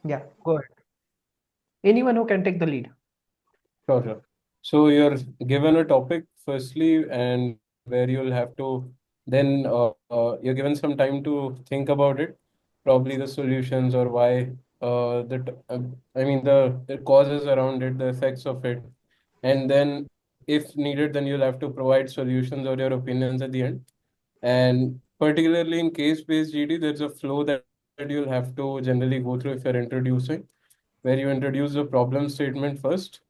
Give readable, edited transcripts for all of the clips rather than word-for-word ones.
Yeah, go ahead. Anyone who can take the lead. Sure, sure. So you're given a topic firstly, and where you'll have to then you're given some time to think about it, probably the solutions or why I mean the causes around it, the effects of it, and then if needed, then you'll have to provide solutions or your opinions at the end. And particularly in case-based GD, there's a flow that you'll have to generally go through if you're introducing, where you introduce the problem statement first,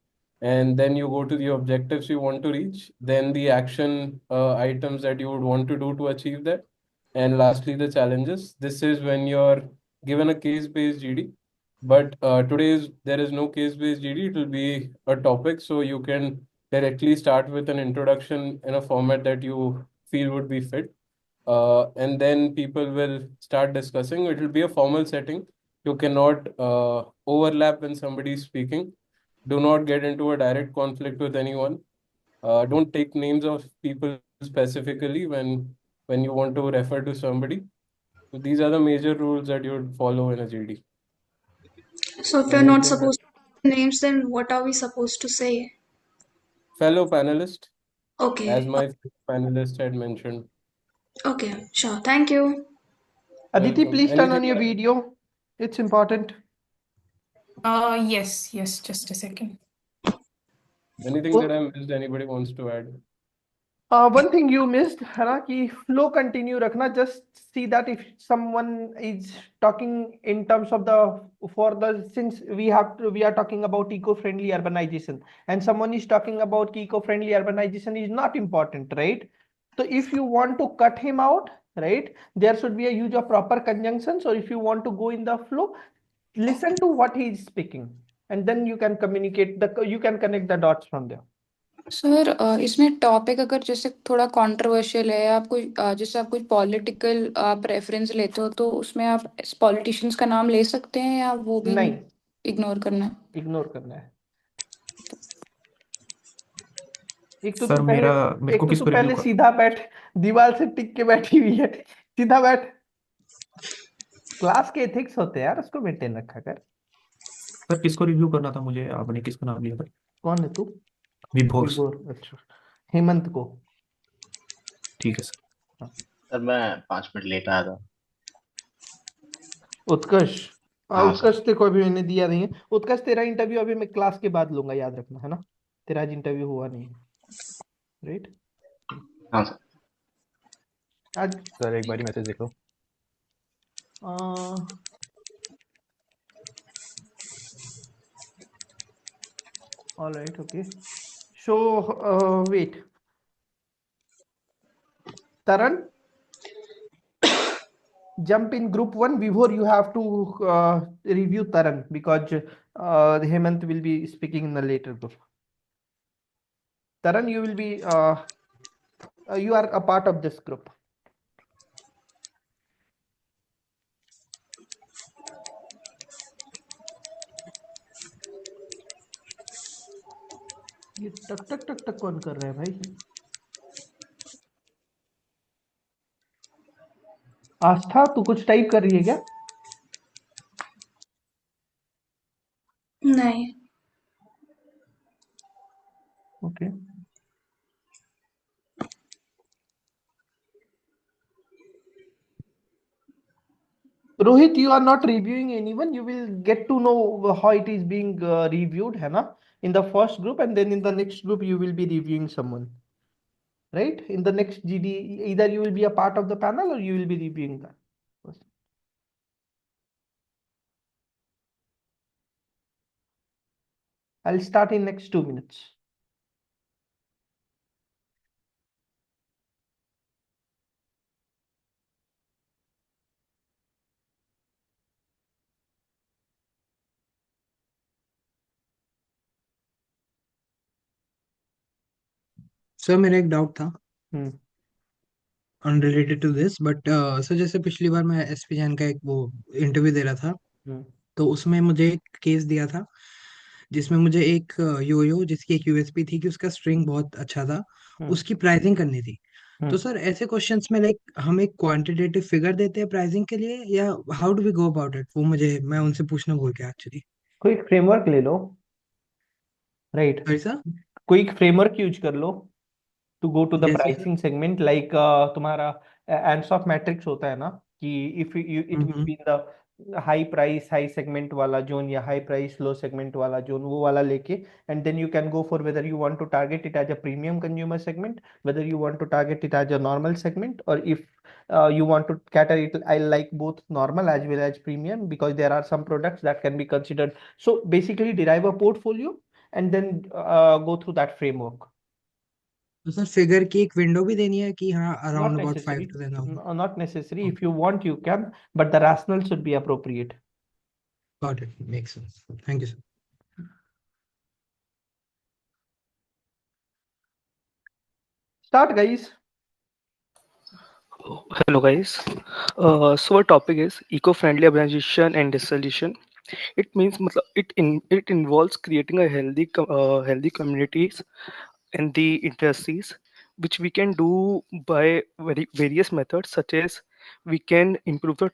and then you go to the objectives you want to reach, then the action items that you would want to do to achieve that, and lastly, the challenges. This is when you're given a case-based GD. But there is no case-based GD, it will be a topic, so you can directly start with an introduction in a format that you feel would be fit, and then people will start discussing. It will be a formal setting. You cannot overlap when somebody is speaking. Do not get into a direct conflict with anyone. Don't take names of people specifically when you want to refer to somebody. So these are the major rules that you would follow in a GD. So if we're not Anything supposed to name names, then what are we supposed to say? fellow panelist, as Okay. my panelist had mentioned. Okay, sure. Thank you. Aditi, Welcome. please turn Anything on your video. It's important. Yes, just a second. anything that I missed? Anybody wants to add? One thing you missed है ना कि flow continue रखना. Just see that if someone is talking in terms of the for the since we are talking about eco-friendly urbanization and someone is talking about eco-friendly urbanization is not important, right? So if you want to cut him out, right, there should be a use of proper conjunctions. Or if you want to go in the flow, listen to what he is speaking and then you can communicate you can connect the dots from there. Sir इसमें topic अगर जैसे थोड़ा controversial है, आप कोई जैसे आप कोई पॉलिटिकल आप रेफरेंस लेते हो, तो उसमें आप पॉलिटिशियंस का नाम ले सकते हैं या वो भी नहीं, इग्नोर करना है? इग्नोर करना है. एक तो तू सर पहले मेरे एक को तो तू किसको रिव्यू पहले कर। सीधा बैठ. दीवार से टिक के बैठी हुई है. सीधा बैठ. क्लास के एथिक्स होते हैं यार, उसको मेंटेन रखा कर. सर किसको रिव्यू करना था मुझे, आपने किसका नाम लिया था? कौन है तू? विभोर सर। विभोर. अच्छा, हेमंत को. ठीक है सर। हाँ. सर मैं 5 मिनट लेट आया था। उत्कर्ष. हाँ सर। उत्कर्ष तेरे को अभी मैंने दिया नहीं है. उत्कर्ष, तेरा इंटरव्यू अभी मैं क्लास के बाद लूंगा, याद रखना, है ना? तेरा आज इंटरव्यू हुआ नहीं है, राइट? हाँ सर। आज सर एक बारी मैसेज देखो। all right, okay. So wait, Taran, jump in group one. Before you have to review Taran because Hemant will be speaking in the later group. Taran, you will be you are a part of this group. ये टक टक टक टक कौन कर रहा है भाई? आस्था, तू कुछ टाइप कर रही है क्या? नहीं. Okay. Rohit, you are not reviewing anyone. You will get to know how it is being reviewed, है ना? In the first group, and then in the next group you will be reviewing someone, right? In the next GD, either you will be a part of the panel or you will be reviewing that person. I'll start in next 2 minutes. Sir मेरा एक doubt था hmm. Unrelated to this, but sir जैसे पिछली बार मैं SP Jain का एक वो interview दे रहा था, हम्म. तो उसमें मुझे एक केस दिया था जिसमें मुझे एक योयो जिसकी एक यूएसपी थी कि उसका स्ट्रिंग बहुत अच्छा था, हम्म. उसकी प्राइसिंग करनी थी। तो सर ऐसे क्वेश्चंस में लाइक हम एक क्वांटिटेटिव फिगर देते हैं प्राइसिंग के लिए, या how do we go about it? वो मुझे, मैं उनसे पूछना भूल गया एक्चुअली। कोई फ्रेमवर्क ले लो, राइट? ऐसा? कोई एक फ्रेमवर्क यूज कर लो टू गो टू द जैसे सर? प्राइसिंग सेगमेंट, लाइक तुम्हारा एंसॉफ मैट्रिक्स होता है ना, कि if it will hmm. Be the high price high segment वाला जोन या हाई प्राइस लो सेगमेंट वाला जोन, वो वाला लेके, and then you can go for whether you want to target it as a premium consumer segment, whether you want to target it as a normal segment, or if you want to cater it, I like both normal as well as premium, because there are some products that can be considered. So basically derive a portfolio and then go through that framework. तो sir figure की एक window भी देनी है कि हाँ Not around about necessary. 5 to 10,000? Not necessary. If you want, you can, but the rationale should be appropriate. Got it, makes sense, thank you sir. Start, guys. Hello guys. So our topic is eco-friendly urbanization and dissolution. It means it involves creating a healthy communities and the industries, which we can do by various methods, such as we can improve the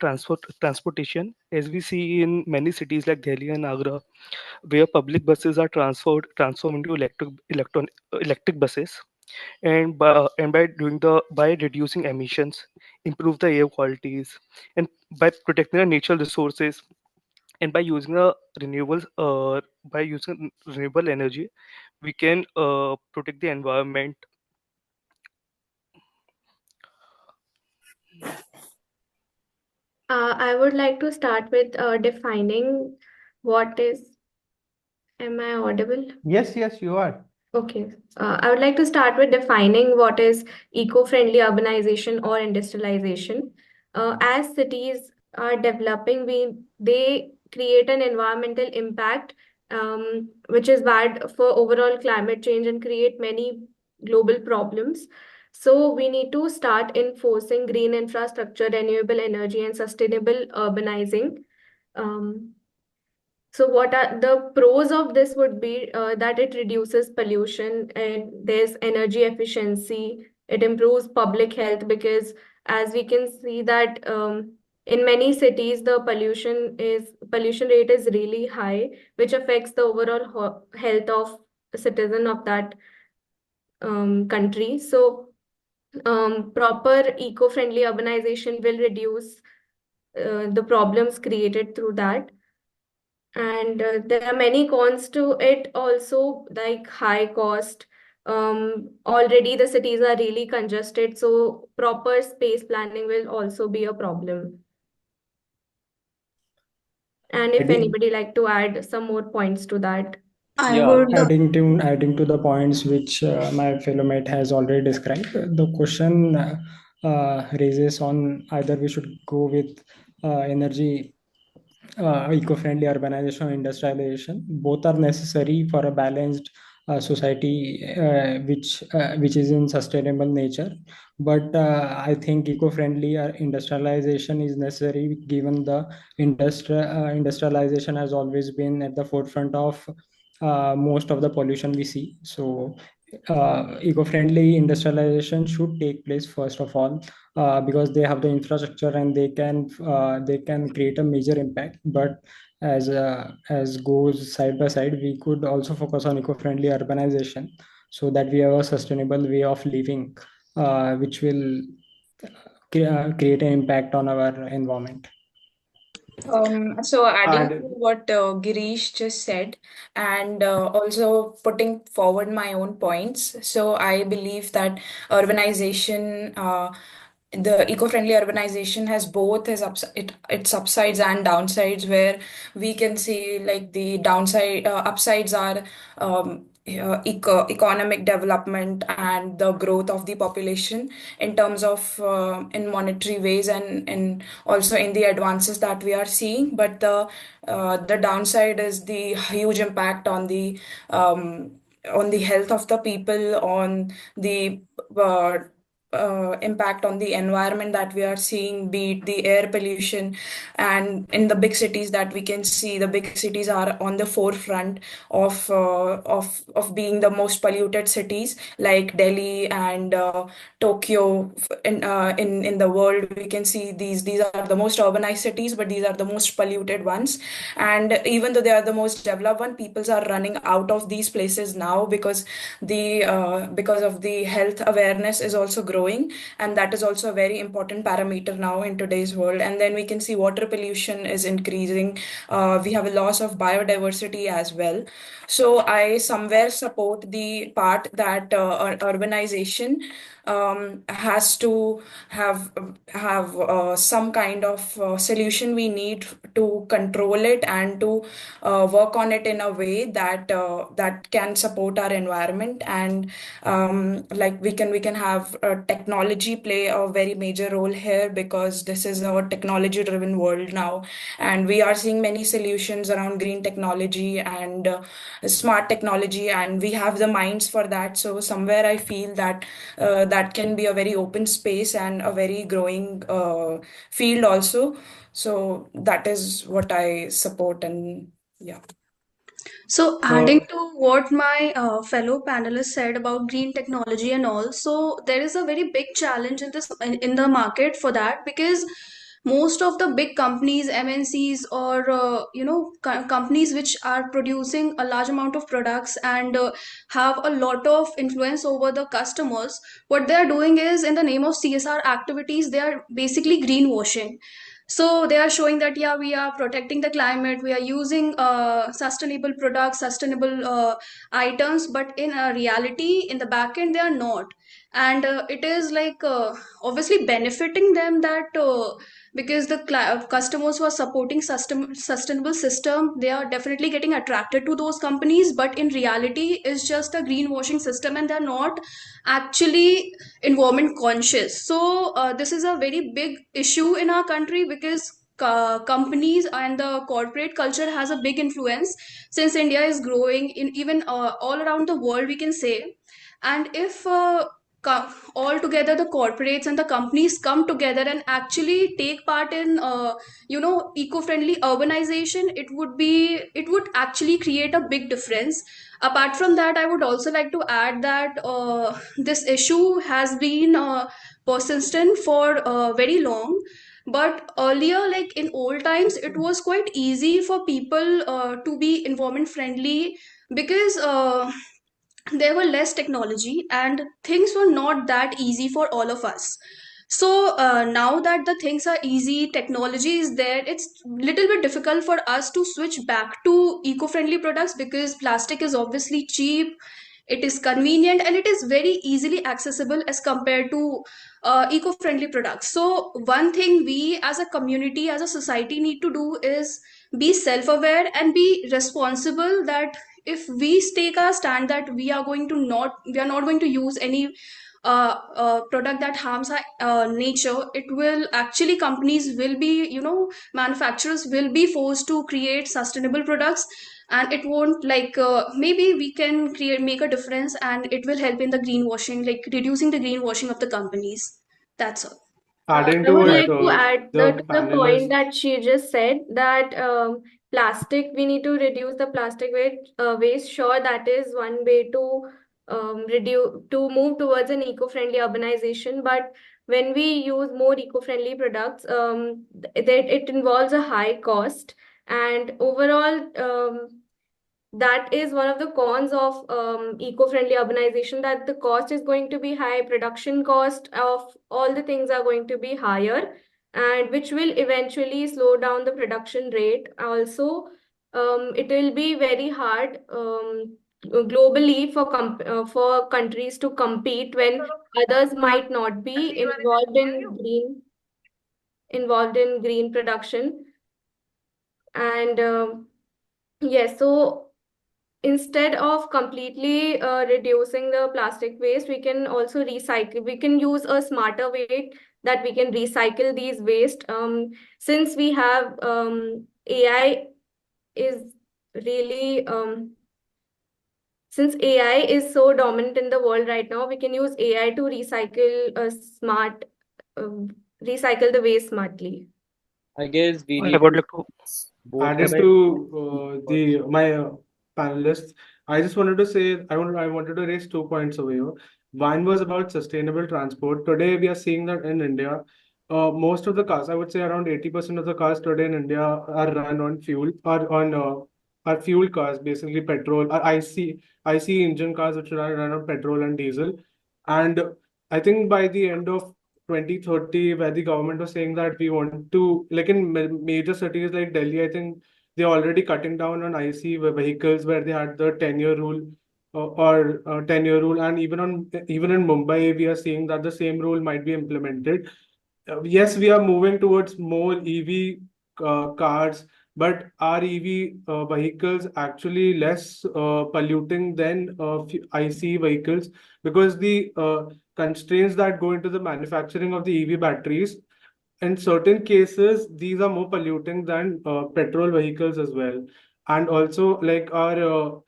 transportation, as we see in many cities like Delhi and Agra, where public buses are transformed into electric buses, and by reducing emissions, improve the air qualities, and by protecting the natural resources, and by using renewable energy, we can protect the environment. I would like to start with defining what is. Am I audible? Yes, yes, you are. Okay. I would like to start with defining what is eco-friendly urbanization or industrialization. As cities are developing, they create an environmental impact, which is bad for overall climate change and create many global problems. So we need to start enforcing green infrastructure, renewable energy, and sustainable urbanizing. Um, so what are the pros of this would be that it reduces pollution and there's energy efficiency. It improves public health because as we can see that in many cities the pollution rate is really high, which affects the overall health of the citizen of that country. So proper eco-friendly urbanization will reduce the problems created through that. And there are many cons to it also, like high cost. Already the cities are really congested, so proper space planning will also be a problem. And if Adding, anybody like to add some more points to that. I Yeah. would adding to the points which my fellow mate has already described, the question raises on either we should go with energy eco-friendly urbanization or industrialization. Both are necessary for a balanced society which is in sustainable nature. But I think eco-friendly industrialization is necessary, given the industrialization has always been at the forefront of most of the pollution we see. So eco-friendly industrialization should take place first of all, because they have the infrastructure and they can create a major impact. But as goes side by side, we could also focus on eco-friendly urbanization, so that we have a sustainable way of living, which will create an impact on our environment. So adding to And what Girish just said, and also putting forward my own points. So I believe that urbanization, the eco-friendly urbanization has both its upsides and downsides, where we can see like the upsides are economic development and the growth of the population in terms of in monetary ways, and also in the advances that we are seeing. But the downside is the huge impact on the health of the people, on the impact on the environment that we are seeing, be it the air pollution. And in the big cities that we can see, the big cities are on the forefront of being the most polluted cities, like Delhi and Tokyo. In the world, we can see these are the most urbanized cities, but these are the most polluted ones. And even though they are the most developed one, peoples are running out of these places now because of the health awareness is also growing, and that is also a very important parameter now in today's world. And then we can see water pollution is increasing. We have a loss of biodiversity as well. So I somewhere support the part that urbanization has to have some kind of solution we need to control it and to work on it in a way that can support our environment. And like we can have technology play a very major role here, because this is a technology driven world now, and we are seeing many solutions around green technology and smart technology, and we have the minds for that. So somewhere I feel that that can be a very open space and a very growing field also. So that is what I support. And yeah. So, adding to what my fellow panelists said about green technology and all, so there is a very big challenge in the market for that, because most of the big companies, MNCs, or companies which are producing a large amount of products and have a lot of influence over the customers, what they are doing is, in the name of CSR activities, they are basically greenwashing. So they are showing that, yeah, we are protecting the climate, we are using sustainable products, sustainable items, but in reality, in the back end, they are not. And it is like obviously benefiting them that because the customers who are supporting sustainable system, they are definitely getting attracted to those companies, but in reality, it's just a greenwashing system, and they're not actually environment conscious. So this is a very big issue in our country, because companies and the corporate culture has a big influence, since India is growing in even all around the world, we can say. And if all together the corporates and the companies come together and actually take part in eco-friendly urbanization, it would actually create a big difference. Apart from that, I would also like to add that this issue has been persistent for very long. But earlier, like in old times, it was quite easy for people to be environment friendly, because there were less technology and things were not that easy for all of us. So now that the things are easy, technology is there, it's little bit difficult for us to switch back to eco-friendly products, because plastic is obviously cheap, it is convenient, and it is very easily accessible as compared to eco-friendly products. So one thing we as a community, as a society, need to do is be self-aware and be responsible, that if we take our stand that we are not going to use any product that harms our nature, it will actually, companies will be, manufacturers will be forced to create sustainable products, and it won't, like maybe we can make a difference, and it will help in the greenwashing, like reducing the greenwashing of the companies. That's all. Adding I to would it, like to add the to the point panelists. that she just said, that we need to reduce the plastic waste. Sure, that is one way to move towards an eco-friendly urbanization. But when we use more eco-friendly products, that it involves a high cost, and overall, that is one of the cons of eco-friendly urbanization, that the cost is going to be high, production cost of all the things are going to be higher, and which will eventually slow down the production rate. Also, it will be very hard globally for countries to compete when others might not be involved in green production. And yes, so instead of completely reducing the plastic waste, we can also recycle. We can use a smarter way that we can recycle these waste. Since we have AI is really since AI is so dominant in the world right now, we can use AI to recycle the waste smartly. I guess we I need would to like to both Added have to the my panelists, I just wanted to say I wanted to raise 2 points over here. One was about sustainable transport. Today we are seeing that in India, most of the cars, I would say around 80% of the cars today in India are run on fuel, are fuel cars, basically petrol, or IC engine cars which run on petrol and diesel. And I think by the end of 2030, where the government was saying that we want to, like in major cities like Delhi, I think they're already cutting down on IC vehicles where they had the 10-year rule or 10-year rule, and even in Mumbai, we are seeing that the same rule might be implemented. Yes, we are moving towards more EV cars, but are EV vehicles actually less polluting than IC vehicles? Because the constraints that go into the manufacturing of the EV batteries, in certain cases, these are more polluting than petrol vehicles as well. And also, like the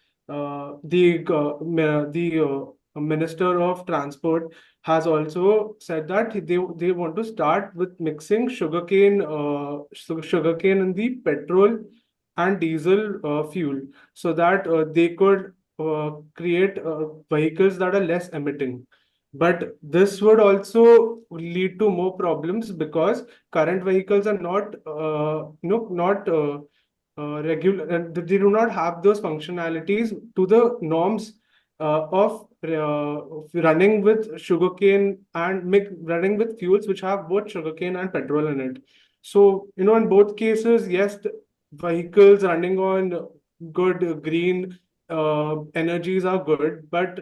Minister of Transport has also said that they want to start with mixing sugarcane in the petrol and diesel fuel, so that they could create vehicles that are less emitting. But this would also lead to more problems because current vehicles are not, not regular, and they do not have those functionalities to the norms of running with sugarcane and running with fuels which have both sugarcane and petrol in it. So, in both cases, yes, the vehicles running on good green energies are good, but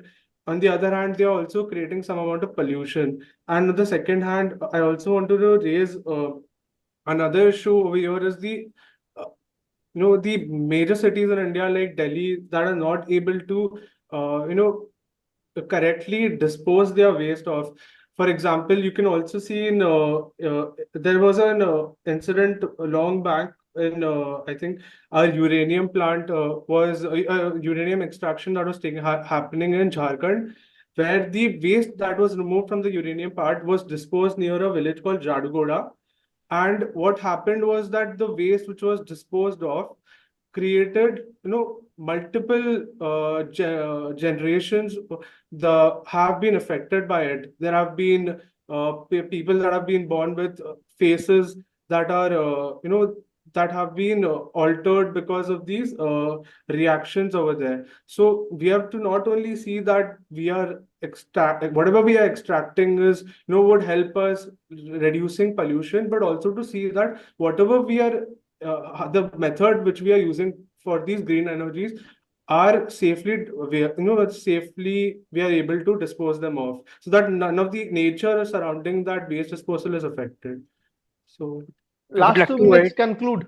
on the other hand, they are also creating some amount of pollution. And on the second hand, I also wanted to raise another issue over here is uh, the major cities in India like Delhi that are not able to, correctly dispose their waste of. For example, you can also see there was an incident long back in I think our uranium plant was uranium extraction that was happening in Jharkhand, where the waste that was removed from the uranium part was disposed near a village called Jadugoda. And what happened was that the waste which was disposed of created, multiple generations the have been affected by it. There have been people that have been born with faces that are, that have been altered because of these reactions over there. So we have to not only see that we are whatever we are extracting is, would help us reducing pollution, but also to see that whatever we are the method which we are using for these green energies are safely we are able to dispose them off, so that none of the nature surrounding that waste disposal is affected. So I would Last like 2 minutes, to conclude.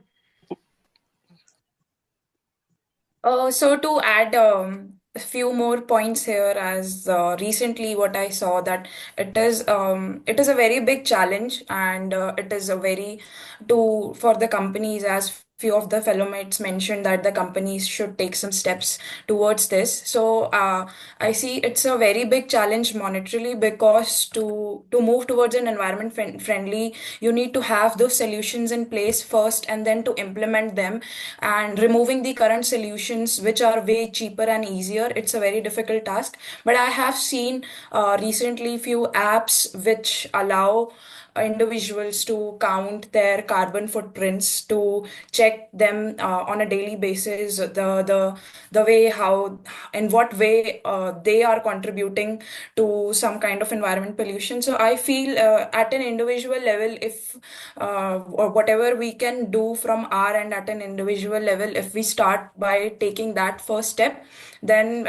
So to add a few more points here, as recently what I saw that it is a very big challenge, and it is a very to for the companies, as few of the fellow mates mentioned that the companies should take some steps towards this. So I see it's a very big challenge monetarily, because to move towards an environment friendly, you need to have those solutions in place first, and then to implement them. And removing the current solutions which are way cheaper and easier, it's a very difficult task. But I have seen recently few apps which allow individuals to count their carbon footprints, to check them on a daily basis, the way how in what way they are contributing to some kind of environment pollution. So I feel at an individual level, if or whatever we can do from our end at an individual level, if we start by taking that first step, then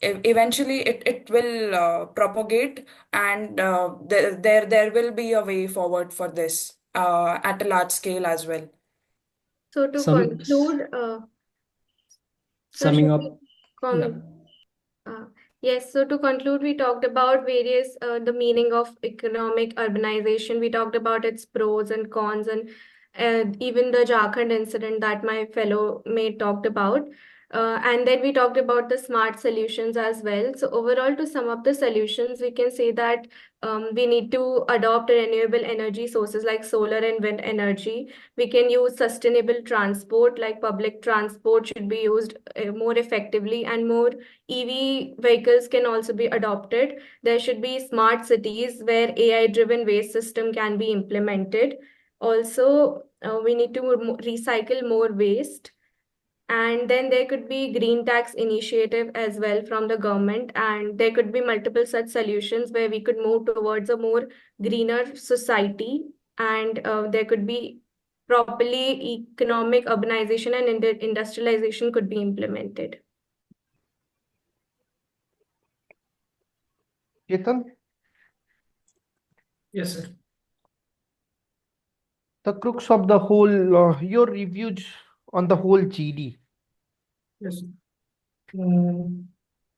eventually it will propagate, and there will be a way forward for this at a large scale as well. So to Some conclude, so summing should up, we yeah. yes, so to conclude, we talked about various the meaning of economic urbanization. We talked about its pros and cons, and even the Jharkhand incident that my fellow mate talked about. And then we talked about the smart solutions as well. So overall, to sum up the solutions, we can say that we need to adopt renewable energy sources like solar and wind energy. We can use sustainable transport, like public transport should be used more effectively, and more EV vehicles can also be adopted. There should be smart cities where AI-driven waste system can be implemented. Also, we need to recycle more waste. And then there could be green tax initiative as well from the government, and there could be multiple such solutions where we could move towards a more greener society, and there could be properly economic urbanization and industrialization could be implemented. Chetan, Yes, sir. the crux of the whole, your reviews on the whole GD. Yes.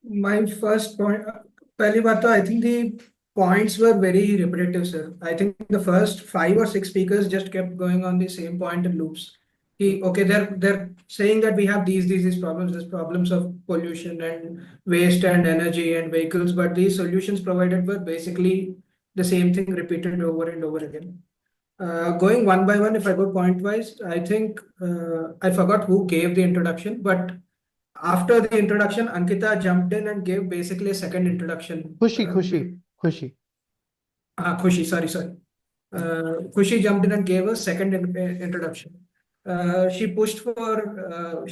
My first point, पहली बात तो I think the points were very repetitive, sir. I think the first 5 or 6 speakers just kept going on the same point in loops. Okay, they're saying that we have these problems, these problems of pollution and waste and energy and vehicles, but these solutions provided were basically the same thing repeated over and over again. Going one by one, if I go point wise, I think I forgot who gave the introduction, but after the introduction, Ankita jumped in and gave basically a second introduction. Khushi. Khushi, sorry. Khushi jumped in and gave a second introduction. She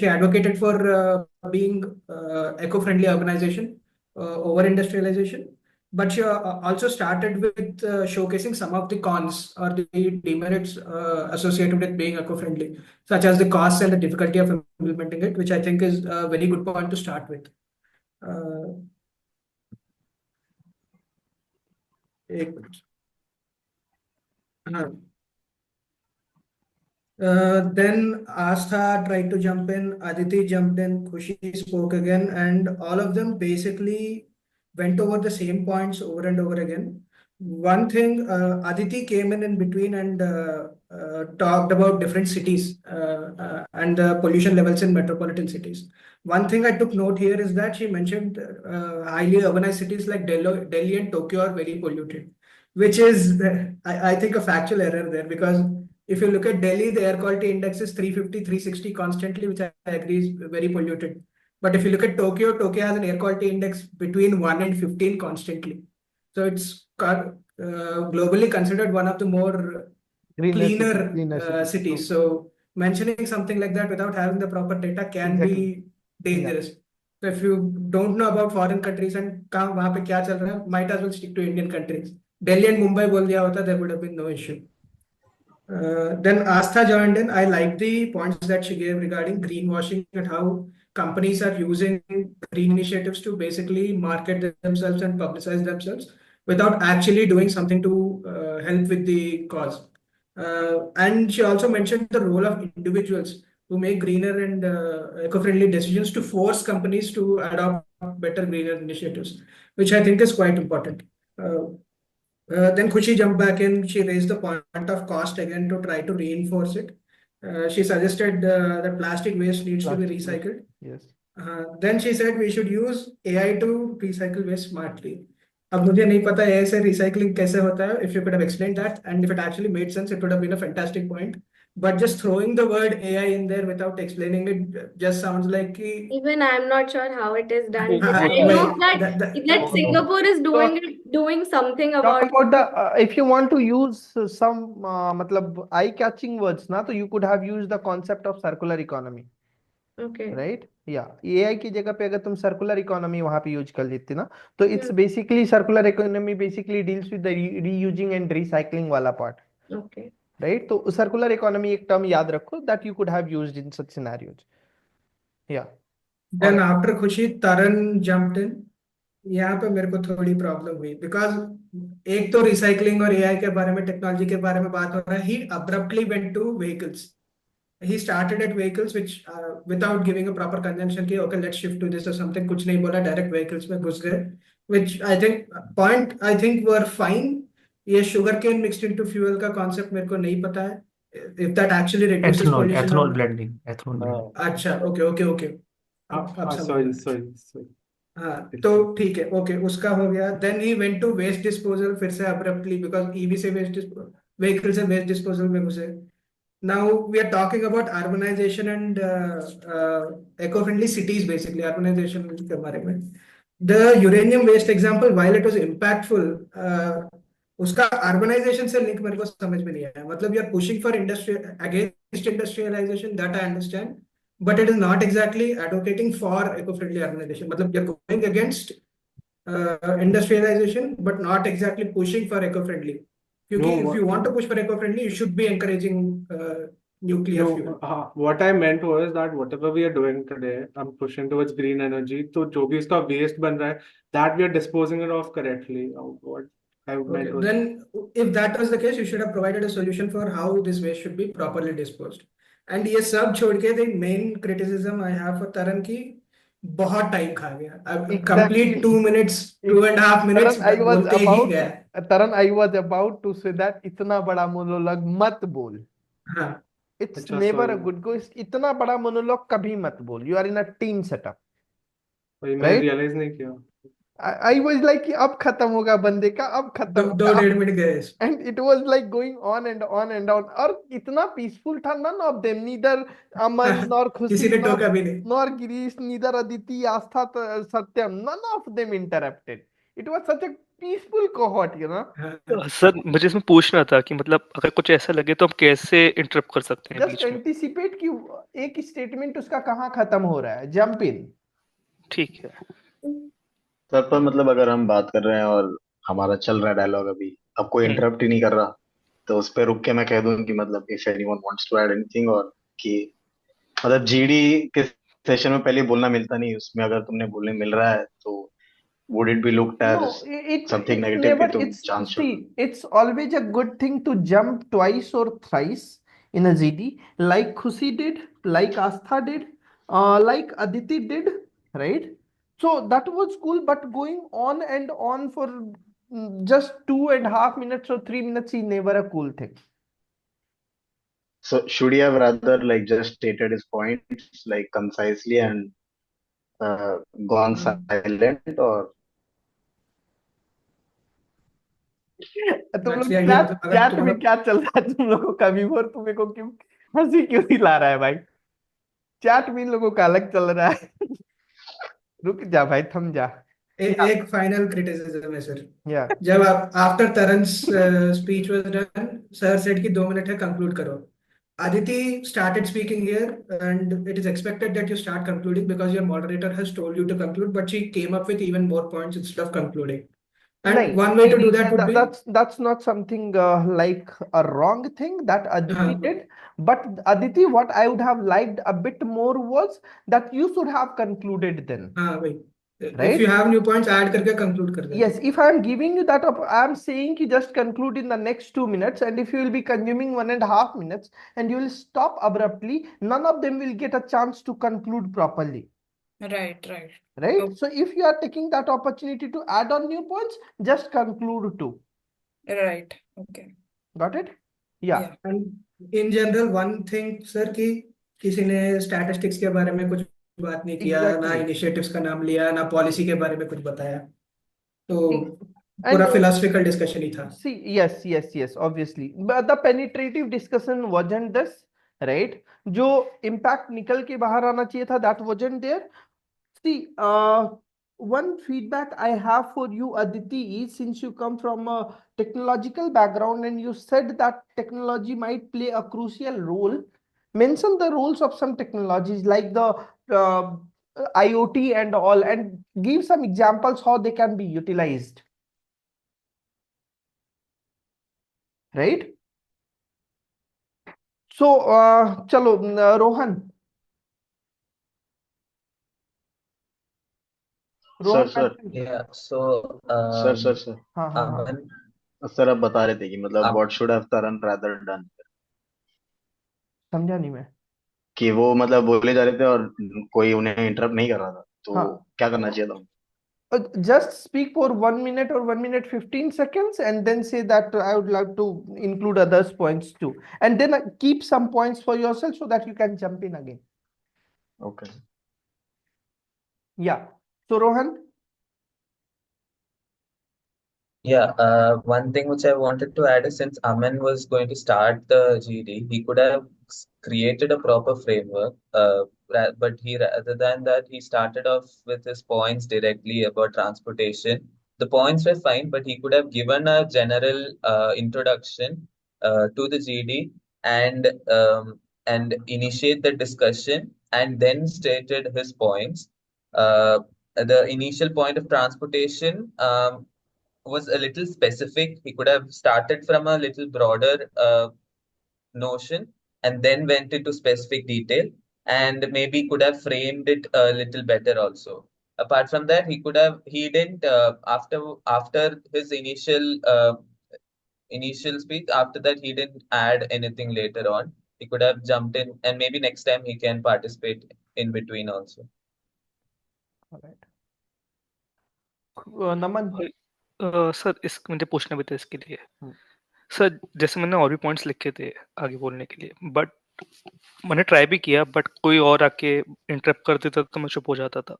advocated for being eco-friendly urbanization over industrialization, but she also started with showcasing some of the cons or the demerits associated with being eco-friendly, such as the costs and the difficulty of implementing it, which I think is a very good point to start with. एक minute. Then Astha tried to jump in, Aditi jumped in, Khushi spoke again, and all of them basically went over the same points over and over again. One thing, Aditi came in between and talked about different cities and the pollution levels in metropolitan cities. One thing I took note here is that she mentioned highly urbanized cities like Delhi and Tokyo are very polluted, which is, I think, a factual error there, because if you look at Delhi, the air quality index is 350, 360 constantly, which I agree is very polluted. But if you look at Tokyo, Tokyo has an air quality index between 1 and 15 constantly. So it's globally considered one of the more cleaner cities. So mentioning something like that without having the proper data can be dangerous. So if you don't know about foreign countries and वहाँ पे क्या चल रहा है, might as well stick to Indian countries. Delhi and Mumbai बोल दिया होता, there would have been no issue. Then Astha joined in. I like the points that she gave regarding greenwashing and how companies are using green initiatives to basically market themselves and publicize themselves without actually doing something to help with the cause. And she also mentioned the role of individuals who make greener and eco-friendly decisions to force companies to adopt better greener initiatives, which I think is quite important. Then Khushi jumped back in. She raised the point of cost again to try to reinforce it. She suggested that plastic waste needs to be recycled. Yes. Then she said we should use AI to recycle waste smartly. अब मुझे नहीं पता AI से recycling कैसे होता है. If you could have explained that, and if it actually made sense, it would have been a fantastic point. But just throwing the word AI in there without explaining it just sounds like even I'm not sure how it is done. But I Wait, know that Singapore is doing something Talk about about the if you want to use some मतलब eye-catching words ना, तो you could have used the concept of circular economy. Okay. Right? Yeah. AI की जगह पे अगर तुम circular economy वहाँ पे use कर लेते ना, तो it's basically circular economy basically deals with the reusing and recycling वाला part. Okay. Right? तो circular economy एक term याद रखो that you could have used in such scenarios. Yeah. Then after Khushi, Taran jumped in. यहाँ पे मेरे को थोड़ी प्रॉब्लम हुई बिकॉज एक तो रिसाइकलिंग और एआई के बारे में टेक्नोलॉजी के बारे में बात हो रहा है ही abruptly went to vehicles. He started at vehicles which without giving a proper conjunction की okay let's shift to this or something, कुछ नहीं बोला, direct vehicles में घुस गए, which I think were fine. ये sugar cane mixed into fuel का concept मेरे को नहीं पता है if that actually reduces pollution. ethanol blending. अच्छा, okay. अब समझ sorry, में sorry. हाँ तो ठीक है ओके उसका हो गया then he went to waste disposal फिर से अब्रप्टली बिकॉज ईवी से वेस्ट व्हीकल से वेस्ट डिस्पोजल में घुसे now we are talking about urbanisation and eco friendly cities basically urbanization के बारे में the uranium waste example while it was impactful उसका अर्बनाइजेशन से लिंक मेरे को समझ में नहीं आया मतलब you are pushing for industrial against industrialisation that I understand but it is not exactly advocating for eco-friendly urbanization. मतलब you're going against industrialization, but not exactly pushing for eco-friendly. क्योंकि if you want to push for eco-friendly, you should be encouraging nuclear fuel. What I meant was that whatever we are doing today, I'm pushing towards green energy. तो जो भी उसका waste बन रहा है, that we are disposing it off correctly. What I meant Okay, was. then if that was the case, you should have provided a solution for how this waste should be properly disposed. And ये सब छोड़ के the main criticism I have for Taran की बहुत time खा गया अब complete 2 minutes 2.5 minutes बोलते ही गया Taran I was about to say that इतना बड़ा मोनोलॉग मत बोल हाँ it's never a good go इतना बड़ा मोनोलॉग कभी मत बोल you are in a team setup मैंने रियलाइज नहीं किया I was like कि अब खत्म होगा बंदे का अब खत्म 2-1.5 मिनट गए and it was like going on and on and on और इतना पीसफुल था none of them neither Aman nor खुशी किसी ने टोका भी नहीं nor Girish neither Aditi Aastha Satyam none of them interrupted it was such a peaceful cohort you know sir मुझे इसमें पूछना था कि मतलब अगर कुछ ऐसा लगे तो हम कैसे इंटरप्ट कर सकते हैं जस्ट एंटिसिपेट कि एक स्टेटमेंट उसका कहाँ खत्म हो रहा है जंप इन ठीक है सर पर मतलब अगर हम बात कर रहे हैं और हमारा चल रहा है डायलॉग अभी अब कोई इंटरप्ट ही नहीं कर रहा तो उस पर रुक के मैं कह दूं कि मतलब if anyone wants to add anything और कि मतलब जीडी के सेशन में पहले बोलना मिलता नहीं उसमें अगर तुमने बोलने मिल रहा है तो would it be looked at as something negative कि तुम chance it's always a good thing to jump twice or thrice in a GD like Khushi did like Astha did like Aditi did right so that was cool but going on and on for just 2.5 minutes or 3 minutes is never a cool thing so should he have rather like just stated his points like concisely and gone silent or तुम लोग chat में क्या चल रहा है तुम लोगों का भी और तुम्हें को क्यों हंसी क्यों दिला रहा है भाई चैट में इन लोगों का अलग चल रहा है रुक जा भाई थम जा एक फाइनल क्रिटिसिज्म है सर जब आप after Taran's speech was done sir said कि 2 मिनट है कंक्लूड करो Aditi started speaking here and it is expected that you start concluding because your moderator has told you to conclude but she came up with even more points instead of concluding and one way to do that would be that's not something like a wrong thing that Aditi did but Aditi what I would have liked a bit more was that you should have concluded then right? If you have new points add करके conclude कर देना yes if I am giving you that I am saying you just conclude in the next 2 minutes and if you will be consuming 1.5 minutes and you will stop abruptly none of them will get a chance to conclude properly right okay. So if you are taking that opportunity to add on new points just conclude too right okay got it yeah and in general one thing sir कि किसी ने statistics के बारे में कुछ बात नहीं किया ना इनिशिएटिव्स का नाम लिया ना पॉलिसी के बारे में कुछ बताया तो पूरा philosophical discussion ही था see yes obviously but the penetrative discussion wasn't this right जो impact निकल के बाहर आना चाहिए था that wasn't there see one feedback I have for you Aditi is since you come from a technological background and you said that technology might play a crucial role mention the roles of some technologies like the IoT and all and give some examples how they can be utilized right so chalo Rohan sir yeah so sir Aman sir आप बता रहे थे कि मतलब what should have Taran rather done समझा नहीं मैं कि वो मतलब बोले जा रहे थे और कोई उन्हें इंटरप्ट नहीं कर रहा था तो क्या करना चाहिए था just speak for 1 minute or 1 minute 15 seconds and then say that I would like to include others points too and then keep some points for yourself so that you can jump in again okay Yeah. So Rohan, Yeah, one thing which I wanted to add is since Aman was going to start the GD, he could have created a proper framework. But rather than that, he started off with his points directly about transportation. The points were fine, but he could have given a general introduction to the GD and initiate the discussion and then stated his points. The initial point of transportation. Was a little specific. He could have started from a little broader notion and then went into specific detail and maybe could have framed it a little better also. Apart from that, he didn't after his initial speech. After that, he didn't add anything later on. He could have jumped in, and maybe next time he can participate in between also. all right. Naman. Sir इस मुझे पूछना भी था इसके लिए हम्म। Sir जैसे मैंने और भी पॉइंट्स लिखे थे आगे बोलने के लिए बट मैंने ट्राई भी किया बट कोई और आके इंटरप्ट कर देता तो मैं चुप हो जाता था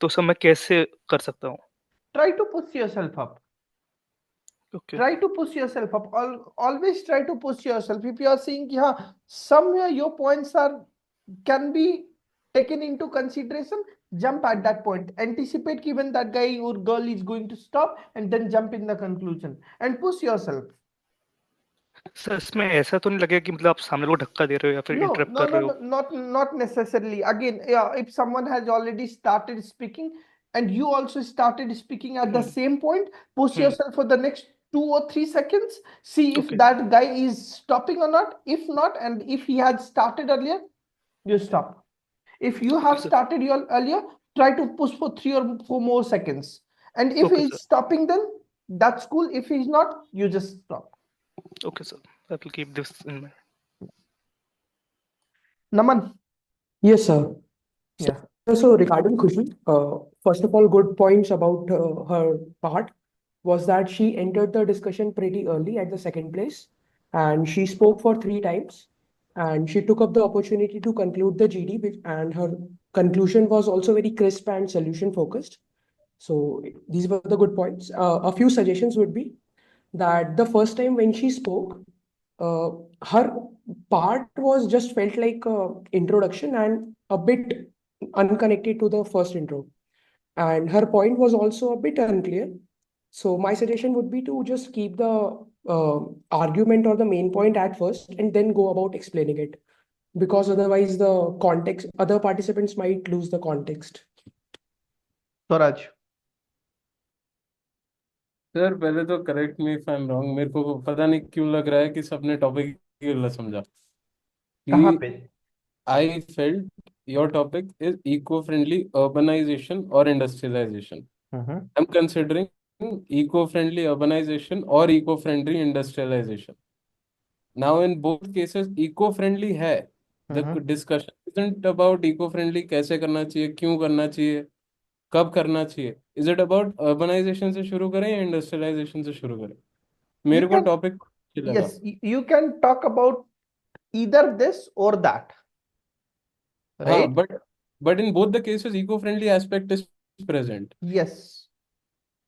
तो सर मैं कैसे कर सकता हूँ Try to push yourself up. Okay Try to push yourself up. Always try to push yourself. If you are seeing कि हाँ somewhere your points are can be taken into consideration, jump at that point. Anticipate कि when that guy or girl is going to stop and then jump in the conclusion and push yourself. Sir इसमें ऐसा तो नहीं लगेगा कि मतलब आप सामने को धक्का दे रहे हो या फिर No, इंटरप्ट no, कर no, रहे no, हो not necessarily. Again, yeah, if someone has already started speaking and you also started speaking at the same point, push yourself for the next 2 or 3 seconds. See if Okay. that guy is stopping or not. If not, and if he had started earlier, you stop. If you have sir. started your earlier, try to push for 3 or 4 more seconds. And if Okay, he's sir. stopping, then that's cool. If he's not, you just stop. Okay, sir. I will keep this in mind. Naman. Yes, sir. Yeah. So regarding Khushi, first of all, good points about her part was that she entered the discussion pretty early at the second place, and she spoke for 3 times, and she took up the opportunity to conclude the GD, and her conclusion was also very crisp and solution focused. So these were the good points. A few suggestions would be that the first time when she spoke, her part was just felt like introduction and a bit unconnected to the first intro. And her point was also a bit unclear. So my suggestion would be to just keep the argument or the main point at first and then go about explaining it. Because otherwise the context, other participants might lose the context. Swaraj. Sir पहले तो correct me if I am wrong मेरे को पता नहीं क्यों लग रहा है कि सबने टॉपिक ही गलत समझा कहाँ पे? I felt your topic is eco friendly urbanisation और industrialisation I am considering eco friendly urbanisation और eco friendly industrialisation now in both cases eco friendly है the discussion isn't about eco friendly कैसे करना चाहिए क्यों करना चाहिए कब करना चाहिए इज इट अबाउट अर्बनाइजेशन से शुरू करें या इंडस्ट्रियलाइजेशन से शुरू करें मेरे को टॉपिक लगा Yes, you can talk about either this or that, हाँ right? but in both the cases eco-friendly aspect is present. Yes.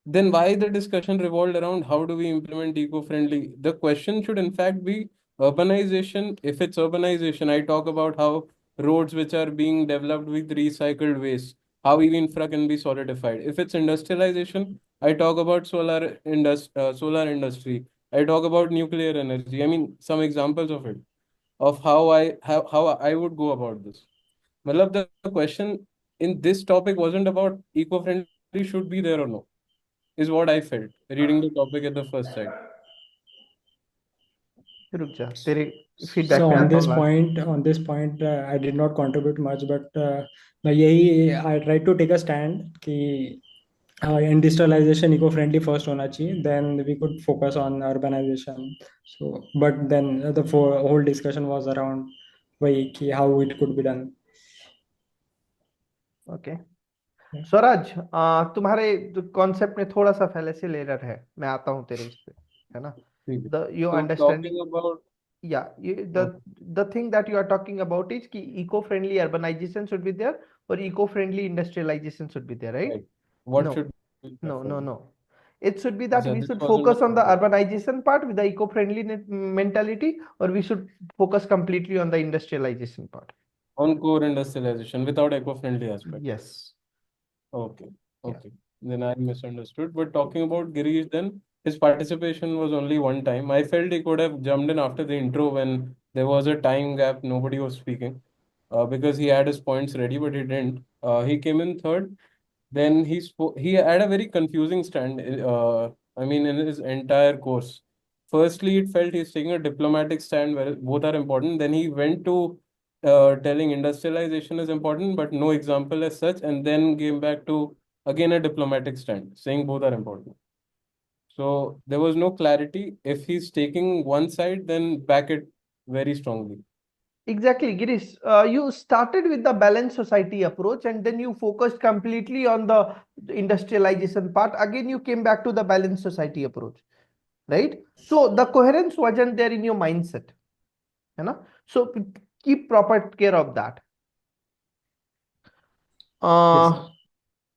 Then why the discussion revolved around how do we implement eco-friendly? The question should in fact be urbanization. If it's urbanization, I talk about how roads which are being developed with recycled waste, how EV infra can be solidified. If it's industrialization, I talk about solar industry. I talk about nuclear energy. I mean, some examples of it, of how I would go about this. Matlab, the question in this topic wasn't about eco-friendly should be there or no, is what I felt reading the topic at the first sight. रुक जा तेरे feedback So में on आता this हूँ last. point, I did not contribute much, but I tried to take a stand कि industrialization eco-friendly first होना चाहिए, then we could focus on urbanization. So, but then the whole discussion was around वही कि how it could be done. Okay. Swaraj, तुम्हारे concept में थोड़ा सा फैलेसियल error है, मैं आता हूँ तेरे इस पे, है ना? ठीक है। The you So understanding talking about Yeah, the thing that you are talking about is ki eco-friendly urbanization should be there or eco-friendly industrialization should be there, right? Right. What No, should be no, preferred? no. It should be that So we this should wasn't focus on the clear. urbanization part with the eco-friendly mentality, or we should focus completely on the industrialization part. On core industrialization without eco-friendly aspect. Yes. Okay. Yeah. Okay. Then I misunderstood. But talking about Girish, then his participation was only one time. I felt he could have jumped in after the intro when there was a time gap, nobody was speaking. Because he had his points ready, but he didn't. He came in third. Then he spoke. He had a very confusing stand. I mean, in his entire course. Firstly, it felt he's taking a diplomatic stand where both are important. Then he went to telling industrialization is important, but no example as such, and then came back to again a diplomatic stand, saying both are important. So there was no clarity. If he's taking one side, then back it very strongly. Exactly, Girish. You started with the balanced society approach and then you focused completely on the industrialization part. Again, you came back to the balanced society approach, right? So the coherence wasn't there in your mindset, you know? So keep proper care of that.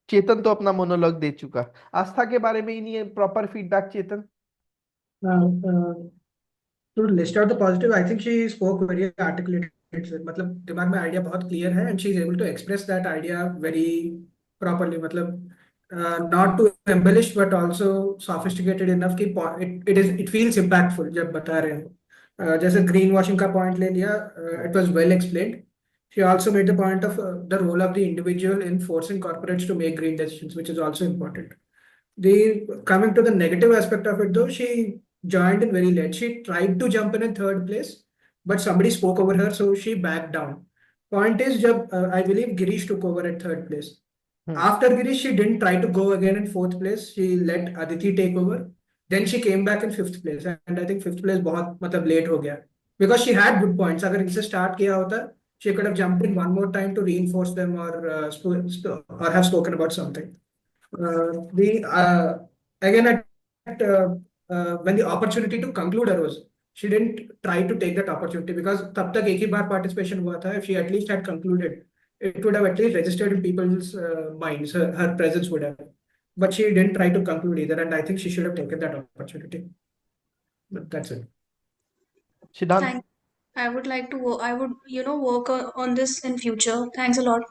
चेतन तो अपना monologue दे चुका, आस्था के बारे में ही नहीं है proper feedback Chetan. To list out the positive, I think she spoke very articulated. मतलब दिमाग में idea बहुत clear है and she is able to express that idea very properly. मतलब not too embellished but also sophisticated enough कि it feels impactful जब बता रहे हो. जैसे green washing का point ले लिया, it was well explained. She also made the point of the role of the individual in forcing corporates to make green decisions, which is also important. Coming to the negative aspect of it though, she joined in very late. She tried to jump in third place, but somebody spoke over her, so she backed down. Point is, I believe Girish took over at third place. After Girish, she didn't try to go again in fourth place. She let Aditi take over. Then she came back in fifth place, and I think fifth place बहुत मतलब late हो गया because she had good points. अगर इनसे start किया होता, she could have jumped in one more time to reinforce them or have spoken about something. The again when the opportunity to conclude arose, she didn't try to take that opportunity because तब तक एक ही बार participation हुआ था. If she at least had concluded, it would have at least registered in people's minds. Her presence would have, but she didn't try to conclude either, and I think she should have taken that opportunity. But that's it. Siddhant. I would like to I would work on this in future. Thanks a lot.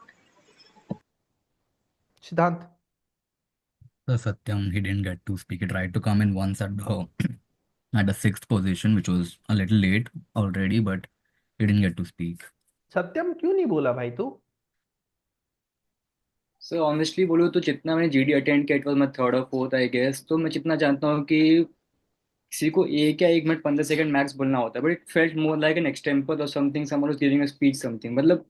Siddhant. So Satyam, he didn't get to speak. He tried to come in once at the at the sixth position, which was a little late already, but he didn't get to speak. सत्यम क्यों नहीं बोला भाई तू? Sir honestly बोलूँ तो जितना मैंने GD attend किया, इट वाज माय थर्ड और फोर्थ आई गेस, तो मैं जितना जानता हूँ कि किसी को एक या 1 मिनट 15 सेकंड मैक्स बोलना होता है, but it felt more like an extempore और something, someone was giving a speech something, मतलब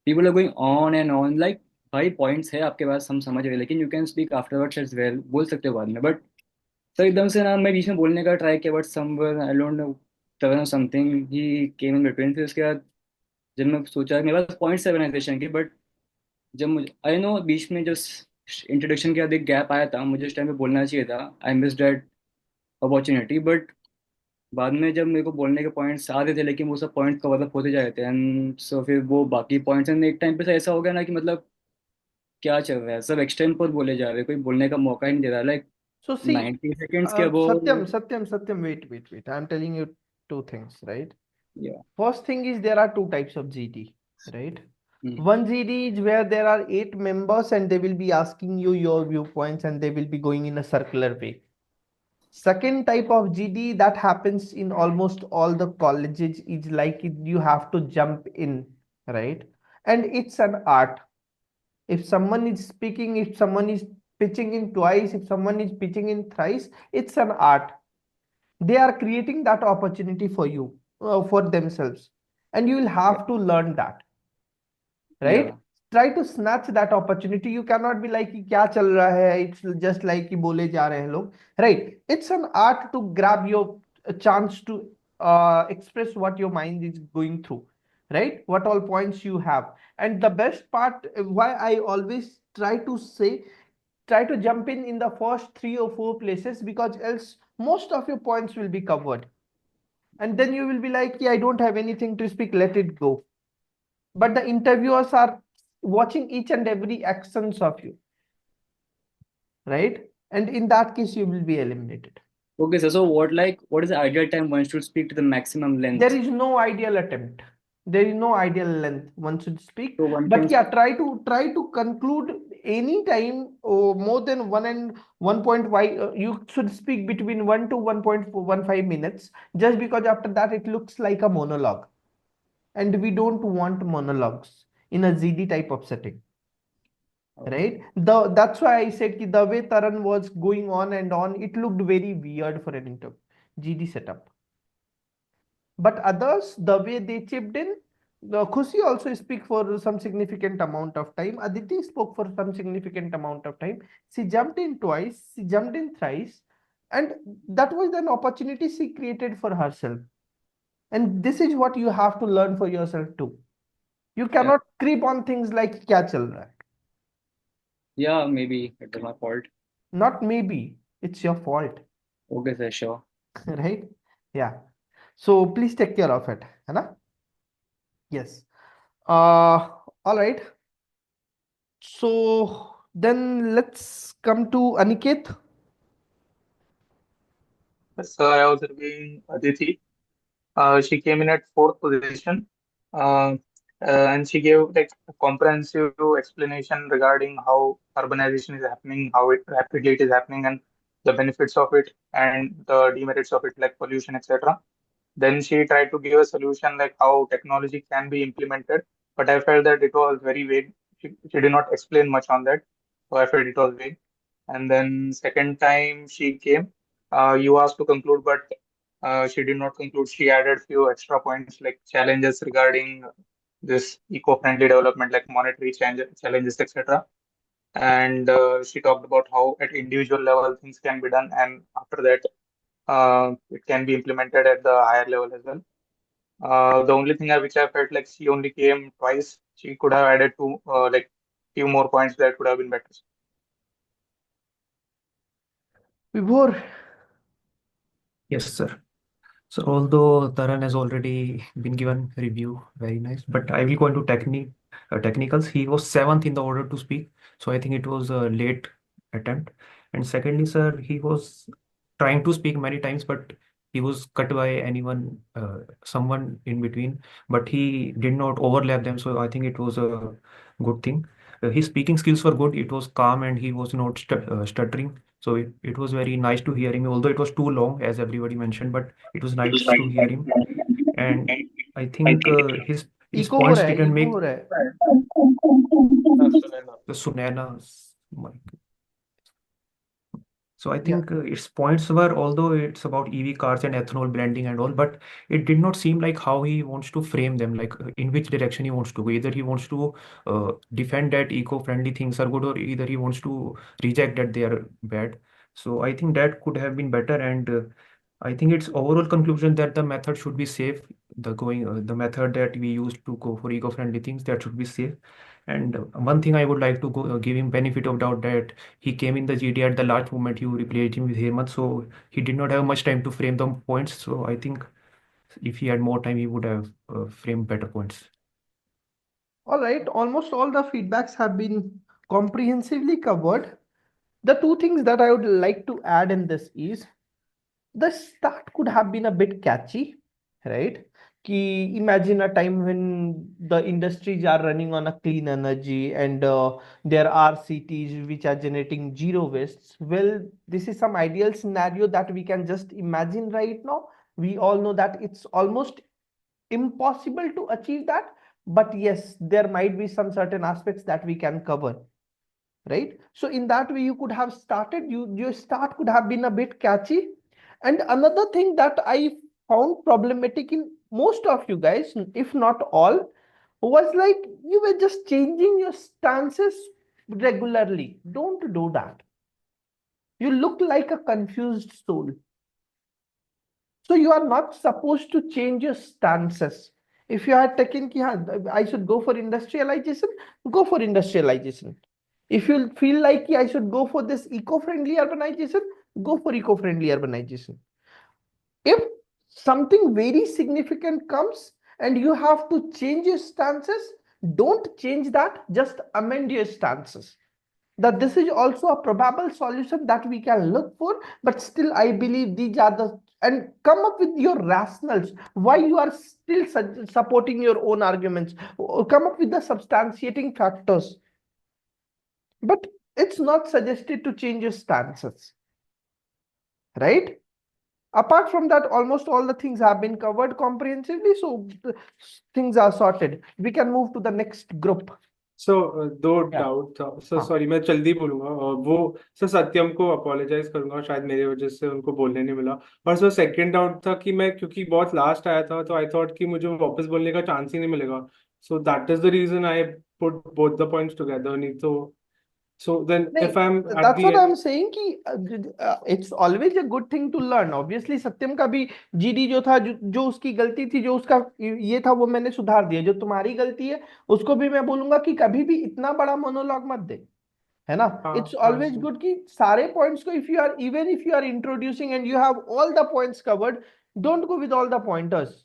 people are going on and on like भाई पॉइंट्स है आपके पास, हम समझ रहे, लेकिन you can speak afterwards as well, बोल सकते हो बाद में, बट सर एकदम से ना मैं बीच में बोलने का ट्राई किया, but someone I don't no turn something he came in between, फिर उसके बाद जब मैं सोचा मेरे पास पॉइंट्स है ऑर्गेनाइजेशन के, बट जब मुझे आई नो बीच में जो इंट्रोडक्शन के बाद एक गैप आया था, मुझे उस टाइम पे बोलना चाहिए था, I miss that opportunity, but बाद में जब मेरे को बोलने के पॉइंट्स आ रहे थे, लेकिन वो सब पॉइंट कवर अप होते जा रहे थे, एंड सो फिर वो बाकी पॉइंट्स एंड एक टाइम पे से ऐसा हो गया ना कि मतलब क्या चल रहा है, सब एक्सटेंड पर बोले जा रहे हैं, कोई बोलने का मौका ही नहीं दे रहा, लाइक So see, 90 seconds के वो Satyam, wait. I'm telling you two things, right? yeah. First thing is there are two types of GD, right? One GD is where there are 8 members and they will be asking you your viewpoints and they will be going in a circular way. Second type of GD that happens in almost all the colleges is like you have to jump in, right? And it's an art. If someone is speaking, if someone is pitching in twice, if someone is pitching in thrice, it's an art. They are creating that opportunity for you, for themselves, and you will have to learn that, right? Yeah. Try to snatch that opportunity. You cannot be like कि क्या चल रहा है, it's just like कि बोले जा रहे हैं लोग, right? It's an art to grab your chance to express what your mind is going through, right? What all points you have. And the best part, why I always try to say, try to jump in the first 3 or 4 places, because else most of your points will be covered. and then you will be like, yeah, I don't have anything to speak, let it go. But the interviewers are watching each and every actions of you, right? And in that case, you will be eliminated. Okay, so what is the ideal time one should speak to the maximum length? There is no ideal attempt. There is no ideal length one should speak. So one But can yeah, try to conclude any time more than 1.5. You should speak between 1 to 1.15 minutes, just because after that it looks like a monologue. And we don't want monologues in a ZD type of setting. Right? That's why I said ki the way Taran was going on and on, it looked very weird for an GD setup. But others, the way they chipped in, Khushi also speak for some significant amount of time. Aditi spoke for some significant amount of time. She jumped in twice, she jumped in thrice, and that was an opportunity she created for herself. And this is what you have to learn for yourself too. You cannot creep on things like kya chal raha hai. Yeah, maybe it was my fault. Not maybe, it's your fault. Okay, sir, sure. Right? Yeah. So please take care of it. है ना? Yes. All right. So then let's come to Aniket. So I was reviewing Aditi. She came in at fourth position, uh, and she gave like a comprehensive explanation regarding how urbanization is happening, how rapidly it is happening, and the benefits of it and the demerits of it, like pollution, etc. Then she tried to give a solution like how technology can be implemented, but I felt that it was very vague. She did not explain much on that, so I felt it was vague. And then second time she came, you asked to conclude, but she did not conclude. She added few extra points like challenges regarding this eco-friendly development, like monetary challenges, etc. And she talked about how at individual level things can be done, and after that, it can be implemented at the higher level as well. The only thing which I felt like she only came twice. She could have added two, like few more points that could have been better. Vibhor. Yes, sir. So although Taran has already been given review, very nice, but I will go into technicals. He was seventh in the order to speak, so I think it was a late attempt. And secondly, sir, he was trying to speak many times, but he was cut by someone in between, but he did not overlap them. So I think it was a good thing. His speaking skills were good. It was calm and he was not stuttering. So it was very nice to hear him, although it was too long, as everybody mentioned, but it was nice to hear him. And I think his Eco points हो रहा है, didn't eco make हो रहा है. the Sunaina's mic. So I Yeah. think its points were, although it's about EV cars and ethanol blending and all, but it did not seem like how he wants to frame them, like in which direction he wants to go. Either he wants to defend that eco-friendly things are good, or either he wants to reject that they are bad. So I think that could have been better, and I think its overall conclusion that the method should be safe. The method that we use to go for eco-friendly things, that should be safe. And one thing I would like to give him benefit of doubt, that he came in the GD at the last moment. You replaced him with Hemant, so he did not have much time to frame the points. So I think if he had more time, he would have framed better points. All right, almost all the feedbacks have been comprehensively covered. The two things that I would like to add in this is the start could have been a bit catchy, right? Ki imagine a time when the industries are running on a clean energy and there are cities which are generating zero wastes. Well, this is some ideal scenario that we can just imagine right now. We all know that it's almost impossible to achieve that, but yes, there might be some certain aspects that we can cover, right? So in that way, you could have started, your start could have been a bit catchy. And another thing that I found problematic in most of you guys, if not all, was like you were just changing your stances regularly. Don't do that. You look like a confused soul. So you are not supposed to change your stances. If you are taken, I should go for industrialization, go for industrialization. If you feel like I should go for this eco-friendly urbanization, go for eco-friendly urbanization. If something very significant comes and you have to change your stances, don't change that, just amend your stances. That this is also a probable solution that we can look for, but still I believe these are the, and come up with your rationals why you are still supporting your own arguments, come up with the substantiating factors, but it's not suggested to change your stances, right? Apart from that, almost all the things have been covered comprehensively, so things are sorted. We can move to the next group. सो दो Yeah. Doubt था sir, हाँ. Sorry मैं जल्दी बोलूंगा। वो sir सत्यम को apologise करूंगा, शायद मेरी वजह से उनको बोलने नहीं मिला। और सर सेकंड डाउट था कि मैं क्योंकि बहुत लास्ट आया था तो आई थॉट कि मुझे वापस बोलने का चांस ही नहीं मिलेगा, so that is the reason I put both the points together. नहीं तो so then if I'm at that's the what end, I'm saying कि it's always a good thing to learn. Obviously सत्यम का भी GD जो था, जो उसकी गलती थी, जो उसका ये था, वो मैंने सुधार दिया। जो तुम्हारी गलती है उसको भी मैं बोलूंगा कि कभी भी इतना बड़ा मोनोलॉग मत दे, है ना? It's always good कि सारे पॉइंट्स को, if you are introducing and you have all the points covered, don't go with all the pointers.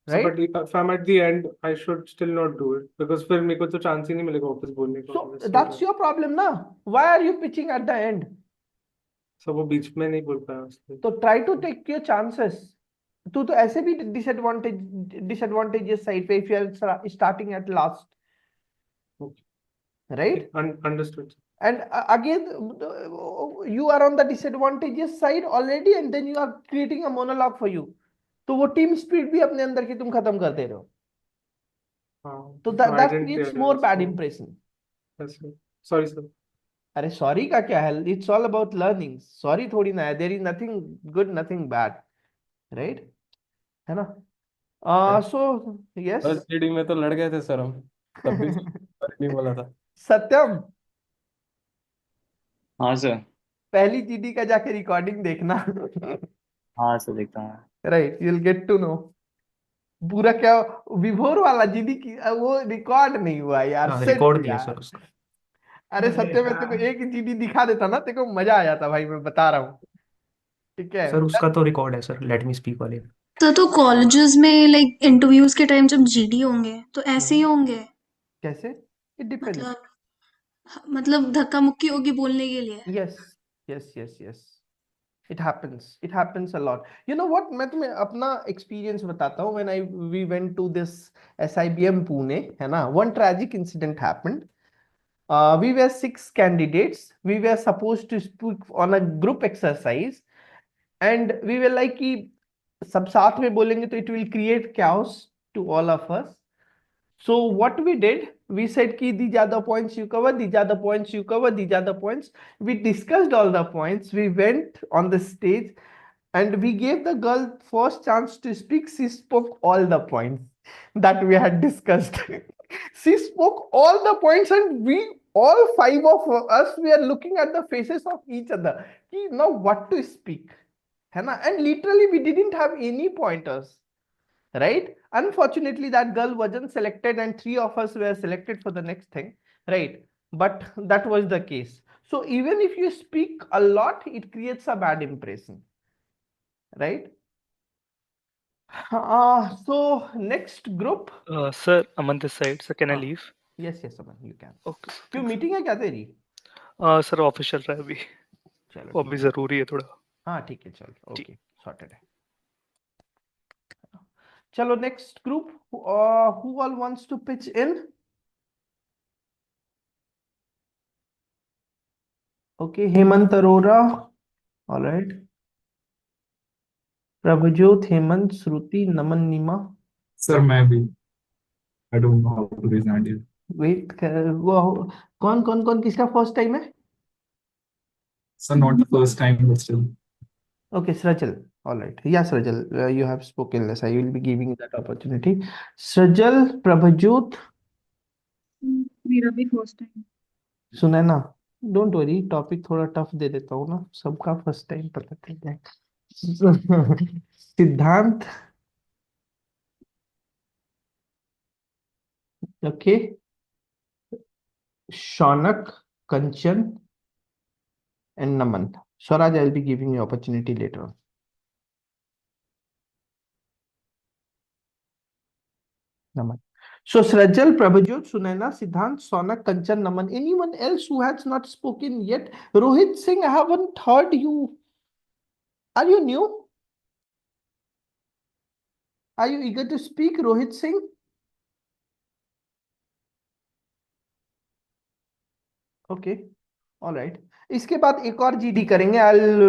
so but if I'm at the end I should still not do it because फिर मेरे को तो chance ही नहीं मिलेगा वापस बोलने का। So that's your problem ना? Why are you pitching at the end? सब वो बीच में नहीं बोल पाया उसने। तो try to take your chances. तू तो ऐसे भी disadvantageous side पे if you are starting at last, right? Understood. And again, you are on the disadvantageous side already, and then you are creating a monologue for you. तो वो team spirit भी अपने अंदर की तुम खत्म कर दे रहे हो. तो that creates more bad impression. Yes, sir. Sorry, sir. अरे सॉरी का क्या है? It's all about learning. Sorry थोड़ी ना है. There is nothing good, nothing bad, right? है ना? So yes. फर्स्ट रीडिंग में तो लड़ गए थे सर हम, तब भी नहीं बोला था। सत्यम, हाँ सर। पहली जीडी का जाके रिकॉर्डिंग देखना। हाँ सर, देखता हूँ। Right, you'll get to know. पूरा क्या विभोर वाला जीडी की वो रिकॉर्ड नहीं हुआ यार, सेट रिकॉर्ड दिया यार। सर उसका। अरे सत्य में तेरे को एक जीडी दिखा देता ना, तेरे को मजा आ जाता भाई, मैं बता रहा हूँ। ठीक है सर उसका तो रिकॉर्ड है सर, लेट मी स्पीक वाले। तो कॉलेजेस में लाइक इंटरव्यूज के टाइम जब जीडी होंगे तो ऐसे ही होंगे? कैसे? It depends. मतलब धक्का मुक्की होगी बोलने के लिए? Yes yes yes yes, it happens a lot. You know what, मैं तुम्हें अपना experience बताता हूँ। when we went to this SIBM Pune, है ना, one tragic incident happened. We were 6 candidates. We were supposed to speak on a group exercise, and we were like कि सब साथ में बोलेंगे तो it will create chaos to all of us. So what we did, we said कि these are the points you cover, these are the points you cover, these are the points. We discussed all the points. We went on the stage and we gave the girl first chance to speak. She spoke all the points that we had discussed. She spoke all the points, and we all 5 of us, we are looking at the faces of each other. Now what to speak, है ना? And literally we didn't have any pointers. Right? Unfortunately, that girl wasn't selected, and 3 of us were selected for the next thing, right? But that was the case. So even if you speak a lot, it creates a bad impression, right? So next group. Sir, Aman this side. Sir, can I leave? Yes, Aman, you can. Okay. क्यों meeting है क्या तेरी? Sir official रहा है अभी, चलो वो अभी जरूरी है थोड़ा। हाँ ठीक है, चलो ओके, सॉर्टेड है। चलो next group, who all wants to pitch in? Okay, Hemant Arora, all right. Prabhjot, Hemant, Shruti, Naman, Neema. Sir मैं भी I don't know how to raise hand. Wait, वो कौन कौन कौन किसका फर्स्ट टाइम है? Sir not the first time but still. Okay, Srajal, all right. Yeah, Srajal, you have spoken less. I will be giving you that opportunity. Srajal, Prabhajot. मेरा भी first time. सुने ना, डोंट वरी, टॉपिक थोड़ा tough they देता हूँ ना, सबका first time पता चल जाए। Siddhant, okay, Shaunak, Kanchan, and Naman. Swaraj, I'll be giving you opportunity later on. Naman. So Srajal, Prabhajot, Sunaina, Siddhant, Sonak, Kanchan, Naman. Anyone else who has not spoken yet? Rohit Singh, I haven't heard you. Are you new? Are you eager to speak, Rohit Singh? Okay. All right. इसके बाद एक और GD करेंगे.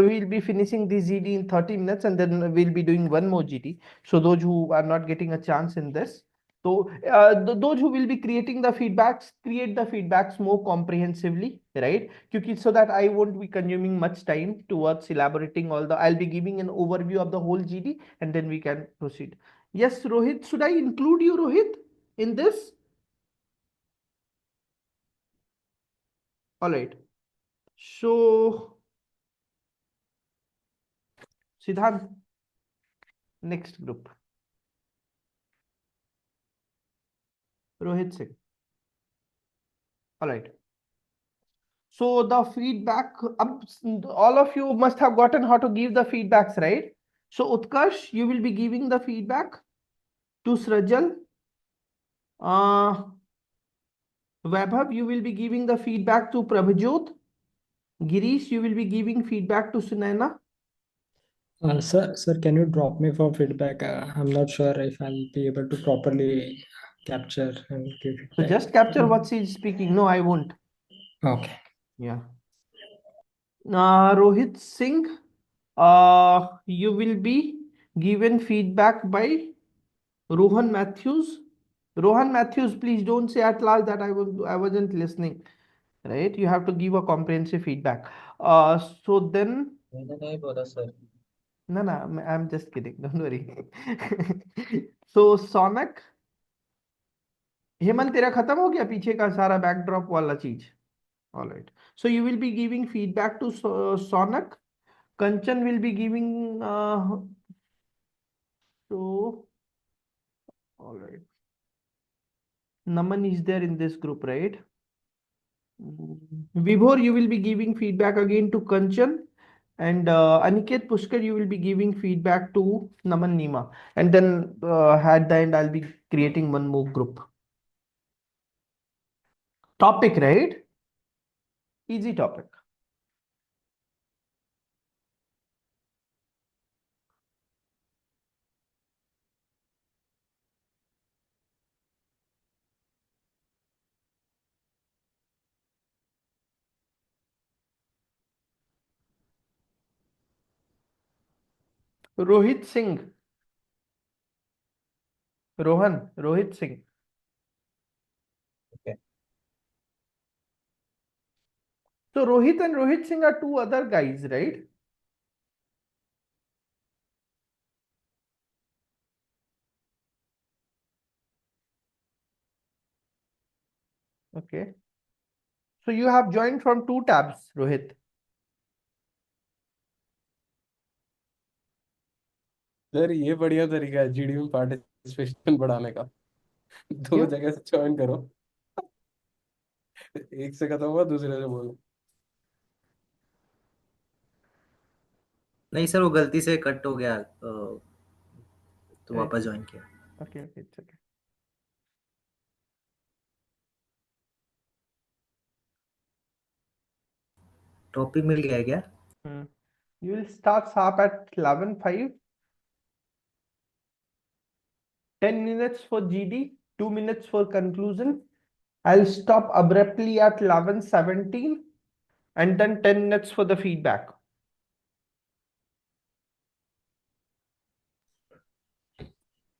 We'll be finishing this GD in 30 minutes and then we'll be doing one more GD. So those who are not getting a chance in this, so those who will be creating the feedbacks, create the feedbacks more comprehensively, right? Because so that I won't be consuming much time towards elaborating all the. I'll be giving an overview of the whole GD and then we can proceed. Yes, Rohit. Should I include you, Rohit, in this? All right. So Siddhant, next group. Rohit Singh. All right. So the feedback, all of you must have gotten how to give the feedbacks, right? So Utkarsh, you will be giving the feedback to Srajal. Vaibhav, you will be giving the feedback to Prabhajot. Girish, you will be giving feedback to Sunaina. Sir, can you drop me for feedback? I'm not sure if I'll be able to properly capture and give So feedback. just capture what she is speaking. No, I won't. Okay. Yeah. Rohit Singh, you will be given feedback by Rohan Matthews. Rohan Matthews, please don't say at last that I wasn't listening. Right? You have to give a comprehensive feedback. So then, मैंने नहीं बोला sir. no, no, I'm just kidding. Don't worry. So Sonak, Hemant तेरा खत्म हो गया पीछे का सारा बैकड्रॉप वाला चीज. All right. So you will be giving feedback to Sonak. Kanchan will be giving. So all right. Naman is there in this group, right? Vibhor, you will be giving feedback again to Kanchan. And Aniket Pushkar, you will be giving feedback to Naman Nima. And then at the end, I'll be creating one more group. Topic, right? Easy topic. Rohit Singh. Rohit Singh. Okay. So Rohit and Rohit Singh are two other guys, right? Okay. So you have joined from two tabs, Rohit. Sir ये बढ़िया तरीका है GD में participation बढ़ाने का. दो क्यों? जगह से ज्वाइन करो. एक से खत्म हुआ दूसरे से बोलो. नहीं सर, वो गलती से कट हो गया तो वापस ज्वाइन किया. Okay, it's okay. टॉपिक मिल गया है क्या? You will start sharp at 11:05. 10 minutes for GD, 2 minutes for conclusion. I'll stop abruptly at 11:17 and then 10 minutes for the feedback.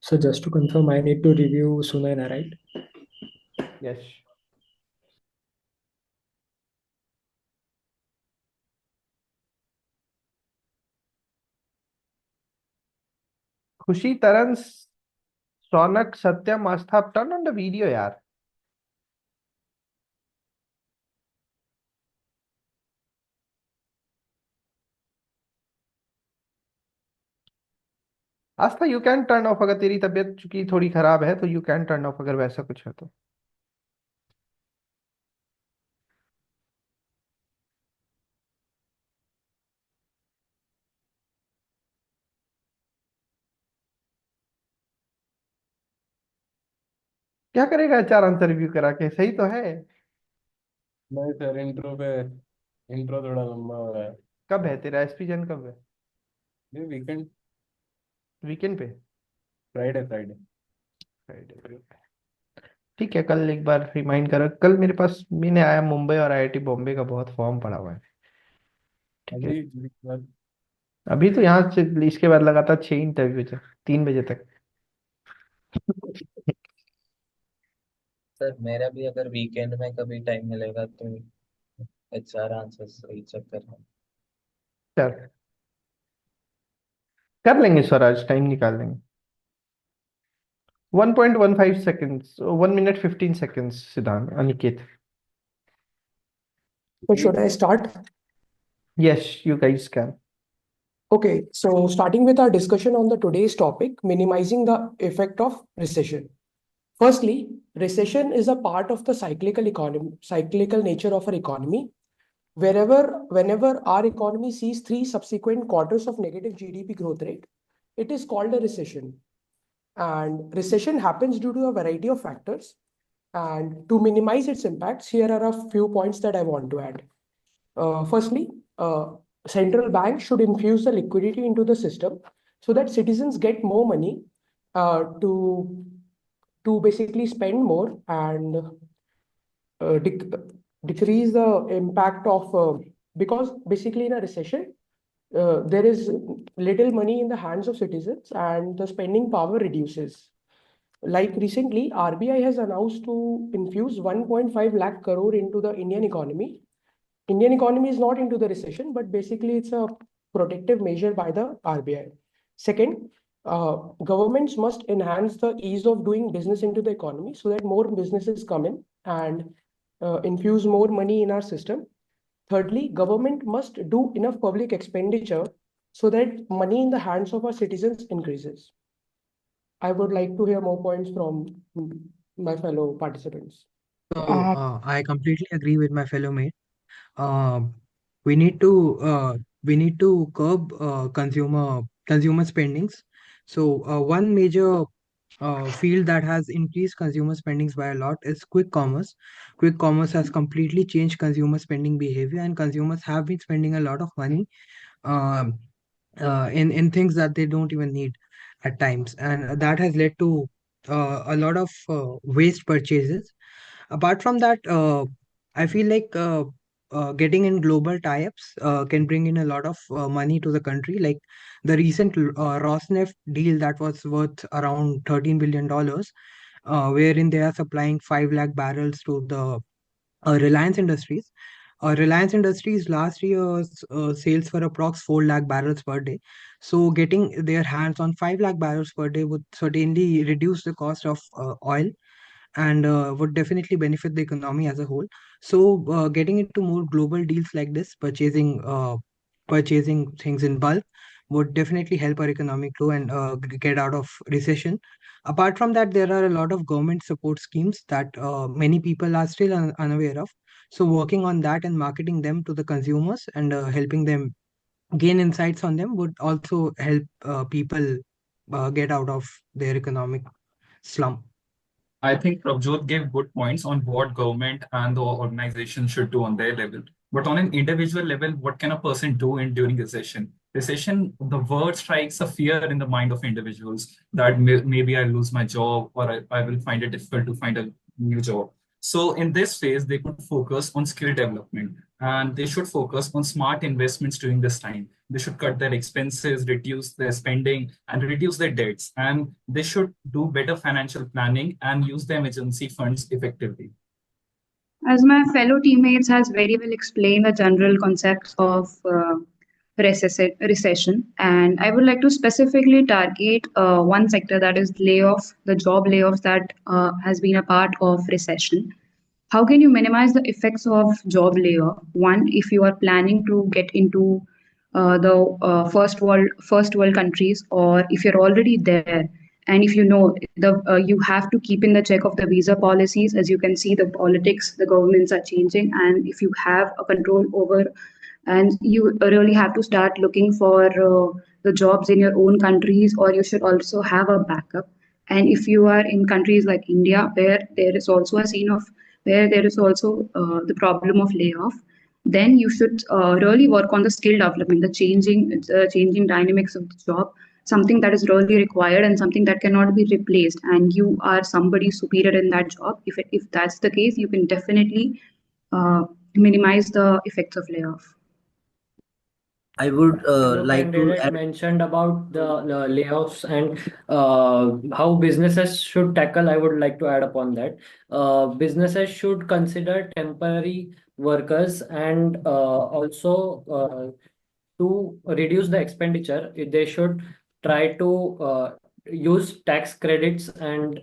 So just to confirm, I need to review Sunaina, right? Yes. Khushi, Taran, Sonak, Satya must have turned on the video, yaar. Aastha, you can turn off अगर तेरी तबीयत चूंकि थोड़ी खराब है तो you can turn off अगर वैसा कुछ है तो. क्या करेगा HR आंसर रिव्यू करा के? सही तो है। नहीं सर, इंट्रो थोड़ा लंबा हो रहा है। कब है तेरा एसपीजन, कब है? ये वीकेंड, वीकेंड पे? Friday Friday. फ्राइडे। ठीक है, कल एक बार रिमाइंड करो। कल मेरे पास मैंने आया मुंबई और आईआईटी बॉम्बे का बहुत फॉर्म पड़ा हुआ है। ठीक है, अभी अभी तो यहाँ से इसके बाद लगातार 6 इंटरव्यू थे, 3 बजे तक। सर मेरा भी अगर वीकेंड में कभी टाइम मिलेगा तो HR आंसर्स रीचेक करना। चल, कर लेंगे स्वराज, टाइम निकाल लेंगे। 1.15 सेकेंड्स, 1 मिनट 15 सेकेंड्स, सिद्धांत, Aniket. So should I start? Yes, you guys can. Okay, so starting with our discussion on the today's topic, minimizing the effect of recession. Firstly, recession is a part of the cyclical nature of our economy. Whenever our economy sees 3 subsequent quarters of negative GDP growth rate, it is called a recession. And recession happens due to a variety of factors. And to minimize its impacts, here are a few points that I want to add. Firstly, central banks should infuse the liquidity into the system so that citizens get more money to basically spend more and decrease the impact of because basically in a recession there is little money in the hands of citizens and the spending power reduces. Like recently, RBI has announced to infuse 1.5 lakh crore into the Indian economy. Indian economy is not into the recession, but basically it's a protective measure by the RBI. Second, governments must enhance the ease of doing business into the economy so that more businesses come in and infuse more money in our system. Thirdly, government must do enough public expenditure so that money in the hands of our citizens increases. I would like to hear more points from my fellow participants. So I completely agree with my fellow mate. Uh, we need to curb consumer spendings. So one major field that has increased consumer spendings by a lot is quick commerce. Quick commerce has completely changed consumer spending behavior, and consumers have been spending a lot of money um, in things that they don't even need at times, and that has led to a lot of waste purchases. Apart from that, I feel like getting in global tie-ups can bring in a lot of money to the country. Like the recent Rosneft deal that was worth around $13 billion, wherein they are supplying 5 lakh barrels to the Reliance Industries. Reliance Industries last year's sales were approx 4 lakh barrels per day. So getting their hands on 5 lakh barrels per day would certainly reduce the cost of oil and would definitely benefit the economy as a whole. So, getting into more global deals like this, purchasing things in bulk, would definitely help our economic grow and get out of recession. Apart from that, there are a lot of government support schemes that many people are still unaware of. So, working on that and marketing them to the consumers and helping them gain insights on them would also help people get out of their economic slump. I think Prabjot gave good points on what government and the organization should do on their level. But on an individual level, what can a person do in during recession? Recession, the word strikes a fear in the mind of individuals that maybe I lose my job or I will find it difficult to find a new job. So in this phase, they could focus on skill development and they should focus on smart investments during this time. They should cut their expenses, reduce their spending, and reduce their debts. And they should do better financial planning and use the emergency funds effectively. As my fellow teammates has very well explained the general concepts of recession, and I would like to specifically target one sector, that is layoff, the job layoffs that has been a part of recession. How can you minimize the effects of job layoff? One, if you are planning to get into the first world countries, or if you're already there, and if you know you have to keep in the check of the visa policies. As you can see, the politics, the governments are changing, and if you have a control over, and you really have to start looking for the jobs in your own countries, or you should also have a backup. And if you are in countries like India, where there is also a scene of where there is also the problem of layoff, then you should really work on the skill development, the changing dynamics of the job, something that is really required and something that cannot be replaced. And you are somebody superior in that job. If that's the case, you can definitely minimize the effects of layoff. I would Hello, like to candidate add. mentioned about the layoffs and how businesses should tackle. I would like to add upon that. Businesses should consider temporary workers and also to reduce the expenditure, they should try to use tax credits and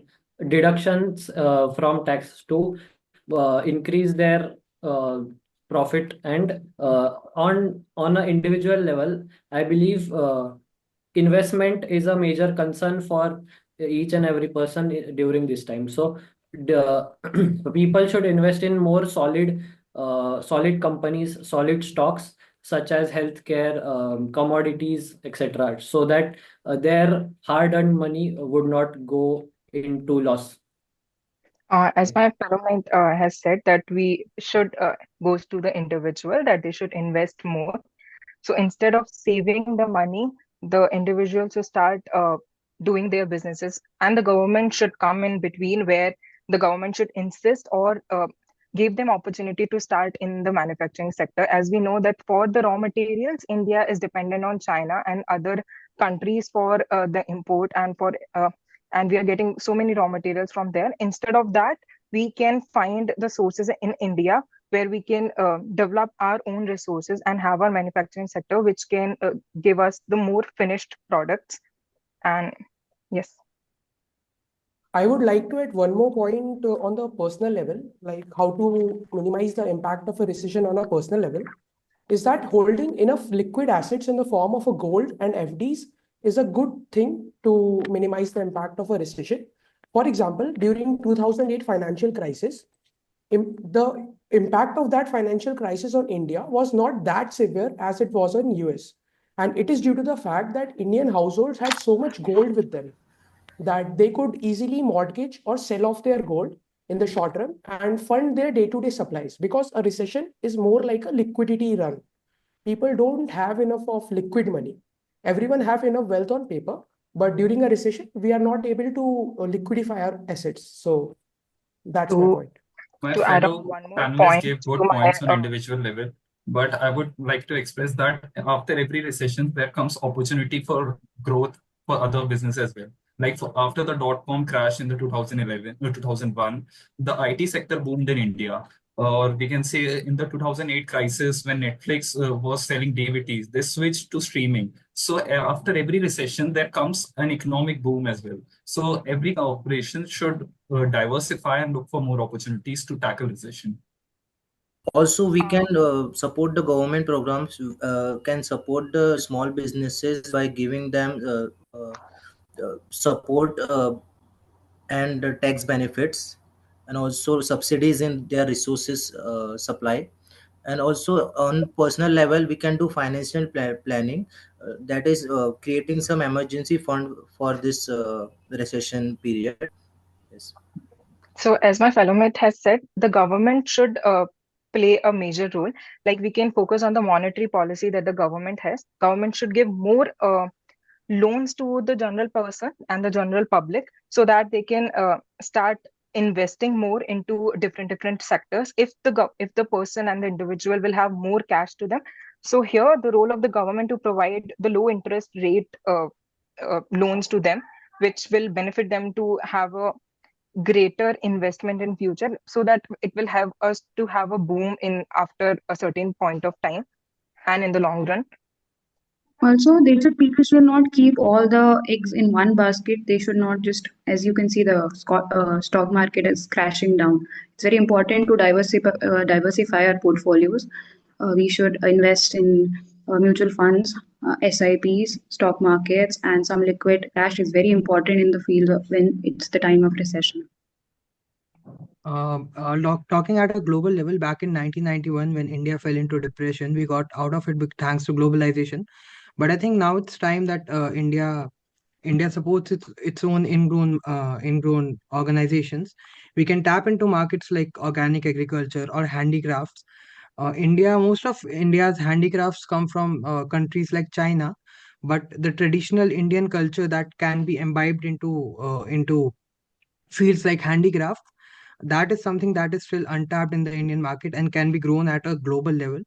deductions from tax to increase their uh, profit. And on an individual level, I believe investment is a major concern for each and every person during this time. So the people should invest in more solid companies, solid stocks such as healthcare, commodities, etc., so that their hard-earned money would not go into loss. As my fellow mate has said, that we should goes to the individual, that they should invest more. So instead of saving the money, the individuals should start doing their businesses, and the government should come in between, where the government should insist or give them opportunity to start in the manufacturing sector. As we know that for the raw materials, India is dependent on China and other countries for the import, and we are getting so many raw materials from there. Instead of that, we can find the sources in India, where we can develop our own resources and have our manufacturing sector, which can give us the more finished products. And yes. I would like to add one more point on the personal level, like how to minimize the impact of a recession on a personal level, is that holding enough liquid assets in the form of a gold and FDs is a good thing to minimize the impact of a recession. For example, during 2008 financial crisis, the impact of that financial crisis on India was not that severe as it was in US. And it is due to the fact that Indian households had so much gold with them that they could easily mortgage or sell off their gold in the short run and fund their day-to-day supplies, because a recession is more like a liquidity run. People don't have enough of liquid money. Everyone have enough wealth on paper, but during a recession, we are not able to liquidify our assets. So that's my point. My To add on fellow one more panelists point gave to good my points on individual level, but I would like to express that after every recession, there comes opportunity for growth for other business as well. Like after the dot-com crash in the 2011 or 2001, the IT sector boomed in India. Or we can say in the 2008 crisis when Netflix was selling DVDs, they switched to streaming. So after every recession, there comes an economic boom as well. So every corporation should diversify and look for more opportunities to tackle recession. Also, we can support the government programs, can support the small businesses by giving them support and tax benefits, and also subsidies in their resources supply. And also on personal level, we can do financial planning, that is creating some emergency fund for this recession period. Yes. So, as my fellow mate has said, the government should play a major role. Like, we can focus on the monetary policy that the government has. Government should give more loans to the general person and the general public, so that they can start investing more into different sectors. If the person and the individual will have more cash to them, so here the role of the government to provide the low interest rate loans to them, which will benefit them to have a greater investment in future, so that it will have us to have a boom in after a certain point of time and in the long run. Also, people should not keep all the eggs in one basket. They should not just, as you can see, the stock market is crashing down. It's very important to diversify our portfolios. We should invest in mutual funds, SIPs, stock markets, and some liquid cash is very important in the field when it's the time of recession. Talking at a global level, back in 1991, when India fell into depression, we got out of it thanks to globalization. But I think now it's time that India India supports its own ingrown organizations. We can tap into markets like organic agriculture or handicrafts. Most of India's handicrafts come from countries like China, but the traditional Indian culture that can be imbibed into fields like handicraft, that is something that is still untapped in the Indian market and can be grown at a global level.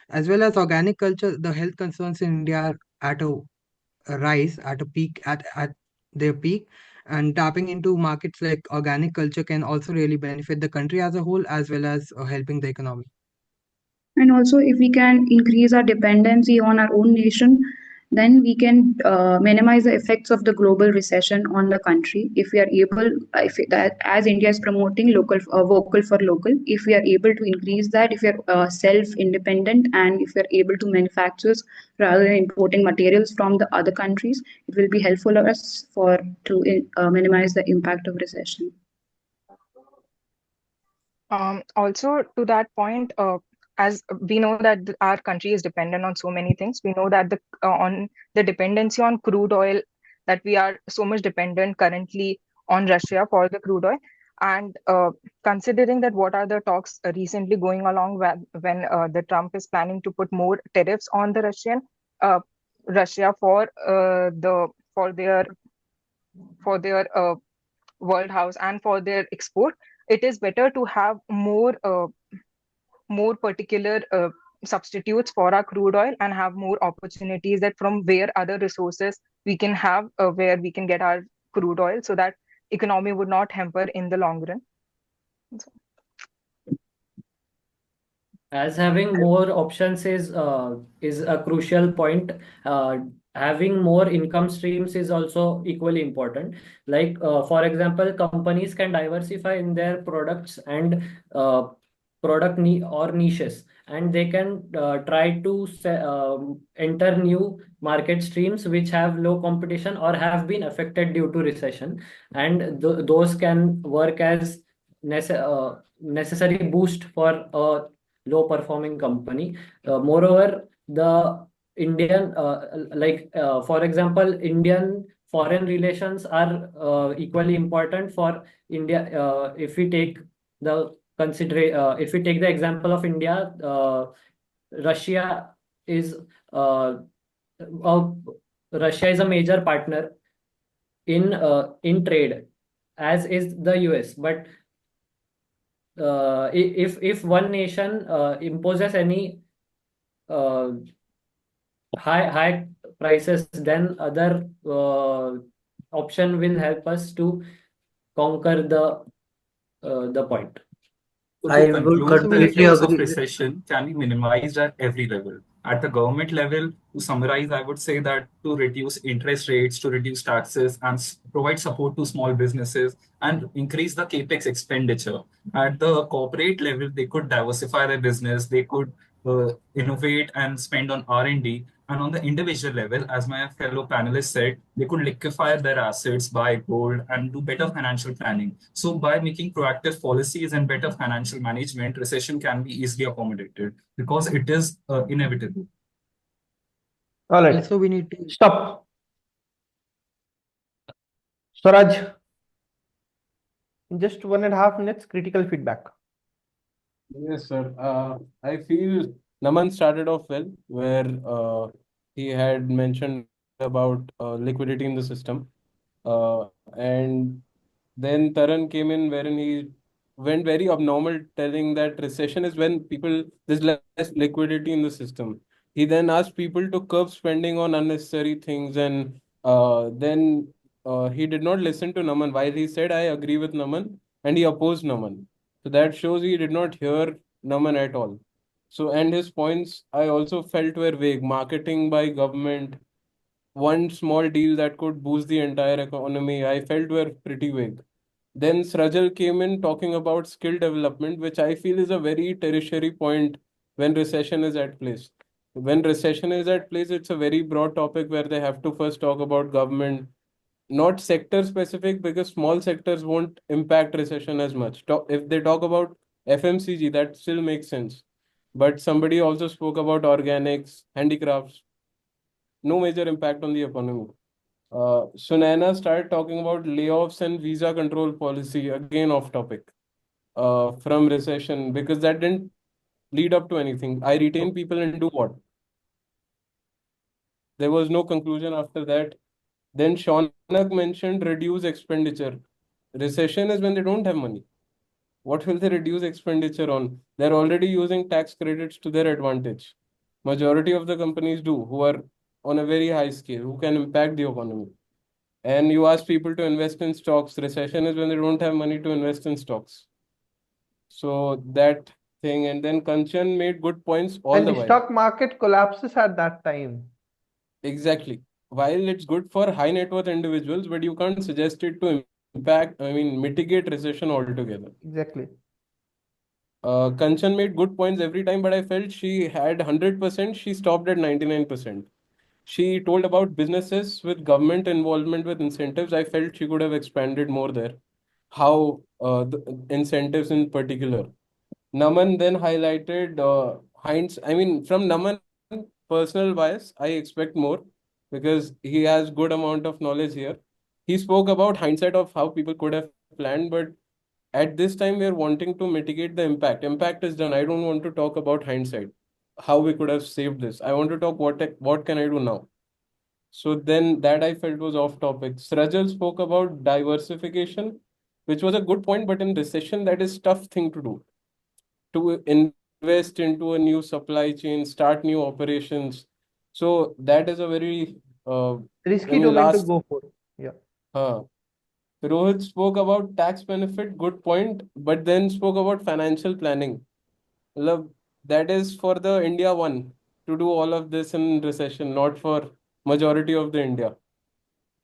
As well as organic culture, the health concerns in India are at a rise, at a peak, at their peak, and tapping into markets like organic culture can also really benefit the country as a whole, as well as helping the economy. And also, if we can increase our dependency on our own nation, then we can minimize the effects of the global recession on the country. If we are able, if that as India is promoting vocal for local, if we are able to increase that, if we are self-independent, and if we are able to manufacture rather than importing materials from the other countries, it will be helpful for us to minimize the impact of recession. Also, to that point, as we know that our country is dependent on so many things, we know that on the dependency on crude oil, that we are so much dependent currently on Russia for the crude oil. And considering that what are the talks recently going along when the Trump is planning to put more tariffs on the Russia for their world house and for their export, it is better to have more particular substitutes for our crude oil and have more opportunities that from where other resources we can have where we can get our crude oil, so that economy would not hamper in the long run. As having more options is a crucial point. Having more income streams is also equally important. Like for example, companies can diversify in their products and or niches, and they can try to enter new market streams which have low competition or have been affected due to recession, and those can work as necessary boost for a low performing company. Moreover, the Indian, for example, Indian foreign relations are equally important for India. If we take the example of India, Russia is uh, Russia is a major partner in trade, as is the US. But if one nation imposes any high prices, then other option will help us to conquer the point. So I to would conclude, the completely effects of agree with. recession can be minimized at every level. At the government level, to summarize, I would say that to reduce interest rates, to reduce taxes, and provide support to small businesses and increase the capex expenditure. At the corporate level, they could diversify their business, they could innovate and spend on R&D. And on the individual level, as my fellow panelists said, they could liquefy their assets, buy gold, and do better financial planning. So by making proactive policies and better financial management, recession can be easily accommodated because it is inevitable. All right. Also, we need to Stop. Swaraj, in just 1.5 minutes, critical feedback. Yes, sir. I feel Naman started off well, where he had mentioned about liquidity in the system. And then Taran came in, wherein he went very abnormal, telling that recession is when there's less liquidity in the system. He then asked people to curb spending on unnecessary things, and then he did not listen to Naman. While he said, I agree with Naman, and he opposed Naman. So that shows he did not hear Naman at all. So, and his points I also felt were vague. Marketing by government, one small deal that could boost the entire economy, I felt were pretty vague. Then Srajal came in talking about skill development, which I feel is a very tertiary point when recession is at place. When recession is at place, it's a very broad topic where they have to first talk about government, not sector specific, because small sectors won't impact recession as much. If they talk about FMCG, that still makes sense. But somebody also spoke about organics, handicrafts, no major impact on the economy. Sunaina started talking about layoffs and visa control policy, again off topic, from recession, because that didn't lead up to anything. I retain people and do what? There was no conclusion after that. Then Shaunak mentioned reduce expenditure. Recession is when they don't have money. What will they reduce expenditure on? They're already using tax credits to their advantage. Majority of the companies do, who are on a very high scale, who can impact the economy. And you ask people to invest in stocks. Recession is when they don't have money to invest in stocks. So that thing, and then Kanchan made good points all And the the while. stock market collapses at that time. Exactly. While it's good for high net worth individuals, but you can't suggest it to mitigate recession altogether. Exactly. Kanchan made good points every time, but I felt she had 100%, she stopped at 99%. She told about businesses with government involvement with incentives. I felt she could have expanded more there. How the incentives in particular. Naman then highlighted Heinz. I mean, from Naman, personal bias, I expect more because he has good amount of knowledge here. He spoke about hindsight of how people could have planned, but at this time we are wanting to mitigate the impact. Impact is done. I don't want to talk about hindsight, how we could have saved this. I want to talk what can I do now. So then that I felt was off topic. Srajal spoke about diversification, which was a good point, but in recession that is tough thing to do. To invest into a new supply chain, start new operations. So that is a very Risky domain to go for. Yeah. uh, Rohit spoke about tax benefit, good point, but then spoke about financial planning. Love, that is for the India one to do all of this in recession, not for majority of the India.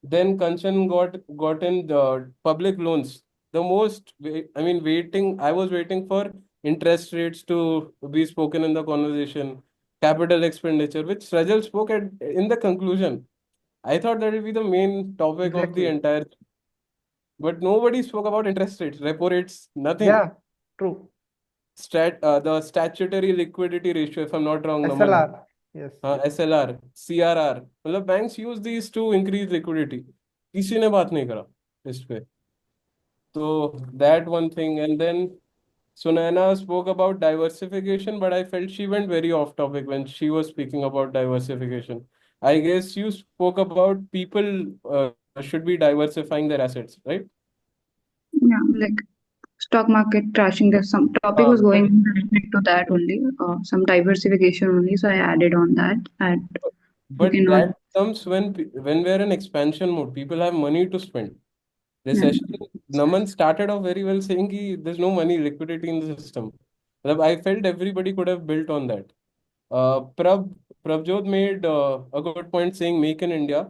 Then Kanchan got in the public loans. The most, waiting. I was waiting for interest rates to be spoken in the conversation, capital expenditure, which Rajal spoke at in the conclusion. I thought that would be the main topic of the Exactly. entire, but nobody spoke about interest rates, repo rates, nothing. Yeah, true. The statutory liquidity ratio, if I'm not wrong, Naman. SLR. Yes. SLR, CRR. मतलब banks use these to increase liquidity. किसी ने बात नहीं करा इस पे. So that one thing, and then Sunaina spoke about diversification, but I felt she went very off topic when she was speaking about diversification. I guess you spoke about people should be diversifying their assets, right? Yeah, like stock market crashing. There's some topic was going related to that only, some diversification only. So I added on that. And you But cannot. that comes when we're in expansion mode. People have money to spend. Yeah. Recession, Naman started off very well saying there's no money, liquidity in the system. I felt everybody could have built on that. Prabjot made a good point saying make in India,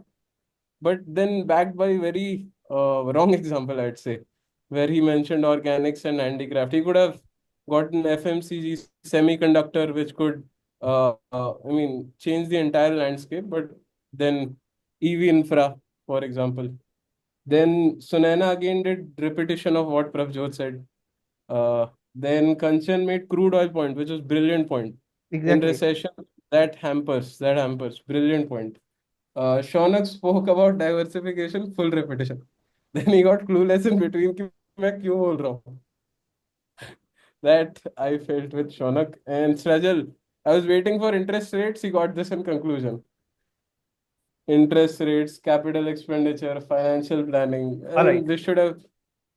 but then backed by very wrong example, I'd say, where he mentioned organics and handicraft. He could have gotten FMCG semiconductor, which could, change the entire landscape, but then EV infra, for example. Then Sunaina again did repetition of what Prabjot said. Then Kanchan made crude oil point, which was brilliant point. In Exactly. recession, that hampers. Brilliant point. Shaunak spoke about diversification, full repetition. Then he got clueless in between कि मैं क्यों बोल रहा हूँ. That I felt with Shaunak and Srajal. I was waiting for interest rates. He got this in conclusion. Interest rates, capital expenditure, financial planning. All right. This should have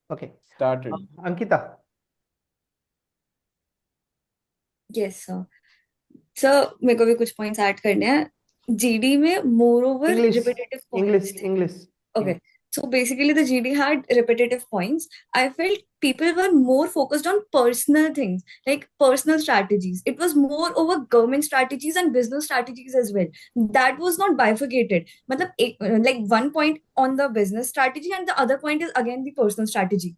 Okay. started. Ankita. Yes sir. Sir मेरे को भी कुछ points add करने हैं. GD में more over English. Repetitive English. Points. English. Okay. So basically, the GD had repetitive points. I felt people were more focused on personal things, like personal strategies. It was more over government strategies and business strategies as well. That was not bifurcated. Like one point on the business strategy, and the other point is again the personal strategy.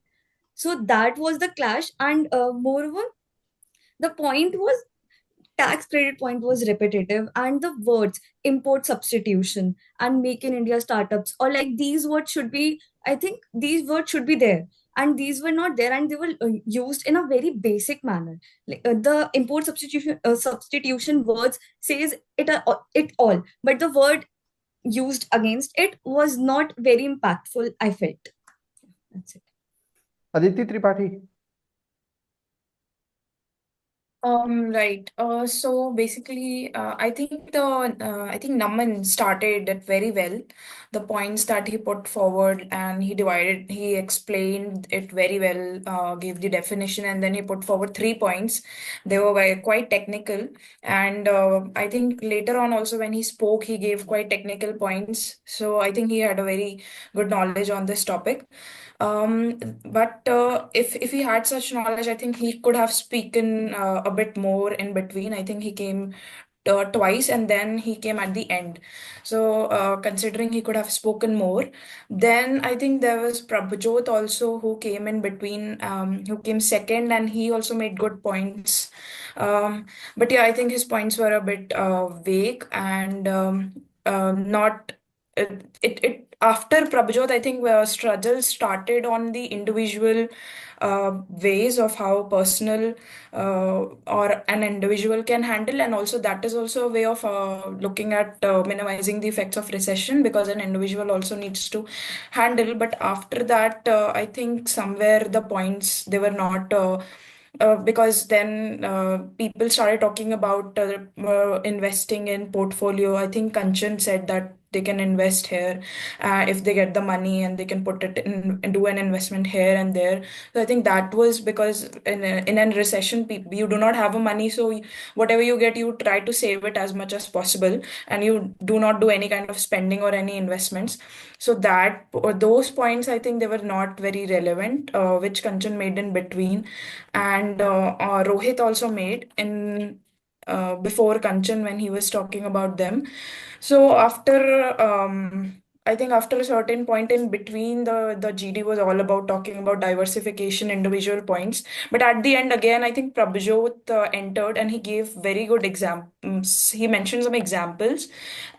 So that was the clash. And moreover, the point was tax credit point was repetitive, and the words import substitution and make in India startups, or like these words should be, I think these words should be there, and these were not there, and they were used in a very basic manner. Like the import substitution words says it all, but the word used against it was not very impactful, I felt. That's it. Aditi Tripathi. Right. So basically, I think Naman started it very well. The points that he put forward and he explained it very well, gave the definition, and then he put forward 3 points. They were quite technical. And I think later on also when he spoke, he gave quite technical points. So I think he had a very good knowledge on this topic. But if he had such knowledge, I think he could have spoken a bit more in between. I think he came twice and then he came at the end. So considering he could have spoken more, then I think there was Prabhjot also who came in between, who came second, and he also made good points. But yeah, I think his points were a bit vague and not it after Prabhjot, I think struggle started on the individual ways of how personal or an individual can handle, and also that is also a way of looking at minimizing the effects of recession, because an individual also needs to handle. But after that, I think somewhere the points they were not. Because then people started talking about investing in portfolio. I think Kanchan said that they can invest here if they get the money, and they can put it in and do an investment here and there. So I think that was because in a recession, you do not have a money, so whatever you get, you try to save it as much as possible, and you do not do any kind of spending or any investments. So that or those points, I think they were not very relevant, which Kanchan made in between, and Rohit also made in before Kanchan when he was talking about them. So after I think after a certain point in between, the GD was all about talking about diversification, individual points. But at the end, again, I think Prabhjot entered and he gave very good examples. He mentioned some examples,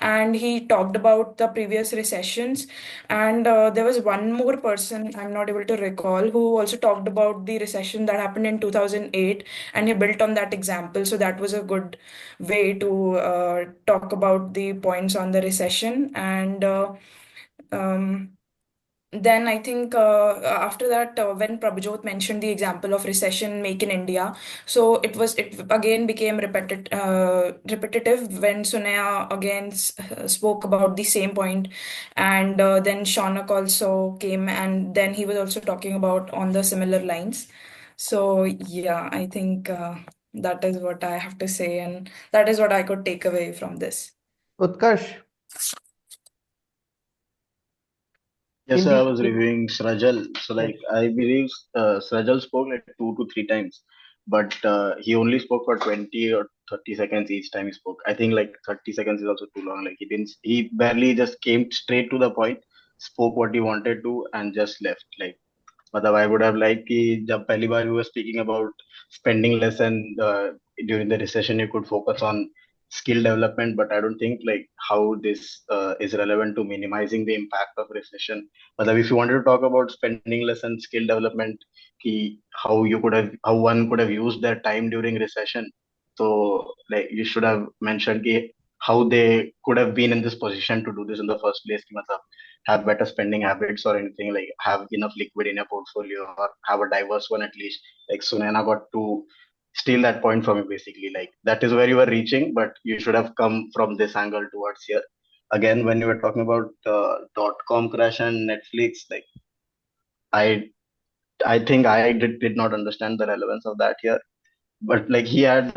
and he talked about the previous recessions. And there was one more person, I'm not able to recall, who also talked about the recession that happened in 2008, and he built on that example. So that was a good way to talk about the points on the recession. And um, then I think after that, when Prabhjot mentioned the example of recession make in India, so it again became repetitive when Sunaya again spoke about the same point, and then Shaunak also came, and then he was also talking about on the similar lines. So yeah, I think that is what I have to say, and that is what I could take away from this. Utkarsh. Yes, sir, I was reviewing Srajal. So, like, I believe Srajal spoke like 2 to 3 times, but he only spoke for 20 or 30 seconds each time he spoke. I think like 30 seconds is also too long. Like, he barely just came straight to the point, spoke what he wanted to, and just left. Like, मतलब I would have liked कि जब पहली बार we were speaking about spending less and during the recession you could focus on skill development, but I don't think like how this is relevant to minimizing the impact of recession. But if you wanted to talk about spending less and skill development, how one could have used their time during recession. So like you should have mentioned how they could have been in this position to do this in the first place. कि मतलब have better spending habits or anything, like have enough liquid in your portfolio or have a diverse one at least. Like Sunena got to steal that point from you basically. Like that is where you were reaching, but you should have come from this angle towards here. Again, when you were talking about .com crash and Netflix, like I I think I did not understand the relevance of that here, but like he had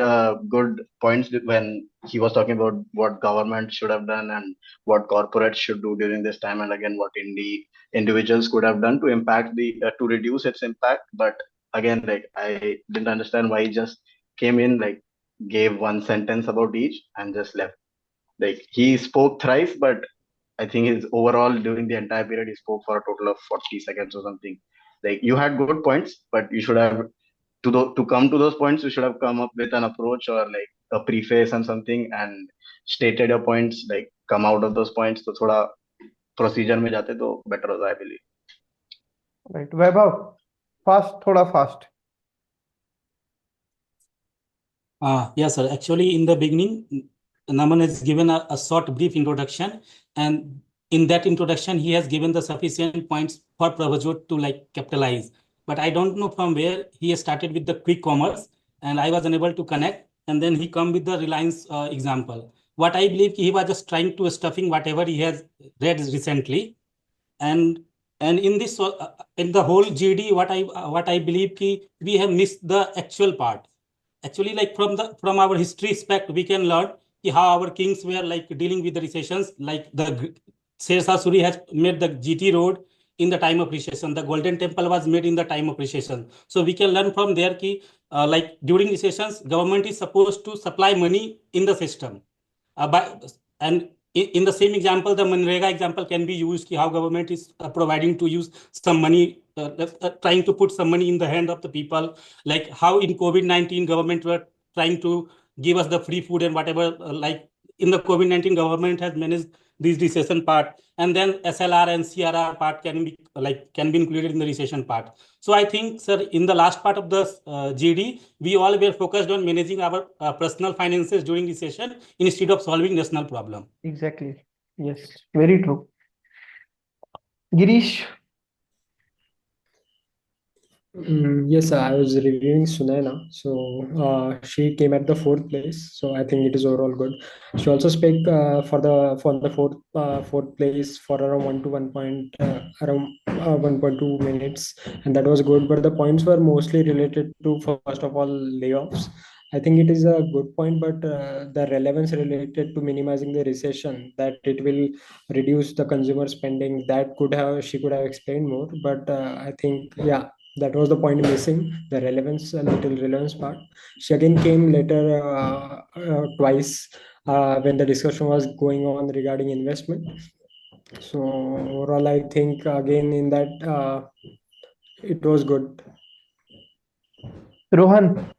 good points when he was talking about what government should have done and what corporates should do during this time, and again what individuals could have done to impact the to reduce its impact. But again, like I didn't understand why he just came in, like gave one sentence about each and just left. Like he spoke thrice, but I think his overall during the entire period he spoke for a total of 40 seconds or something. Like you had good points, but you should have to come to those points, you should have come up with an approach or like a preface and something and stated your points, like come out of those points. तो थोड़ा procedure में जाते तो better होता, I believe. Right, Vaibhav, fast, thoda fast. Yes, sir. Actually, in the beginning, Naman has given a short brief introduction, and in that introduction he has given the sufficient points for Prabhajot to like capitalize. But I don't know from where he has started with the quick commerce, and I was unable to connect. And then he come with the Reliance example. What I believe he was just trying to stuffing whatever he has read recently, and in this in the whole GD, what I believe we have missed the actual part. Actually, like from our history aspect, we can learn how our kings were like dealing with the recessions. Like the Sher Shah Suri has made the GT road in the time of recession. The Golden Temple was made in the time of recession. So we can learn from there like during recessions, government is supposed to supply money in the system. And in the same example, the Manrega example can be used how government is providing to use some money, trying to put some money in the hand of the people, like how in COVID-19 government were trying to give us the free food and whatever, like in the COVID-19 government has managed this recession part, and then SLR and CRR part can be included in the recession part. So I think, sir, in the last part of the GD, we all were focused on managing our personal finances during recession instead of solving national problem. Exactly. Yes, very true. Girish. Yes, I was reviewing Sunaina. So she came at the fourth place. So I think it is overall good. She also spoke for the fourth place for around 1.2 minutes, and that was good. But the points were mostly related to, first of all, layoffs. I think it is a good point, but the relevance related to minimizing the recession, that it will reduce the consumer spending, that she could have explained more. But I think, yeah, that was the point missing, the relevance, a little relevance part. She again came later twice when the discussion was going on regarding investment. So overall, I think again in that it was good. Rohan.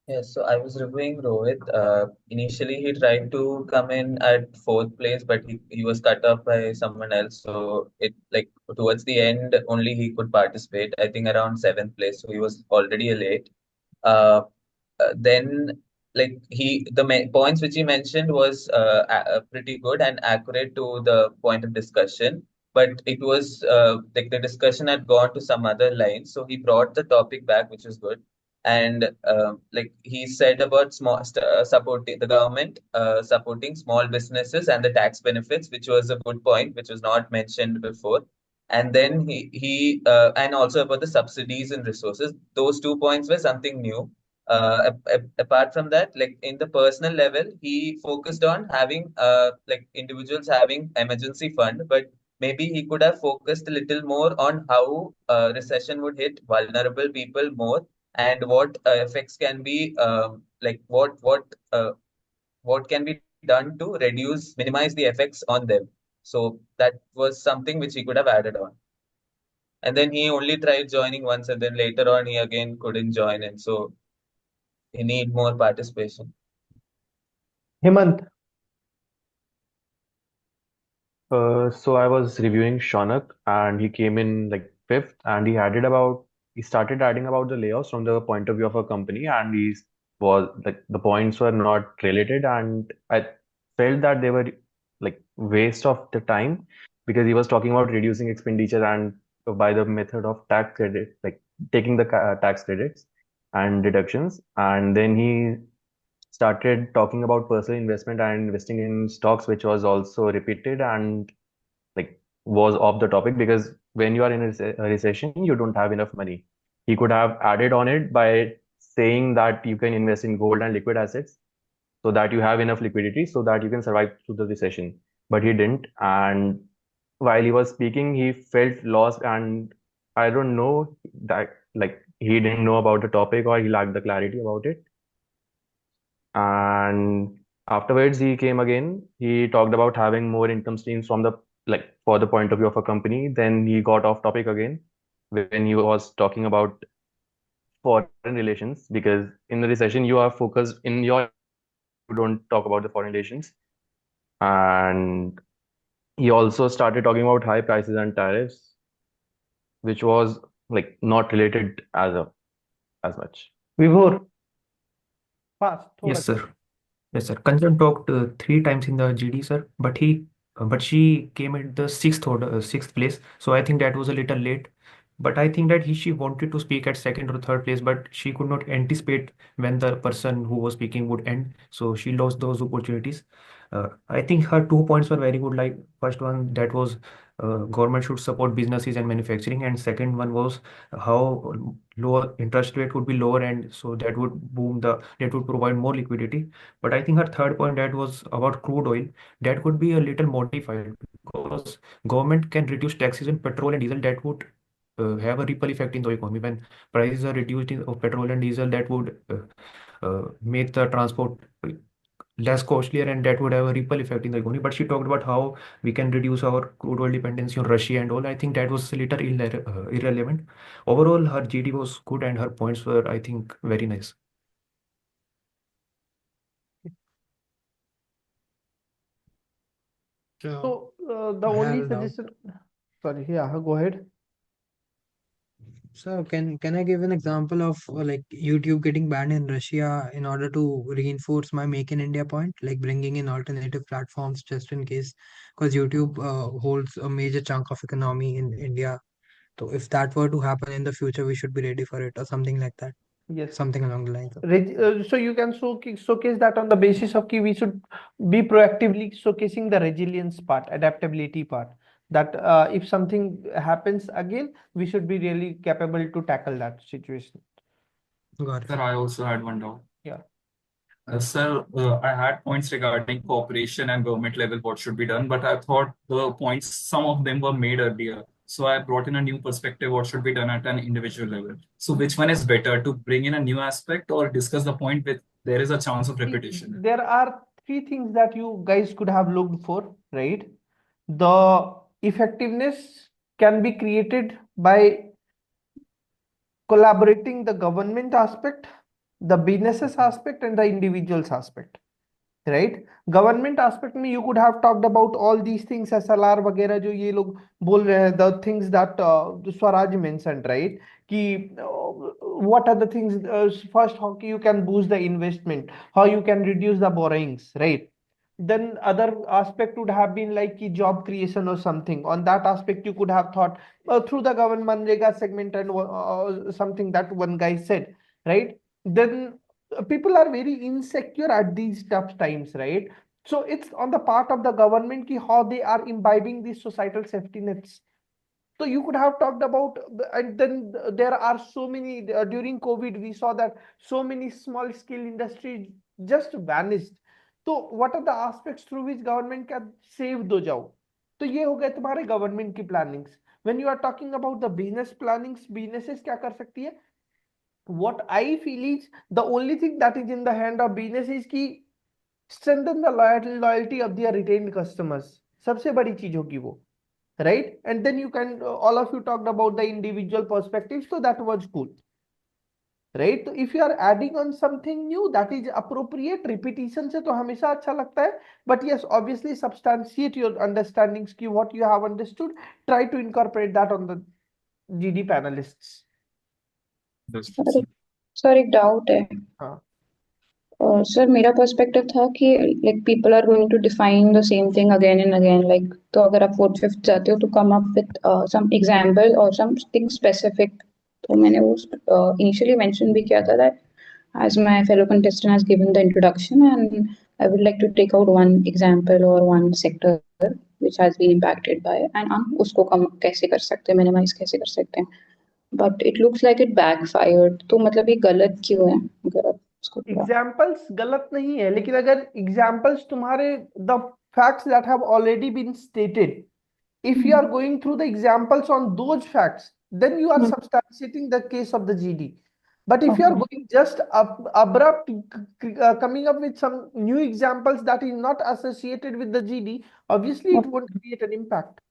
Yes, so I was reviewing Rohit. Initially, he tried to come in at fourth place, but he was cut off by someone else. So it like towards the end, only he could participate. I think around seventh place, so he was already late. Uh, then like points which he mentioned was pretty good and accurate to the point of discussion, but it was like the discussion had gone to some other line, so he brought the topic back, which was good. And like he said about supporting the government, supporting small businesses and the tax benefits, which was a good point, which was not mentioned before. And then he and also about the subsidies and resources. Those 2 points were something new. Apart from that, like in the personal level, he focused on having like individuals having emergency fund, but maybe he could have focused a little more on how recession would hit vulnerable people more, and what effects can be like what can be done to minimize the effects on them. So that was something which he could have added on. And then he only tried joining once, and then later on he again couldn't join, and so he need more participation. Hemant. So I was reviewing Shaunak, and he came in like fifth, and he started adding about the layoffs from the point of view of a company, and he was like the points were not related, and I felt that they were like waste of the time, because he was talking about reducing expenditure and by the method of tax credit, like taking the tax credits and deductions, and then he started talking about personal investment and investing in stocks, which was also repeated and like was off the topic, because when you are in a recession, you don't have enough money. He could have added on it by saying that you can invest in gold and liquid assets so that you have enough liquidity so that you can survive through the recession. But he didn't. And while he was speaking, he felt lost. And I don't know that like he didn't know about the topic or he lacked the clarity about it. And afterwards, he came again. He talked about having more income streams from the like for the point of view of a company. Then he got off topic again when he was talking about foreign relations, because in the recession you are focused in your you don't talk about the foreign relations. And he also started talking about high prices and tariffs, which was like not related as much. Vibhor. Fast. Yes, sir. Yes, sir. Kanchan talked 3 times in the GD, sir, but she came at the sixth place. So I think that was a little late. But I think that she wanted to speak at second or third place, but she could not anticipate when the person who was speaking would end. So she lost those opportunities. I think her 2 points were very good. Like first one, that was government should support businesses and manufacturing, and second one was how lower interest rate would be lower, and so that would provide more liquidity. But I think her third point that was about crude oil, that could be a little modified because government can reduce taxes on petrol and diesel that would have a ripple effect in the economy. When prices are reduced of petrol and diesel, that would make the transport less costlier and that would have a ripple effect in the economy. But she talked about how we can reduce our crude oil dependency on Russia and all. I think that was a little irrelevant. Overall, her GD was good and her points were, I think, very nice. So the I only have a doubt. suggestion, sorry, yeah, go ahead. So can I give an example of like YouTube getting banned in Russia in order to reinforce my Make in India point, like bringing in alternative platforms just in case, because YouTube holds a major chunk of economy in India. So if that were to happen in the future, we should be ready for it or something like that, Yes. something along the lines of. So you can showcase that on the basis of we should be proactively showcasing the resilience part, adaptability part. That if something happens again, we should be really capable to tackle that situation. Got Sir, I also had one doubt. Yeah. Sir, I had points regarding cooperation and government level, what should be done, but I thought the points, some of them were made earlier. So I brought in a new perspective, what should be done at an individual level. So which one is better, to bring in a new aspect or discuss the point with there is a chance of repetition? There are 3 things that you guys could have looked for, right? The effectiveness can be created by collaborating the government aspect, the businesses aspect, and the individuals aspect. Right? Government aspect में you could have talked about all these things, SLR वगैरह जो ये लोग बोल रहे हैं, the things that Swaraj mentioned, right? कि what are the things, first how you can boost the investment, how you can reduce the borrowings, right? Then other aspect would have been like job creation or something. On that aspect, you could have thought through the government Manrega segment and something that one guy said, right? Then people are very insecure at these tough times, right? So it's on the part of the government ki how they are imbibing these societal safety nets. So you could have talked about, and then there are so many during COVID, we saw that so many small scale industries just vanished. So what are the aspects through which government can save दो जाओ? तो ये हो गए तुम्हारे government की plannings. When you are talking about the business plannings, businesses क्या कर सकती है? What I feel is the only thing that is in the hand of business is कि strengthen the loyalty of their retained customers. सबसे बड़ी चीज होगी वो, right? And then you can all of you talked about the individual perspective, so that was cool, right? So if you are adding on something new that is appropriate, repetition से तो हमेशा अच्छा लगता है, but yes, obviously substantiate your understandings की what you have understood, try to incorporate that on the GD panelists. Sir एक doubt है. हाँ. सर मेरा पर्सपेक्टिव था कि like people are going to define the same thing again and again, like तो अगर आप फोर्थ फिफ्थ जाते हो तो come up with some example और समथिंग स्पेसिफिक. तो मैंने वो इनिशियली मेंशन भी किया था that as my fellow contestant has given the introduction, and I would like to take out one example or one sector which has been impacted by, and हम उसको कम कैसे कर सकते हैं, minimize कैसे कर सकते हैं. But it looks like it backfired. तो मतलब ये गलत क्यों है? अगर आप उसको Examples गलत नहीं है, लेकिन अगर examples तुम्हारे the facts that have already been stated, if you are going through the examples on those facts, then you are substantiating the case of the GD. But if you are going just abrupt coming up with some new examples that is not associated with the GD, obviously it won't create an impact.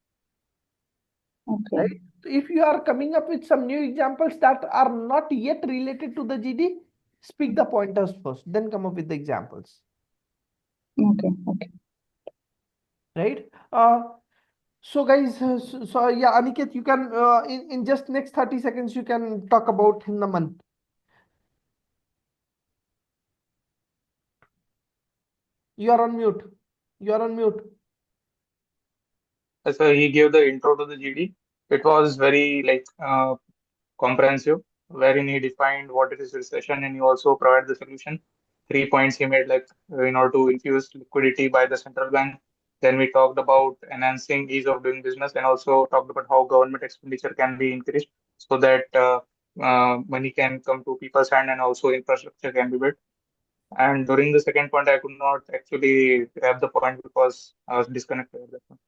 Okay. Right? So if you are coming up with some new examples that are not yet related to the GD, speak the pointers first, then come up with the examples. Okay. Okay. Right? So guys, so yeah, Aniket, you can in just next 30 seconds you can talk about Naman. You are on mute. You are on mute. So he gave the intro to the GD. It was very comprehensive, wherein he defined what it is recession and he also provided the solution. 3 points he made, in order to infuse liquidity by the central bank. Then we talked about enhancing ease of doing business and also talked about how government expenditure can be increased so that money can come to people's hand and also infrastructure can be built. And during the second point, I could not actually grab the point because I was disconnected at that point.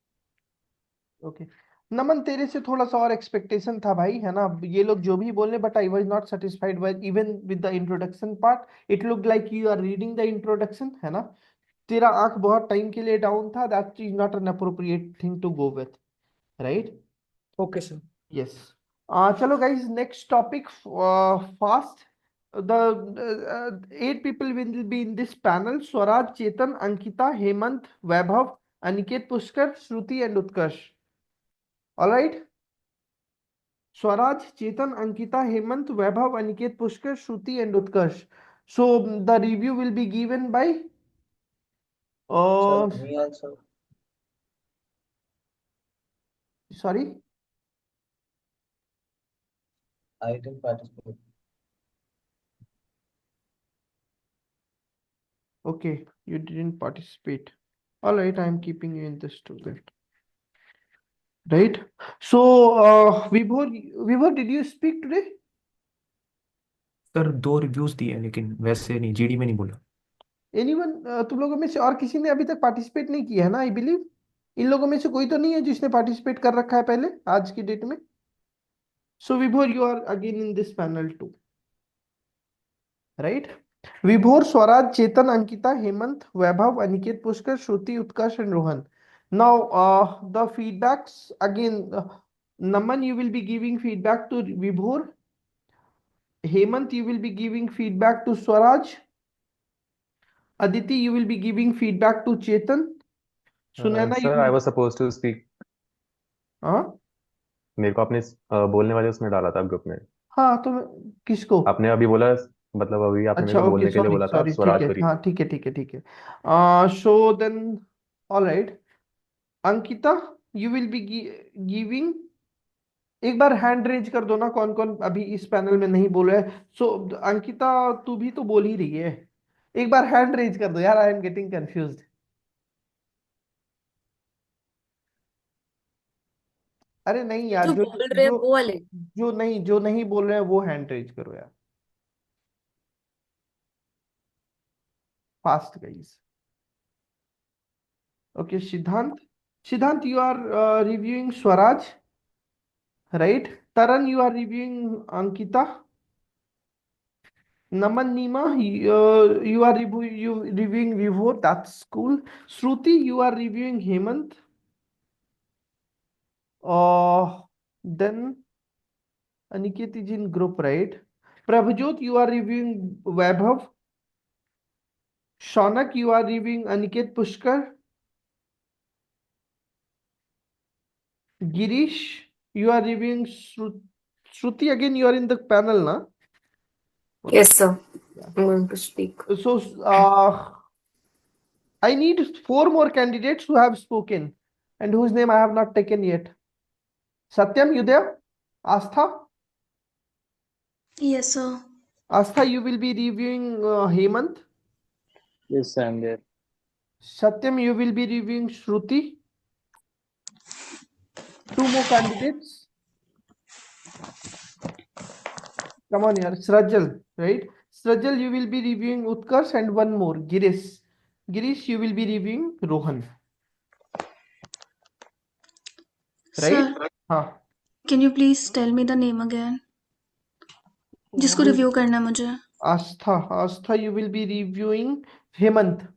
Okay Naman, तेरे से थोड़ा सा और expectation था भाई, है ना? ये लोग जो भी बोले, but I was not satisfied with even with the introduction part. It look like you are reading the introduction, है ना? तेरा आंख बहुत टाइम के लिए डाउन था. That is not an appropriate thing to go with, right? Okay, sir. Yes. Chalo guys, next topic, fast. The 8 people will be in this panel: Swaraj, Chetan, Ankita, Hemant, Vaibhav, Aniket, Pushkar, Shruti, and Utkarsh. All right. Swaraj, Chetan, Ankita, Hemant, Vaibhav, Aniket, Pushkar, Shruti, and Utkarsh. So the review will be given by. So me also. Sorry. I didn't participate. Okay, you didn't participate. All right, I am keeping you in the student. Right. So, Vibhor, did you speak today? Sir 2 reviews दिए लेकिन वैसे नहीं, GD में नहीं बोला. Anyone, तुम लोगों में से और किसी ने अभी तक पार्टिसिपेट नहीं किया है ना? आई बिलीव इन लोगों में से कोई तो नहीं है जिसने पार्टिसिपेट कर रखा है पहले आज की डेट में. So Vibhor, you are again in this panel too, right? Vibhor, Swaraj, Chetan, Ankita, Hemant, Vaibhav, Aniket, Pushkar, Shruti, Utkarsh and Rohan. Now, the feedbacks again. Naman, you will be giving feedback to Vibhor. Hemant, you will be giving feedback to Swaraj. Aditi, you will be giving feedback to Chetan. Sunaina, you Sir, I was supposed to speak. हाँ मेरे को आपने बोलने वाले उसमें डाला था group में. हाँ, तो किसको? आपने अभी बोला, मतलब अभी आपने मेरे अच्छा, को ओके, बोलने के लिए सॉरी बोला था सॉरी, ठीक स्वराज है, करी. हाँ, ठीक है, ठीक है, ठीक है. So then, all right. Ankita, you will be giving. एक बार हैंड रेज कर दो ना, कौन कौन अभी इस पैनल में नहीं बोल रहा है. सो अंकिता, तू भी तो बोल ही रही है. एक बार हैंड रेज कर दो यार, आई एम गेटिंग कंफ्यूज्ड. अरे नहीं यार, जो जो बोल रहे हैं जो वो वाले. जो नहीं बोल रहे हैं वो हैंड रेज करो यार, फास्ट गाइस. ओके, सिद्धांत, you are reviewing Swaraj, right? Taran, you are reviewing Ankita. Naman, Nima, you are reviewing Vibhor. That's cool. Shruti, you are reviewing Hemant. Then Aniket is in group, right? Prabhajot, you are reviewing Vaibhav. Shaunak, you are reviewing Aniket Pushkar. Girish, you are reviewing Shruti. Again, you are in the panel, na? Yes, sir. I'm going to speak. So, I need 4 more candidates who have spoken and whose name I have not taken yet. Satyam, you there? Astha? Yes, sir. Astha, you will be reviewing Hemant. Yes, I'm there. Satyam, you will be reviewing Shruti. 2 more candidates. Come on here, Srajal, right? Srajal, you will be reviewing Utkarsh, and 1 more, Girish. Girish, you will be reviewing Rohan. Right? Sir, हाँ. can you please tell me the name again? जिसको review करना है मुझे. Astha, you will be reviewing Hemant.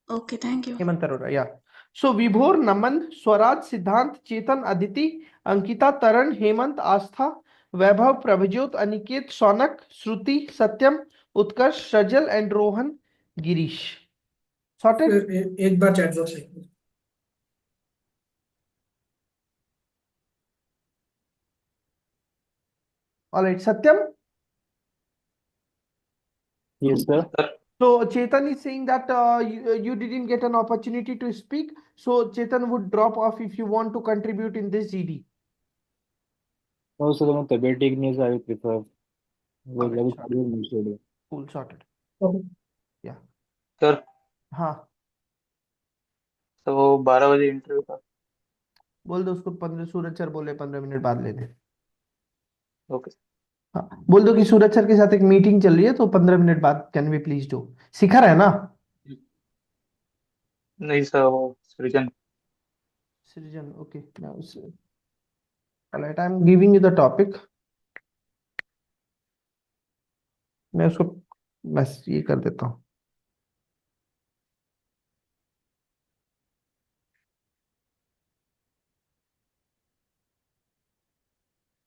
Okay, thank you. Hemant Arora, yeah. So Vibhor, Naman, Swaraj, Siddhant, Chetan, Aditi, Ankita, Taran, Hemant, Astha, Vaibhav, Prabhajot, Aniket, Sonak, Shruti, Satyam, Utkarsh, Shrajal, and Rohan, Girish. Sorted? एक बार chat box देखो. All right, Satyam. Yes, sir. So Chetan is saying that you didn't get an opportunity to speak. So Chetan would drop off if you want to contribute in this GD. No, so the तबीयत ठीक नहीं है, so I will prefer वो Alright, जब sure. schedule मिल schedule. Cool, sorted. Okay. Yeah. Sir हाँ, तो 12 बजे interview था. बोल दो उसको 15 सूरज सर बोले 15 मिनट बाद ले दे. ओके. हाँ, बोल दो कि सूरज सर के साथ एक मीटिंग चल रही है तो 15 मिनट बाद कैन वी प्लीज डू. शिखर है ना? नहीं सर, वो सृजन. सृजन, okay. Now, alright, I'm giving you the topic. मैं उसको बस ये कर देता हूँ.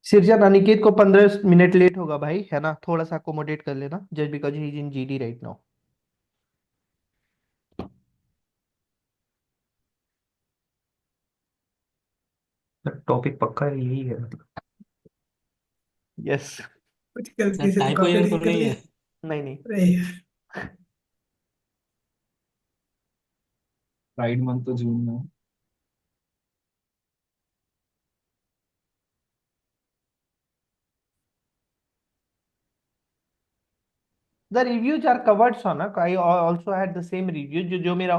सृजन अनिकेत को 15 मिनट लेट होगा भाई, है ना? थोड़ा सा अकोमोडेट कर लेना just because he is in GD right now. Topic पक्का यही है. यस. कुछ गलती से तो टाइपो कॉपी एरर नहीं तो कर नहीं लिया. है? नहीं नहीं. अरे यार. प्राइड मंथ तो जून में है. The reviews are covered Sonak. I also had the same review. जो जो मेरा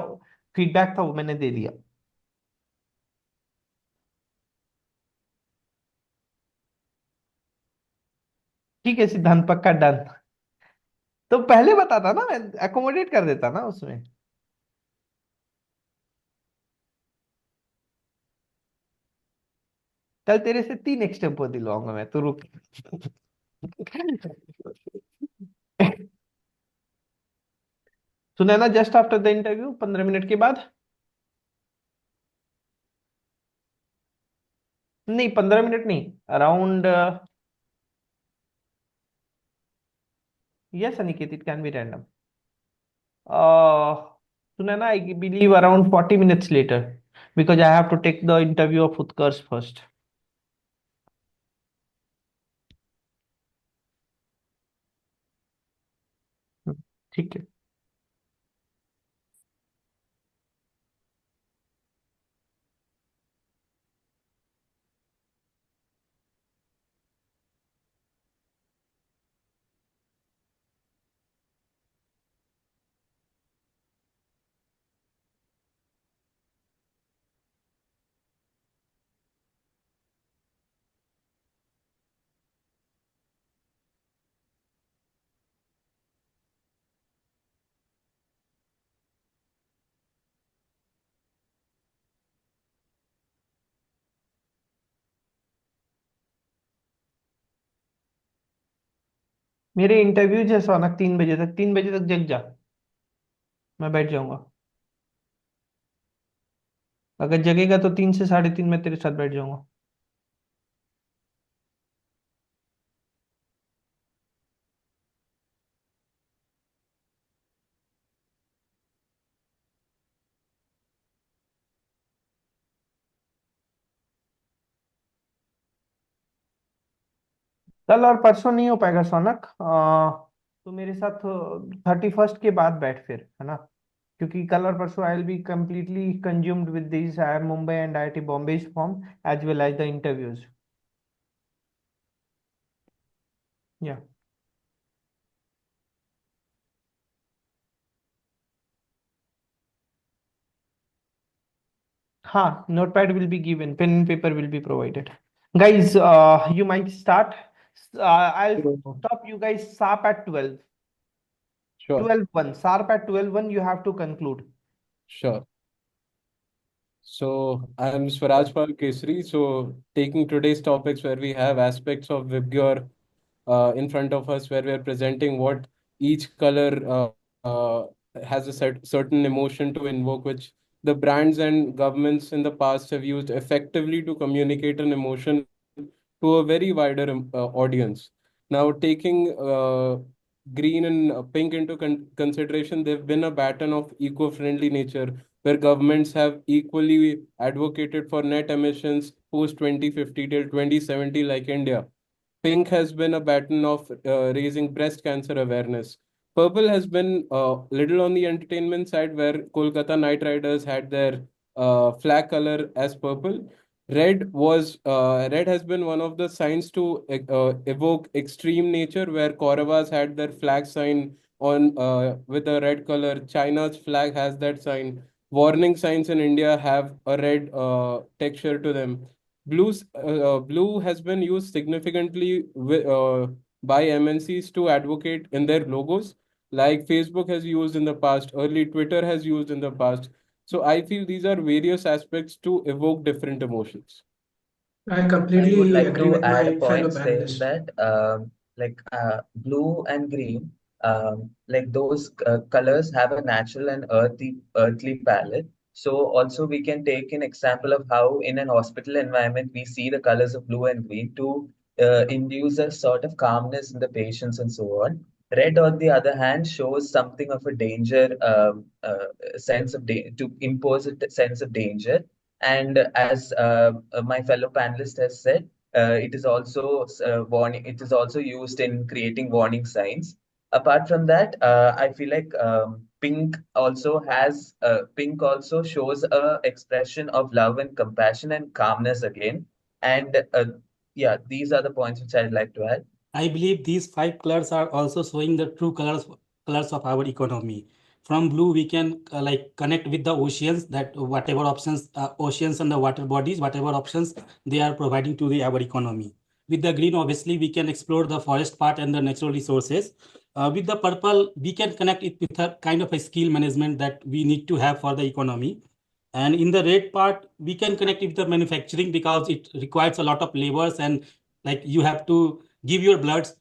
फीडबैक था वो मैंने दे दिया. ठीक है सिद्धांत, पक्का डन. तो पहले बताता ना, मैं अकोमोडेट कर देता ना उसमें. कल तेरे से 3 एक्सटेम्पो दिलवाऊंगा मैं, तो रुक. सुना ना, just after the interview 15 minute के बाद. नहीं 15 मिनट नहीं, around. Yes Aniket, it can be random. सुना ना, I believe around 40 minutes later because I have to take the interview of Utkarsh first. ठीक है. मेरे इंटरव्यूज है सोनक 3 बजे तक. 3 बजे तक जग जा, मैं बैठ जाऊंगा. अगर जगेगा तो 3 से 3:30 मैं तेरे साथ बैठ जाऊंगा. कल और परसों नहीं हो पाएगा सोनक. तो मेरे साथ 31st के बाद बैठ फिर, है ना? क्योंकि कल और परसों I will be completely consumed with this I Mumbai and IIT Bombay form as well as the interviews. या हाँ, notepad will be given, pen and paper will be provided. Guys, you might start. I'll stop you guys sharp at 12. Sure. 12:01. Sharp at 12:01, you have to conclude. Sure. So I'm Swaraj Pal Kesri. So taking today's topics where we have aspects of WebGear in front of us, where we are presenting what each color has a certain emotion to invoke, which the brands and governments in the past have used effectively to communicate an emotion to a very wider audience. Now, taking green and pink into consideration, they've been a pattern of eco-friendly nature where governments have equally advocated for net emissions post 2050 till 2070, like India. Pink has been a pattern of raising breast cancer awareness. Purple has been little on the entertainment side, where Kolkata Knight Riders had their flag color as purple. Red has been one of the signs to evoke extreme nature, where Kauravas had their flag sign on with a red color. China's flag has that sign. Warning signs in India have a red texture to them. Blue has been used significantly by MNCs to advocate in their logos, like Facebook has used in the past, early Twitter has used in the past. So I feel these are various aspects to evoke different emotions. I I would completely like agree to with add my a fellow point saying panelists. that blue and green, like those colors have a natural and earthly palette. So also we can take an example of how in an hospital environment we see the colors of blue and green to induce a sort of calmness in the patients and so on. Red, on the other hand, shows something of a danger, sense of to impose a sense of danger. And as my fellow panelist has said, it is also warning. It is also used in creating warning signs. Apart from that, I feel like pink also shows a expression of love and compassion and calmness again. And yeah, these are the points which I'd like to add. I believe these five colors are also showing the true colors of our economy. From blue, we can connect with the oceans, that whatever options, oceans and the water bodies, whatever options they are providing to our economy. With the green, obviously, we can explore the forest part and the natural resources. With the purple, we can connect it with a kind of a skill management that we need to have for the economy. And in the red part, we can connect it with the manufacturing because it requires a lot of labors and like you have to give your bloods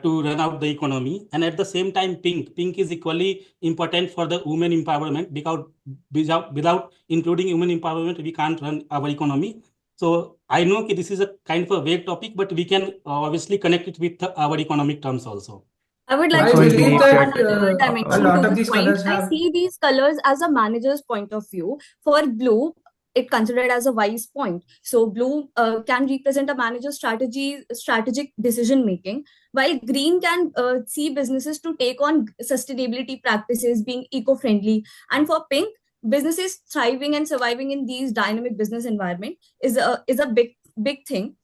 to run out the economy. And at the same time, pink is equally important for the women empowerment because without including women empowerment, we can't run our economy. So I know this is a kind of a vague topic, but we can obviously connect it with our economic terms also. I would like I to So I give believe believe that another a dimension lot to of this these point. colors I have. see these colors as a manager's point of view. For blue, it considered as a wise point. So blue can represent a manager's strategic decision making, while green can see businesses to take on sustainability practices, being eco-friendly, and for pink, businesses thriving and surviving in these dynamic business environment is a big thing.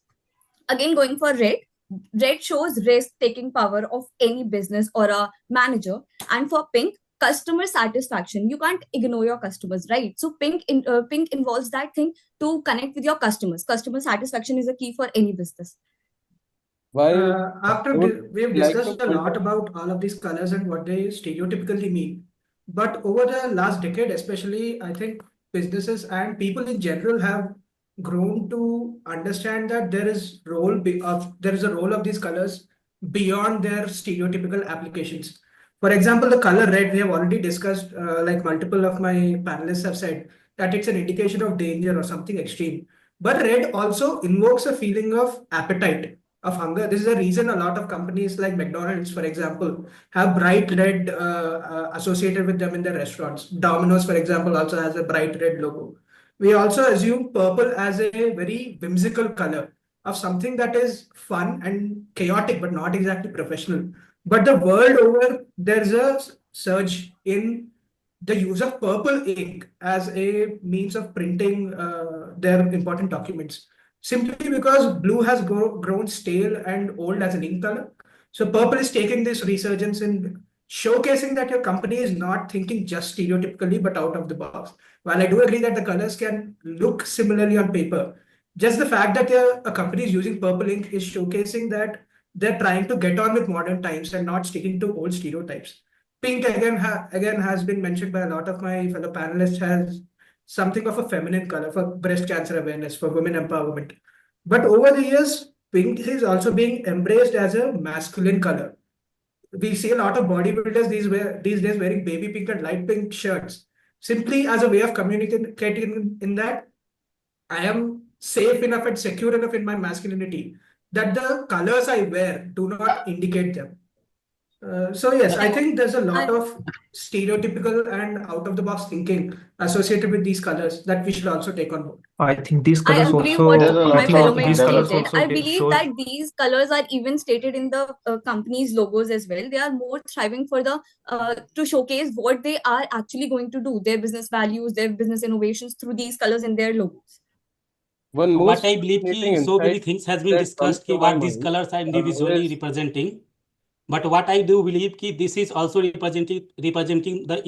Again, going for red shows risk taking power of any business or a manager. And for pink, customer satisfaction. You can't ignore your customers, right? So pink involves that thing to connect with your customers. Customer satisfaction is a key for any business. While I would We have like to discussed a point lot out, about all of these colors and what they stereotypically mean. But over the last decade, especially, I think businesses and people in general have grown to understand that there is a role of these colors beyond their stereotypical applications. For example, the color red, we have already discussed, like multiple of my panelists have said, that it's an indication of danger or something extreme. But red also invokes a feeling of appetite, of hunger. This is the reason a lot of companies like McDonald's, for example, have bright red associated with them in their restaurants. Domino's, for example, also has a bright red logo. We also assume purple as a very whimsical color of something that is fun and chaotic, but not exactly professional. But the world over, there's a surge in the use of purple ink as a means of printing their important documents, simply because blue has grown stale and old as an ink color. So purple is taking this resurgence and showcasing that your company is not thinking just stereotypically but out of the box. While I do agree that the colors can look similarly on paper, just the fact that a company is using purple ink is showcasing that they're trying to get on with modern times and not sticking to old stereotypes. Pink again has been mentioned by a lot of my fellow panelists as something of a feminine color for breast cancer awareness, for women empowerment. But over the years, pink is also being embraced as a masculine color. We see a lot of bodybuilders these days wearing baby pink and light pink shirts, simply as a way of communicating in that I am safe enough and secure enough in my masculinity that the colors I wear do not indicate them. So yes, I think there's a lot I- of stereotypical and out of the box thinking associated with these colors that we should also take on board. I think these I colors agree what There's a also, I my lot think fellow of mate these colors stated. also I believe show. that these colors are even stated in the company's logos as well. They are more thriving for the to showcase what they are actually going to do, their business values, their business innovations through these colors in their logos. One What most I believe fascinating ki so many insight things has been that comes discussed ki to my what these mind colors are individually is representing. But what I do believe ki this is also representing the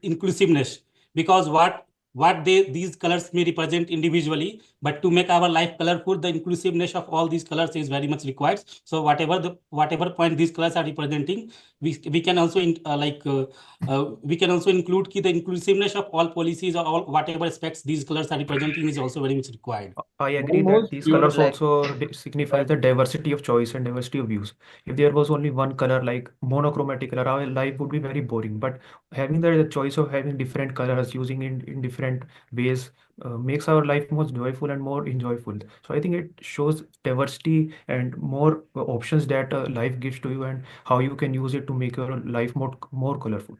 inclusiveness, because what these colors may represent individually, but to make our life colorful, the inclusiveness of all these colors is very much required. So whatever point these colors are representing, we can also we can also include ki the inclusiveness of all policies or all whatever aspects these colors are representing is also very much required. I agree one that most these I would colors beautiful like also signify the diversity of choice and diversity of views. If there was only one color, like monochromatic color, our life would be very boring. But having the choice of having different colors, using in different ways, makes our life more joyful and more enjoyable. So I think it shows diversity and more options that life gives to you, and how you can use it to make your life more colorful.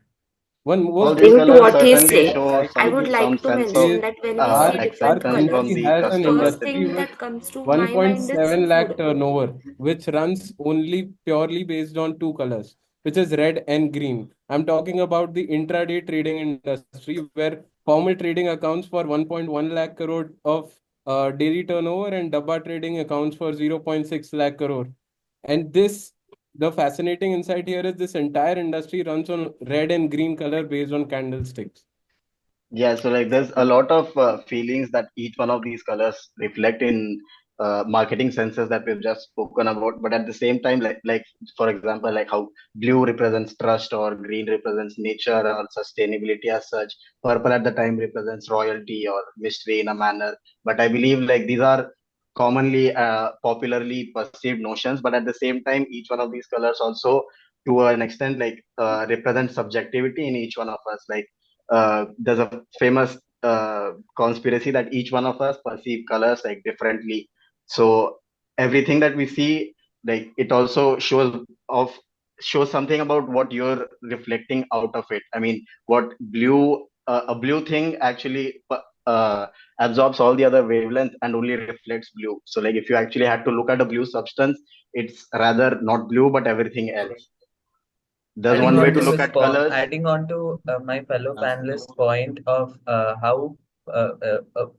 one All most these Adding to beautiful colors what he insight certainly that said, show I I can would give some like to sense of mention is that when we see our different acceptance from colors, country the has an the first customer. industry thing with that comes to my mind is 1.7 lakh food. turnover, which runs only purely based on two colors, which is red and green. I'm talking about the intraday trading industry, where formal trading accounts for 1.1 lakh crore of daily turnover, and dabba trading accounts for 0.6 lakh crore. And the fascinating insight here is this entire industry runs on red and green color based on candlesticks. Yeah, so like there's a lot of feelings that each one of these colors reflect in marketing senses that we've just spoken about. But at the same time, like for example, like how blue represents trust, or green represents nature or sustainability as such. Purple at the time represents royalty or mystery in a manner. But I believe like these are commonly popularly perceived notions. But at the same time, each one of these colors also, to an extent, like represents subjectivity in each one of us. Like there's a famous conspiracy that each one of us perceive colors like differently. So everything that we see, like it also shows something about what you're reflecting out of it. I mean, what blue a blue thing actually absorbs all the other wavelengths and only reflects blue. So like if you actually had to look at a blue substance, it's rather not blue but everything else. There's adding one way on to to look his at point, colors. adding on to my fellow panelist's point of how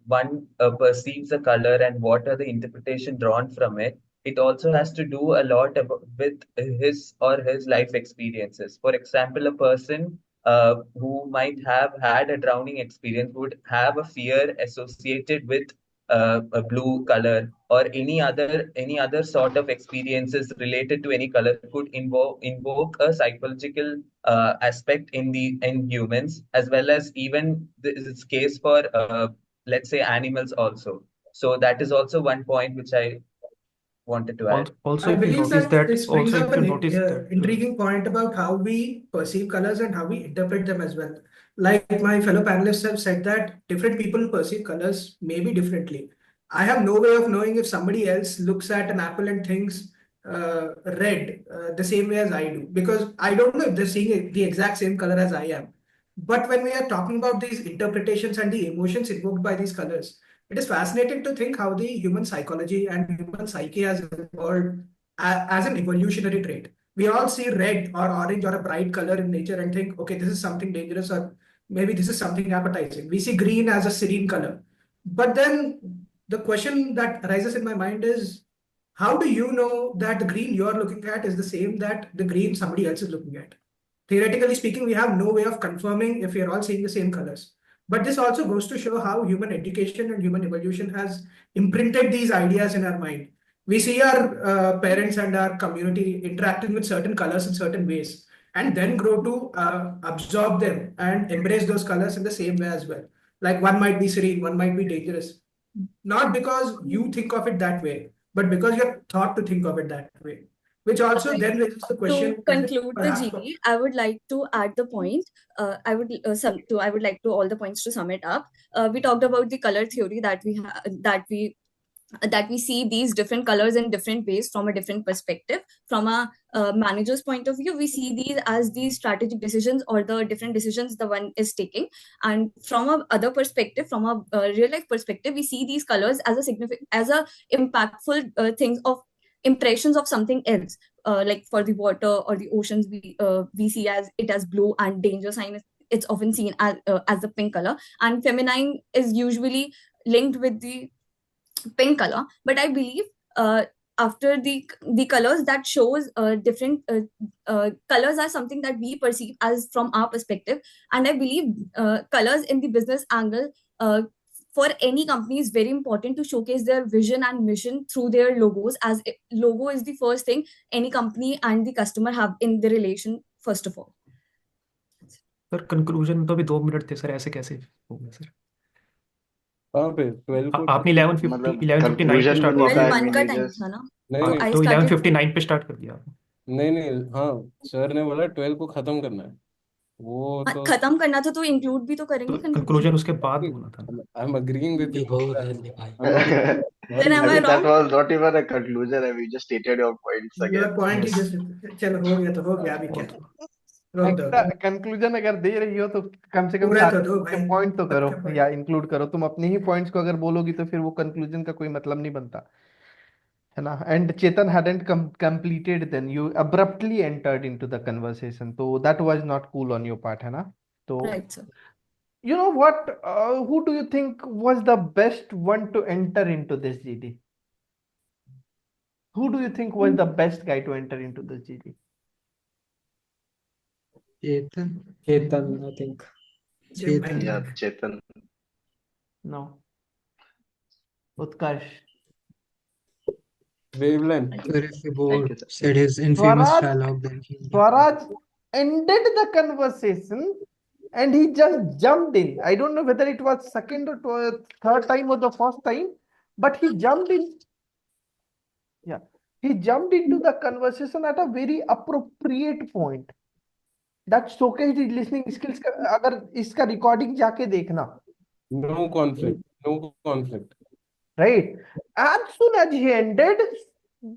one perceives a color and what are the interpretation drawn from it, it also has to do a lot with his or his life experiences. For example, a person who might have had a drowning experience would have a fear associated with a blue color, or any other sort of experiences related to any color could invoke a psychological aspect in humans, as well as even this is case for let's say animals also. So that is also one point which I wanted to add. Also, I if you believe notice that that, this brings also up if you an notice that, intriguing point about how we perceive colors and how we interpret them as well. Like my fellow panelists have said that different people perceive colors maybe differently. I have no way of knowing if somebody else looks at an apple and thinks red the same way as I do, because I don't know if they're seeing the exact same color as I am. But when we are talking about these interpretations and the emotions invoked by these colors, it is fascinating to think how the human psychology and human psyche has evolved as an evolutionary trait. We all see red or orange or a bright color in nature and think, okay, this is something dangerous, or maybe this is something appetizing. We see green as a serene color. But then the question that arises in my mind is, how do you know that the green you're looking at is the same that the green somebody else is looking at? Theoretically speaking, we have no way of confirming if we are all seeing the same colors. But this also goes to show how human education and human evolution has imprinted these ideas in our mind. We see our parents and our community interacting with certain colors in certain ways, and then grow to absorb them and embrace those colors in the same way as well. Like one might be serene, one might be dangerous, not because you think of it that way, but because you're taught to think of it that way. Which also then raises the To question: is it conclude the perhaps GD, I would like to add the point. I would like to all the points to sum it up. We talked about the color theory that we that we see these different colors in different ways from a different perspective. From a manager's point of view, we see these as these strategic decisions or the different decisions the one is taking. And from a other perspective, from a real life perspective, we see these colors as a significant, as a impactful things of impressions of something else. Like for the water or the oceans, we see as it as blue, and danger sign it's often seen as the pink color, and feminine is usually linked with the pink color. But I believe after the colors that shows different colors are something that we perceive as from our perspective. And I believe colors in the business angle, for any company, is very important to showcase their vision and mission through their logos, as logo is the first thing any company and the customer have in the relation first of all. Sir conclusion में तो अभी 2 minute थे sir, ऐसे कैसे हो गया sir? कहाँ पे 12 को आपने 11:50 मतलब 11:59 पे कंक्लूजन स्टार्ट भी किया नहीं था, Well, I one mean का he टाइम just था ना, नहीं तो नहीं I तो started 11:59 पे स्टार्ट कर दिया आपने। नहीं हाँ, सर ने बोला 12 को खत्म करना है, वो तो खत्म करना था तो इंक्लूड भी तो करेंगे तो conclusion. कंक्लूजन उसके बाद बोला था ना। आई एम अग्रीइंग विद ये बहुत है भाई। I'm agreeing. Then am I I mean that wrong? was not even a conclusion. I mean, you just stated your points Your again. point Yes. He just चलो हो गया तो हो गया, अभी क्या रोक दो। कंक्लूजन अगर दे रही हो तो कम से कम पूरा तो सारे दो भाई, पॉइंट तो करो सबके या point। इंक्लूड करो। तुम अपने ही पॉइंट्स को अगर बोलोगी तो फिर वो कंक्लूजन का कोई मतलब नहीं बनता है ना। And Chetan hadn't completed, then you abruptly entered into the conversation, so that was not cool on your part है ना। तो Right, sir. you know what, who do you think was the best one to enter into this GD? Who do you think was the best guy to enter into this GD? Chetan, I think. Chetan. Yeah, Chetan. No. Utkarsh. wavelength. Sir, if the Thank board you, sir. said his infamous Swaraj, dialogue, then he Swaraj ended the conversation and he just jumped in. I don't know whether it was second or third time or the first time, but he jumped in. Yeah, he jumped into the conversation at a very appropriate point. That showcased his listening skills. अगर इसका recording जाके देखना. No conflict. No conflict. Right? As soon as he ended,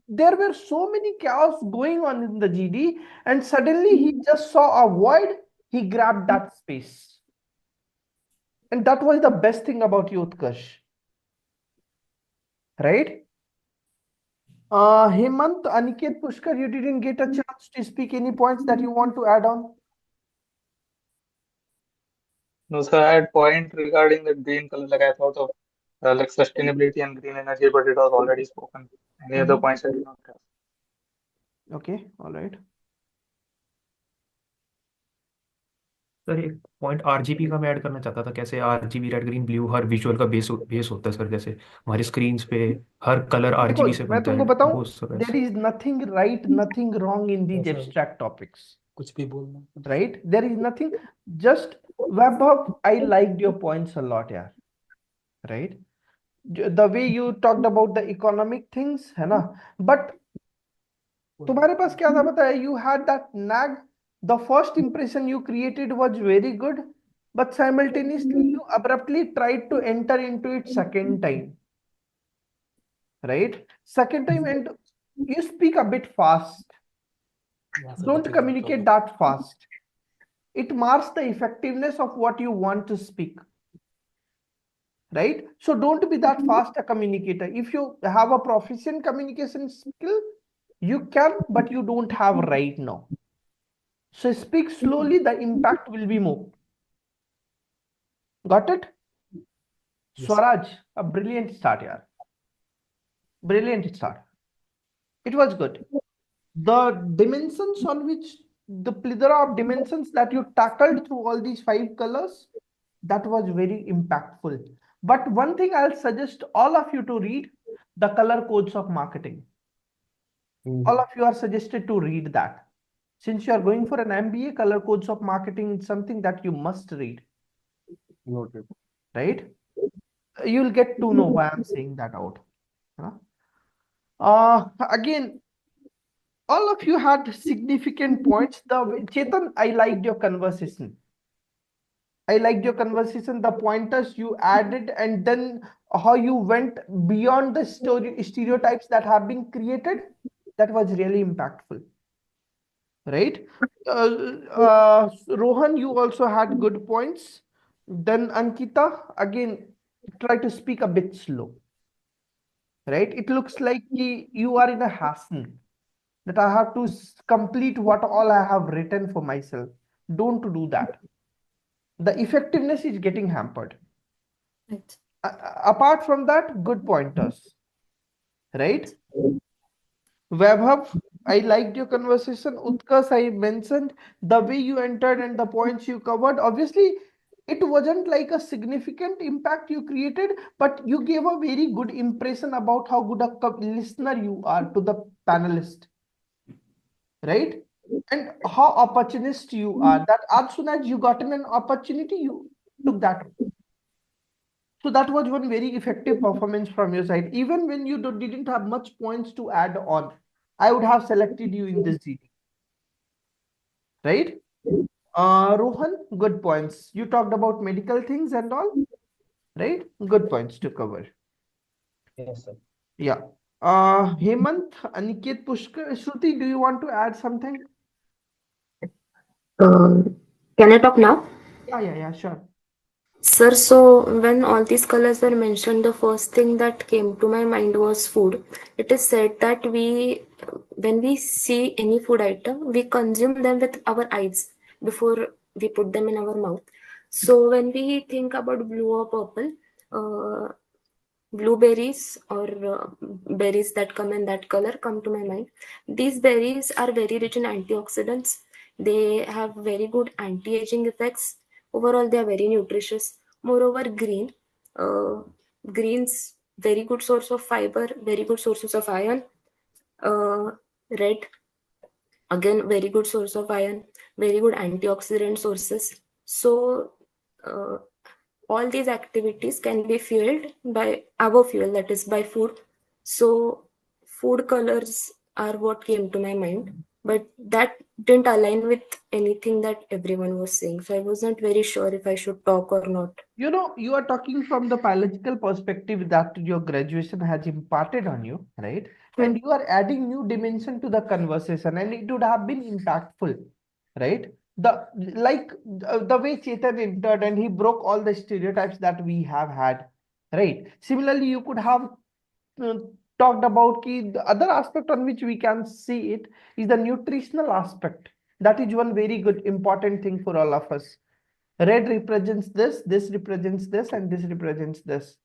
there were so many chaos going on in the GD, and suddenly he just saw a void. He grabbed that space. And that was the best thing about Utkarsh. Right? Hemant, Aniket, Pushkar, you didn't get a chance to speak. Any points that you want to add on? No, sir, I had point regarding the green color, like I thought of like sustainability and green energy, but it was already spoken. Any other points I did not have. Okay, all right. Sir एक point RGB का मैं add करना चाहता था, कैसे RGB red green blue हर visual का base होता है सर, जैसे हमारी स्क्रीन पे हर कलर देखो आरजीबी से मैं बनता तुमको है बताऊं, वो सब there ऐसे। is nothing right, nothing wrong in these sir abstract topics. कुछ भी बोलना। Right? There is nothing. Just Vaibhav, I liked your points a lot, yeah. Right? The way you talked about the economic things, है ना? But तुम्हारे पास क्या था पता है? You had that nag. The first impression you created was very good, but simultaneously you abruptly tried to enter into it second time. Right? Second time, and you speak a bit fast. यहाँ से Don't बचेगा communicate problem. that fast. It marks the effectiveness of what you want to speak. Right? So don't be that fast a communicator. If you have a proficient communication skill, you can, but you don't have right now. So speak slowly, the impact will be more. Got it? Yes. Swaraj, a brilliant start, yeah. Brilliant start. It was good. The dimensions on which the plethora of dimensions that you tackled through all these 5 colors, that was very impactful. But one thing I'll suggest all of you to read, the color codes of marketing. All of you are suggested to read that. Since you are going for an MBA, color codes of marketing is something that you must read. Noted. Right? You'll get to know why I'm saying that out. Again, all of you had significant points. Chetan, I liked your conversation. I liked your conversation, the pointers you added, and then how you went beyond the stereotypes that have been created. That was really impactful, right? Rohan, you also had good points. Then Ankita, again, try to speak a bit slow, right? It looks like you are in a hassle that I have to complete what all I have written for myself. Don't do that. The effectiveness is getting hampered. Right. Apart from that, good pointers, right? Vaibhav, I liked your conversation. Utkarsh, I mentioned the way you entered and the points you covered. Obviously, it wasn't like a significant impact you created, but you gave a very good impression about how good a listener you are to the panelist, right? And how opportunist you are. That as soon as you gotten an opportunity, you took that. So that was one very effective performance from your side. Even when you didn't have much points to add on, I would have selected you in this GD, right? Rohan, good points. You talked about medical things and all, right? Good points to cover. Yes, sir. Yeah. Hemant, Aniket, Pushkar, Shruti, do you want to add something? Can I talk now? Yeah, sure. Sir, so when all these colors were mentioned, the first thing that came to my mind was food. It is said that when we see any food item, we consume them with our eyes before we put them in our mouth. So when we think about blue or purple, uh, blueberries or berries that come in that color come to my mind. These berries are very rich in antioxidants. They have very good anti-aging effects. Overall, they are very nutritious. Moreover, uh, greens, very good source of fiber, very good sources of iron. Uh, Red, again, very good source of iron, very good antioxidant sources. So, uh, all these activities can be fueled by our fuel, that is by food. So food colors are what came to my mind, but that didn't align with anything that everyone was saying, so I wasn't very sure if I should talk or not. You know, you are talking from the biological perspective that your graduation has imparted on you, right? And you are adding new dimension to the conversation, and it would have been impactful, right? The way Chetan entered and he broke all the stereotypes that we have had, right? Similarly, you could have uh, talked about the other aspect on which we can see it is the nutritional aspect. That is one very good important thing for all of us. Red represents this represents this, and this represents this,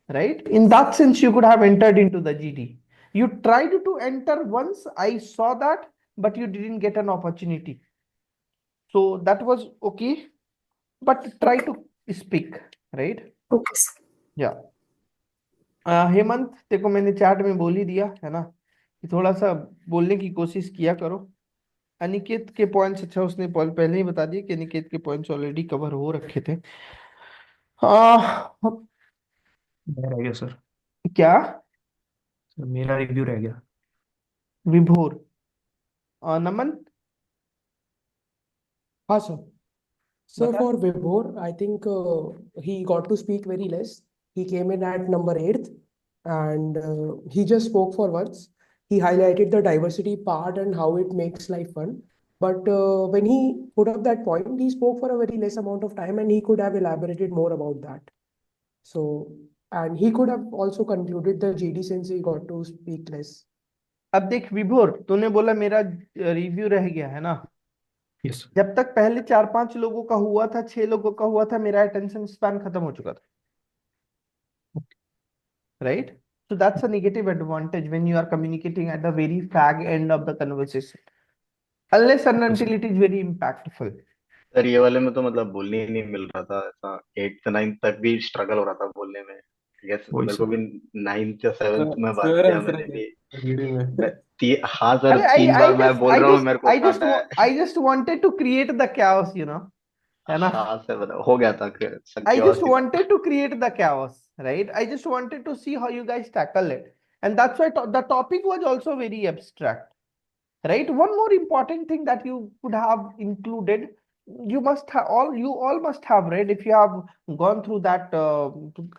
right? In that sense, you could have entered into the GD. You tried to enter once, I saw that, but you didn't get an opportunity. So that was okay, but try to speak, right? Okay, sir. Yeah. Hemant, देखो मैंने chat में बोल ही दिया है ना कि थोड़ा सा बोलने की कोशिश किया करो। अनिकेत के पॉइंट्स, अच्छा उसने पहले ही बता दिया कि अनिकेत के पॉइंट्स ऑलरेडी कवर हो रखे थे। रह गया सर। क्या? सर मेरा रिव्यू रह गया। विभोर, नमन। हाँ सर. Sir, बता। for Vibhor, I think he got to speak very less. He came in at number 8th and he just spoke for once. He highlighted the diversity part and how it makes life fun. But when he put up that point, he spoke for a very less amount of time and he could have elaborated more about that. So, and he could have also concluded the GD since he got to speak less. अब देख विभोर, तूने बोला मेरा review रह गया है ना? यस। जब तक पहले 4-5 लोगों का हुआ था, 6 लोगों का हुआ था, मेरा अटेंशन स्पैन खत्म हो चुका था, right? So that's a negative advantage when you are communicating at the very fag end of the conversation, unless and until it is very impactful. Sir ये वाले में तो मतलब बोलने ही नहीं मिल रहा था, ऐसा 8th 9th तक भी स्ट्रगल हो रहा था बोलने में। यस, मेरे को भी 9th या 7th में बात सर किया हंस मैंने रहे भी। थे वीडियो में। हाँ सर, अरे 3 बार मैं बोल रहा हूँ, मेरे को काटा है। I just wanted to create the chaos, you know, है ना? हाँ सर, मतलब हो गया था I just chaos ही था। wanted to create the chaos, right? I just wanted to see how you guys tackle it, and that's why the topic was also very abstract, right? One more important thing that you could have included, you all must have read, if you have gone through that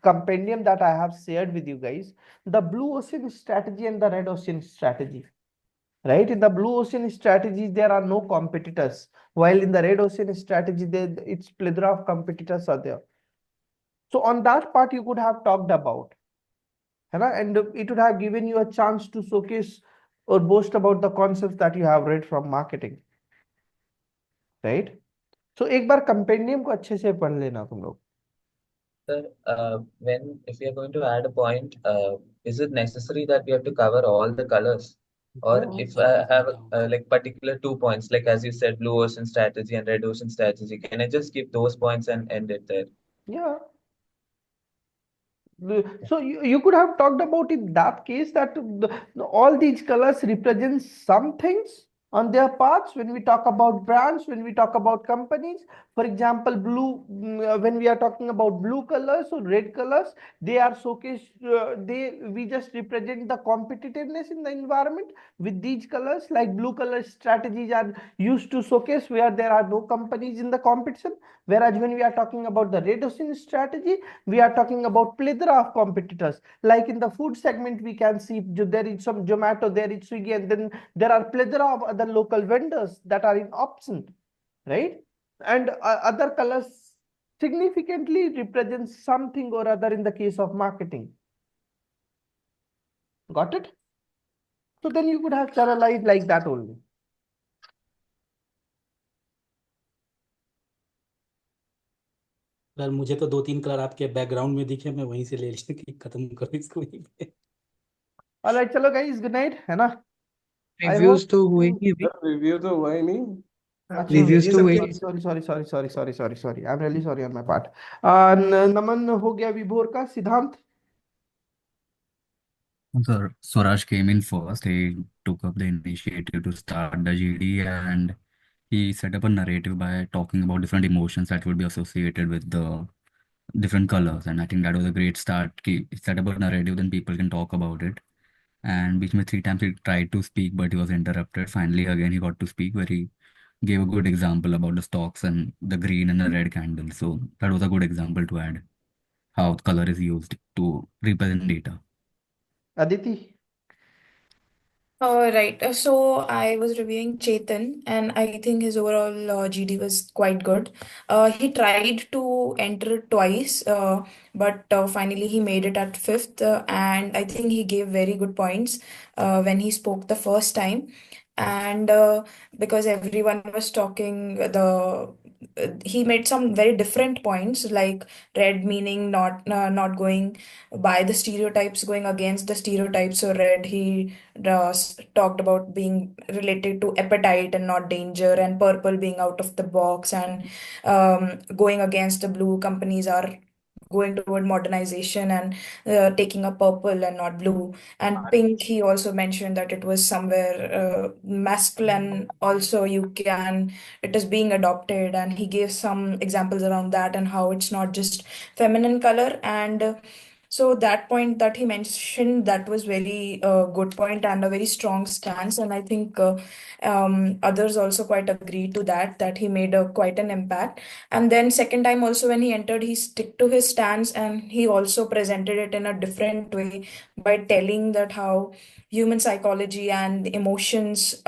compendium that I have shared with you guys, the blue ocean strategy and the red ocean strategy. Right? In the blue ocean strategy, there are no competitors, while in the red ocean strategy, it's plethora of competitors are there. So on that part, you could have talked about, and it would have given you a chance to showcase or boast about the concepts that you have read from marketing, right? So एक बार compendium को अच्छे से पढ़ लेना तुम लोग. Sir, if we are going to add a point, is it necessary that we have to cover all the colors? Or No. if I have like particular 2 points, like as you said, blue ocean strategy and red ocean strategy, can I just give those points and end it there? Yeah. So you could have talked about in that case that all these colors represent some things on their parts when we talk about brands, when we talk about companies. For example, blue, when we are talking about blue colors or red colors, they are showcased, we just represent the competitiveness in the environment with these colors. Like blue color strategies are used to showcase where there are no companies in the competition, whereas when we are talking about the red ocean strategy, we are talking about plethora of competitors. Like in the food segment, we can see there is some Zomato, there is Swiggy, and then there are plethora of other local vendors that are in option, right? And other colors significantly represent something or other in the case of marketing. Got it? So then you could have channelized like that only. Sir मुझे तो 2-3 colour आपके background में दिखे, मैं वहीं से ले लिया कि खत्म करो इसको वहीं पे. Alright, चलो guys, good night, है ना? I रिव्यूज hope तो हुए नहीं अभी. रिव्यू तो हुआ ही नहीं. अच्छा, रिव्यूज तो हुए sorry. I'm really sorry on my part. नमन हो गया विभोर का. सिद्धांत. Sir, Swaraj came in first. He took up the initiative to start the GD, and he set up a narrative by talking about different emotions that would be associated with the different colors. And I think that was a great start. He set up a narrative, then people can talk about it. And which means 3 times he tried to speak, but he was interrupted. Finally, again, he got to speak, where he gave a good example about the stocks and the green and the red candle. So that was a good example to add how color is used to represent data. Aditi. Right. So I was reviewing Chetan, and I think his overall GD was quite good. He tried to enter twice, but finally he made it at fifth, and I think he gave very good points when he spoke the first time. And because everyone was talking, he made some very different points, like red meaning not going by the stereotypes, going against the stereotypes. So red, he talked about being related to appetite and not danger, and purple being out of the box, and going against the blue, companies are going toward modernization and taking up purple and not blue. And pink, he also mentioned that it was somewhere masculine also, it is being adopted, and he gave some examples around that and how it's not just feminine color. And so that point that he mentioned, that was very good point and a very strong stance. And I think others also quite agreed to that he made quite an impact. And then second time also when he entered, he stick to his stance, and he also presented it in a different way by telling that how human psychology and the emotions,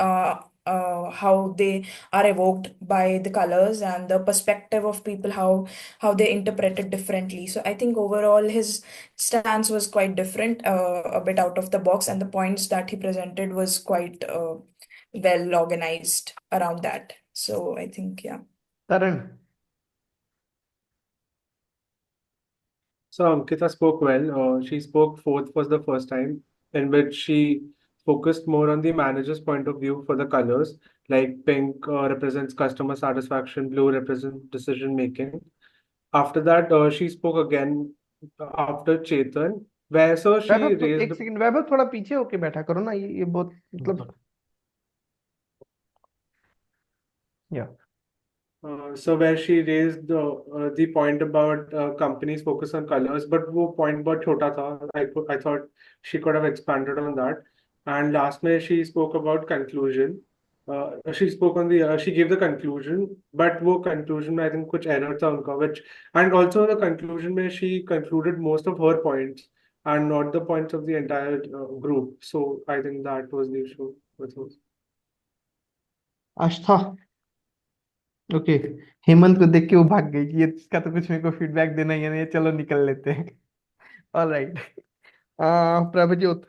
how they are evoked by the colors, and the perspective of people, how they interpret it differently. So I think overall his stance was quite different, a bit out of the box, and the points that he presented was quite well organized around that. So I think, yeah. Karan. So Ankita spoke well. She spoke fourth for the first time, in which she focused more on the manager's point of view for the colors. Like pink represents customer satisfaction, blue represents decision making. After that, she spoke again after Chetan, where so she Vaibhav raised. एक second, वैभव थोड़ा पीछे होके बैठा करो ना, ये बहुत मतलब. Yeah. So where she raised the point about companies focus on colors, but वो point बहुत छोटा था. I thought she could have expanded on that. And last में she spoke about conclusion, She spoke on the she gave the conclusion, but वो conclusion में I think कुछ error था उनका, which and also the conclusion में she concluded most of her points and not the points of the entire group. So I think that was the issue with her. Aastha okay, Hemant को देख के वो भाग गई कि ये इसका तो कुछ मेरे को फीडबैक देना ही है नहीं, चलो निकल लेते हैं। Alright, Prabhjot.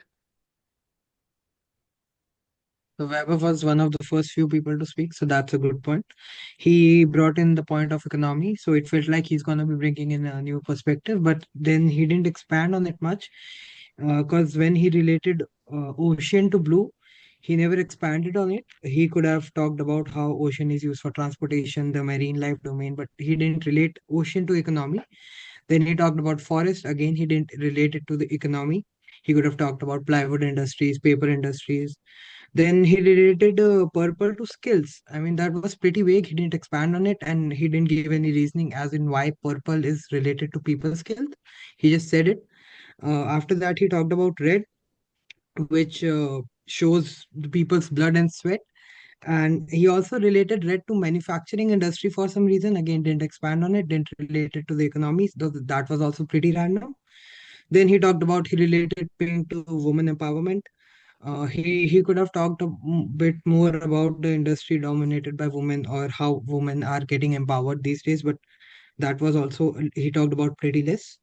So Weber was one of the first few people to speak, so that's a good point. He brought in the point of economy, so it felt like he's going to be bringing in a new perspective, but then he didn't expand on it much, because when he related ocean to blue, he never expanded on it. He could have talked about how ocean is used for transportation, the marine life domain, but he didn't relate ocean to economy. Then he talked about forest. Again, he didn't relate it to the economy. He could have talked about plywood industries, paper industries. Then he related purple to skills. I mean, that was pretty vague. He didn't expand on it, and he didn't give any reasoning as in why purple is related to people's skills. He just said it. After that, he talked about red, which shows the people's blood and sweat. And he also related red to manufacturing industry for some reason. Again, didn't expand on it, didn't relate it to the economy. So that was also pretty random. Then he related pink to women empowerment. He could have talked a bit more about the industry dominated by women or how women are getting empowered these days, but that was also he talked about pretty less.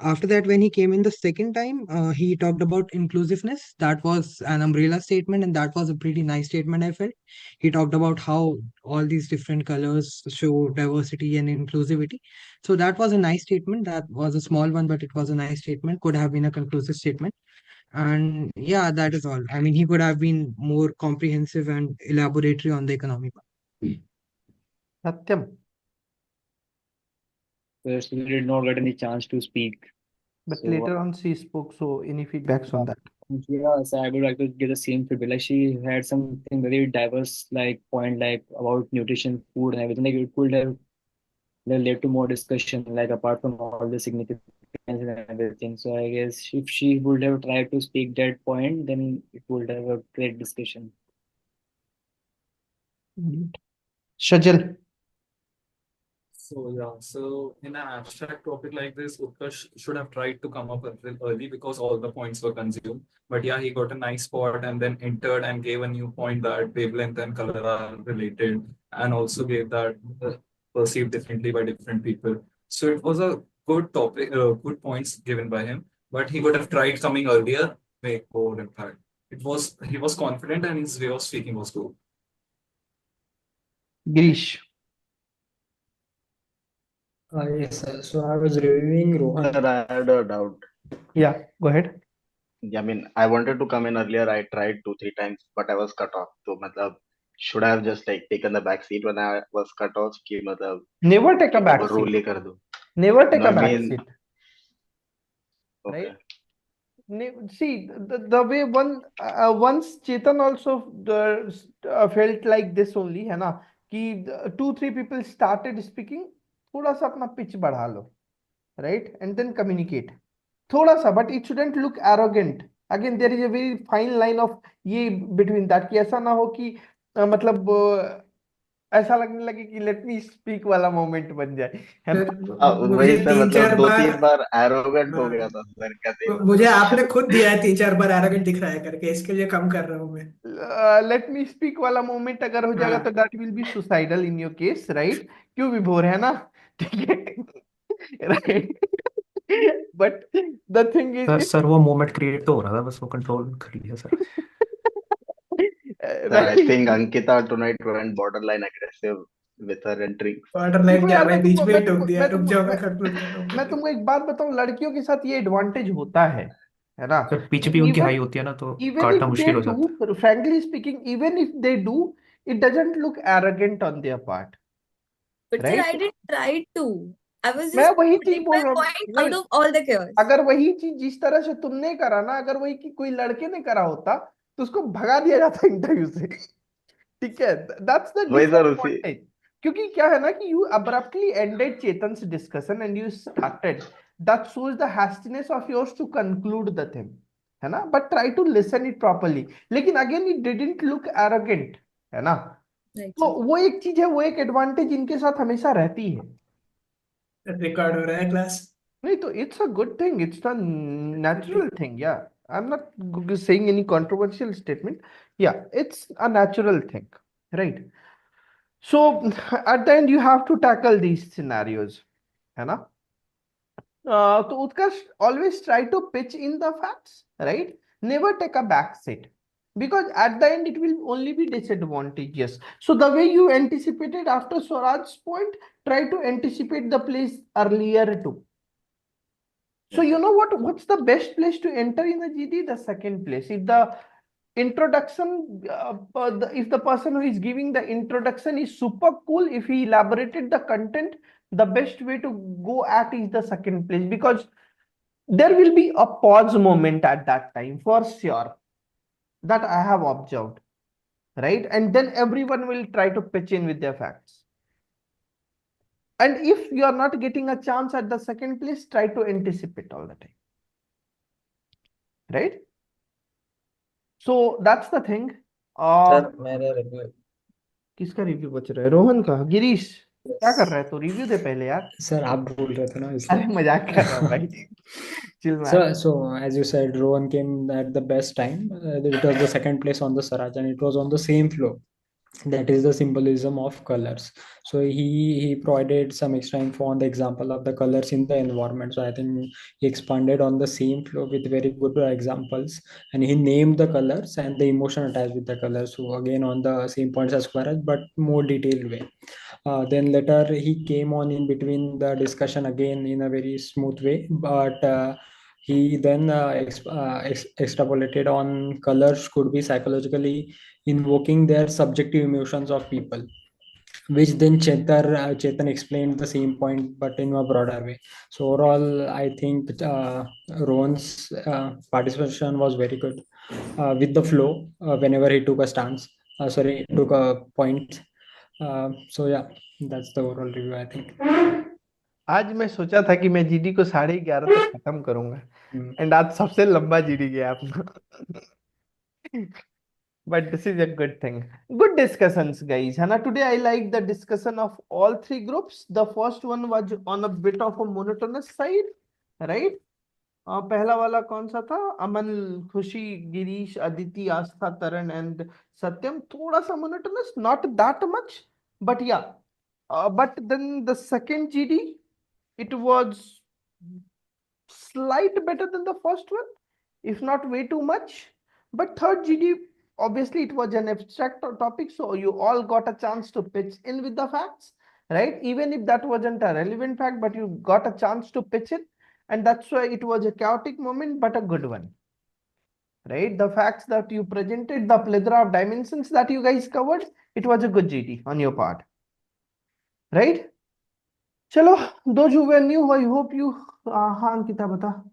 After that, when he came in the second time, he talked about inclusiveness. That was an umbrella statement, and that was a pretty nice statement, I felt. He talked about how all these different colors show diversity and inclusivity. So that was a nice statement. That was a small one, but it was a nice statement. Could have been a conclusive statement. And yeah, that is all. I mean, he could have been more comprehensive and elaboratory on the economy part. Satyam, First, we did not get any chance to speak. but So, later on she spoke, so any feedbacks on that? yeah, so I would like to give the same feedback. Like she had something very diverse, like point, like about nutrition, food, and everything. Like it could have led to more discussion, like apart from all the significance and everything. So I guess if she would have tried to speak that point, then it would have a great discussion. Shajal. So yeah, so in an abstract topic like this, Utkarsh should have tried to come up a little early because all the points were consumed. But yeah, he got a nice spot and then entered and gave a new point that wavelength and color are related, and also gave that perceived differently by different people. So it was a good topic, good points given by him. But he would have tried coming earlier, make more impact. He was confident and his way of speaking was good. Girish. Yes, sir. So I was reviewing Rohan. Sir, I had a doubt. Yeah, go ahead. I mean, I wanted to come in earlier. I tried 2-3 times, but I was cut off. So, matlab, should I have just like taken the back seat when I was cut off? कि मतलब Never take a कि back overrule seat. ही कर दूं. Never take No, a I back mean, seat. okay. Right? See, the way once Chetan also felt like this only, है ना, कि 2-3 people started speaking, थोड़ा सा अपना pitch बढ़ा लो, right? And then communicate. थोड़ा सा, but it shouldn't look arrogant. Again, there is a very fine line of ये between that, कि ऐसा ना हो कि मतलब ऐसा लगने लगे कि let me speak वाला moment बन जाए, है ना? वही मुझे सर, तीन मतलब चार 2-3 बार बार एरोगेंट हो गया था सर, कैसे ही मुझे मतलब. आपने खुद दिया है 3-4 बार एरोगेंट दिख रहा है करके, इसके लिए कम कर रहा हूँ मैं. लेट मी स्पीक वाला मोमेंट अगर हो जाएगा तो हाँ. That will be suicidal in your case, right? क्यों विभोर, है ना? ठीक है, right? But the thing is sir वो मोमेंट क्रिएट तो हो रहा था, बस वो कंट्रोल कर लिया sir. Sir, I think Ankita tonight went borderline aggressive with her entry. Borderline देखो क्या यार, भाई, बीच में ही टोक दिया. रुक जाओ, मैं कंक्लूड कर रहा हूँ. मैं तुमको एक बात बताऊं, लड़कियों के साथ ये एडवांटेज होता है ना? सर पीछे भी उनकी हाई होती है ना, तो even काटना if they मुश्किल हो जाता है. do, frankly speaking, even if they do, it doesn't look arrogant on their part, But sir, right? I didn't try to. I was मैं just वही चीज putting बोल my रहा हूँ. point नहीं, out of all the chaos. अगर वही चीज जिस तरह से तुमने करा ना, अगर वही की कोई लड़के ने करा होता तो उसको भगा दिया जाता इंटरव्यू से. ठीक है, दैट्स द वही सर, उसी डिसअपॉइंटमेंट. क्योंकि क्या है ना कि you abruptly ended Chetan's discussion and you started, that shows the hastiness of yours to conclude the thing, है ना? But try to listen it properly. लेकिन again it didn't look arrogant, है ना? Right, तो sir. वो एक चीज है, वो एक एडवांटेज इनके साथ हमेशा रहती है। रिकॉर्ड हो रहा है क्लास? नहीं तो it's a good thing, it's a natural thing, yeah. I'm not saying any controversial statement. Yeah, it's a natural thing, right? So at the end you have to tackle these scenarios, है ना? तो Utkarsh, always try to pitch in the facts, right? Never take a back seat, because at the end it will only be disadvantageous. So the way you anticipated after Swaraj's point, try to anticipate the place earlier too. So you know what's the best place to enter in the GD? The second place. If the introduction, if the person who is giving the introduction is super cool, if he elaborated the content, the best way to go at is the second place, because there will be a pause moment at that time for sure, that I have observed, right? And then everyone will try to pitch in with their facts. And if you are not getting a chance at the second place, try to anticipate all the time, right? So that's the thing. Sir मेरा review किसका review बच रहा है? रोहन का? गिरीश क्या कर रहा है? तो रिव्यू दे पहले यार। सर आप बोल रहे थे ना अरे इसलिए मजाक कर रहा हूँ भाई। Chill man. So as you said, Rowan came at the best time. It was the second place on the Swaraj, and it was on the same floor. That is the symbolism of colors. So he provided some extra info on the example of the colors in the environment. So I think he expanded on the same flow with very good examples, and he named the colors and the emotion attached with the colors. So again on the same points as Swaraj, but more detailed way. Then later he came on in between the discussion again in a very smooth way, but he then extrapolated on colors could be psychologically invoking their subjective emotions of people, which then Chetan explained the same point but in a broader way. So overall, I think Rohan's participation was very good with the flow whenever he took a stance. Took a point. So yeah, that's the overall review, I think. आज मैं सोचा था कि मैं GD को 11:30 तक खत्म करूंगा, एंड आज सबसे लंबा जीडी गया अपना। But this is a good thing. Good discussions, guys. Hana, today I like the discussion of all three groups. The first one was on a bit of a monotonous side, right? पहला वाला कौन सा था? अमन, खुशी, गिरीश, अदिति, आस्था, तरण and सत्यम। थोड़ा सा monotonous, not that much, but yeah. But then the second GD, it was slight better than the first one, if not way too much. But third GD, obviously it was an abstract topic, so you all got a chance to pitch in with the facts, right? Even if that wasn't a relevant fact, but you got a chance to pitch it, and that's why it was a chaotic moment, but a good one, right? The facts that you presented, the plethora of dimensions that you guys covered, it was a good GD on your part, right? Chalo, those who were new, I hope you, हाँ अंकिता बता।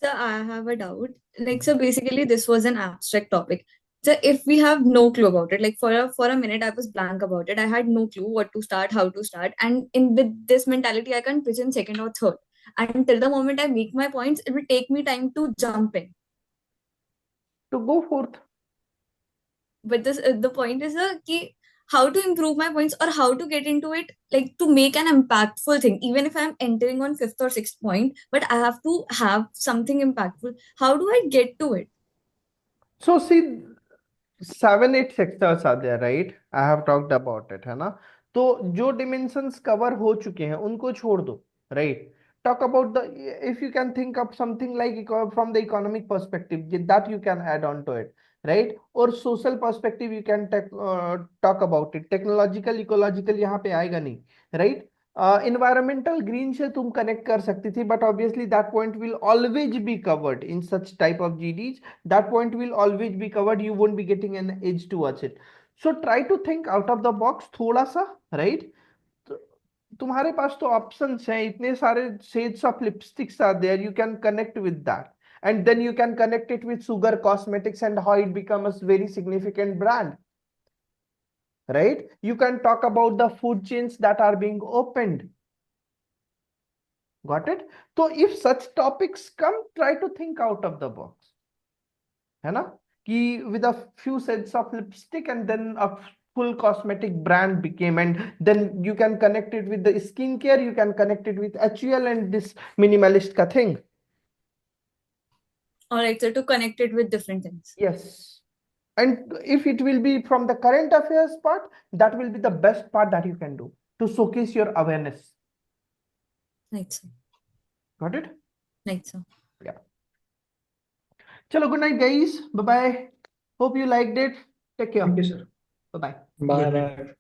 So I have a doubt. Like, so basically, this was an abstract topic. So if we have no clue about it, like for a minute, I was blank about it. I had no clue what to start, how to start, and in with this mentality, I can't pitch in second or third. Until the moment I make my points, it will take me time to jump in. To go forth. But this the point is how to improve my points or how to get into it, like to make an impactful thing. Even if I'm entering on fifth or sixth point, but I have to have something impactful. How do I get to it? So see, 7-8 sectors are there, right? I have talked about it, है ना? तो जो dimensions cover हो चुके हैं उनको छोड़ दो, right? Talk about the, if you can think of something like from the economic perspective, that you can add on to it, right? Or social perspective you can talk about it. Technological, ecological यहाँ पे आएगा नहीं, right? Environmental green से तुम connect कर सकती थी, but obviously that point will always be covered in such type of GDs. That point will always be covered. You won't be getting an edge towards it. So try to think out of the box थोड़ा सा, right? तुम्हारे पास तो options हैं, इतने सारे shades of lipsticks are there. You can connect with that, and then you can connect it with Sugar Cosmetics and how it becomes a very significant brand. Right? You can talk about the food chains that are being opened. Got it? So if such topics come, try to think out of the box. है ना? Ki with a few sets of lipstick and then a full cosmetic brand became, and then you can connect it with the skincare, you can connect it with HUL and this minimalist ka thing. All right, so to connect it with different things. Yes. And if it will be from the current affairs part, that will be the best part that you can do to showcase your awareness. Right, sir. Got it? Right, sir. Yeah. Chalo, good night, guys. Bye-bye. Hope you liked it. Take care. Thank you, sir. Bye-bye. Bye Good night. bye.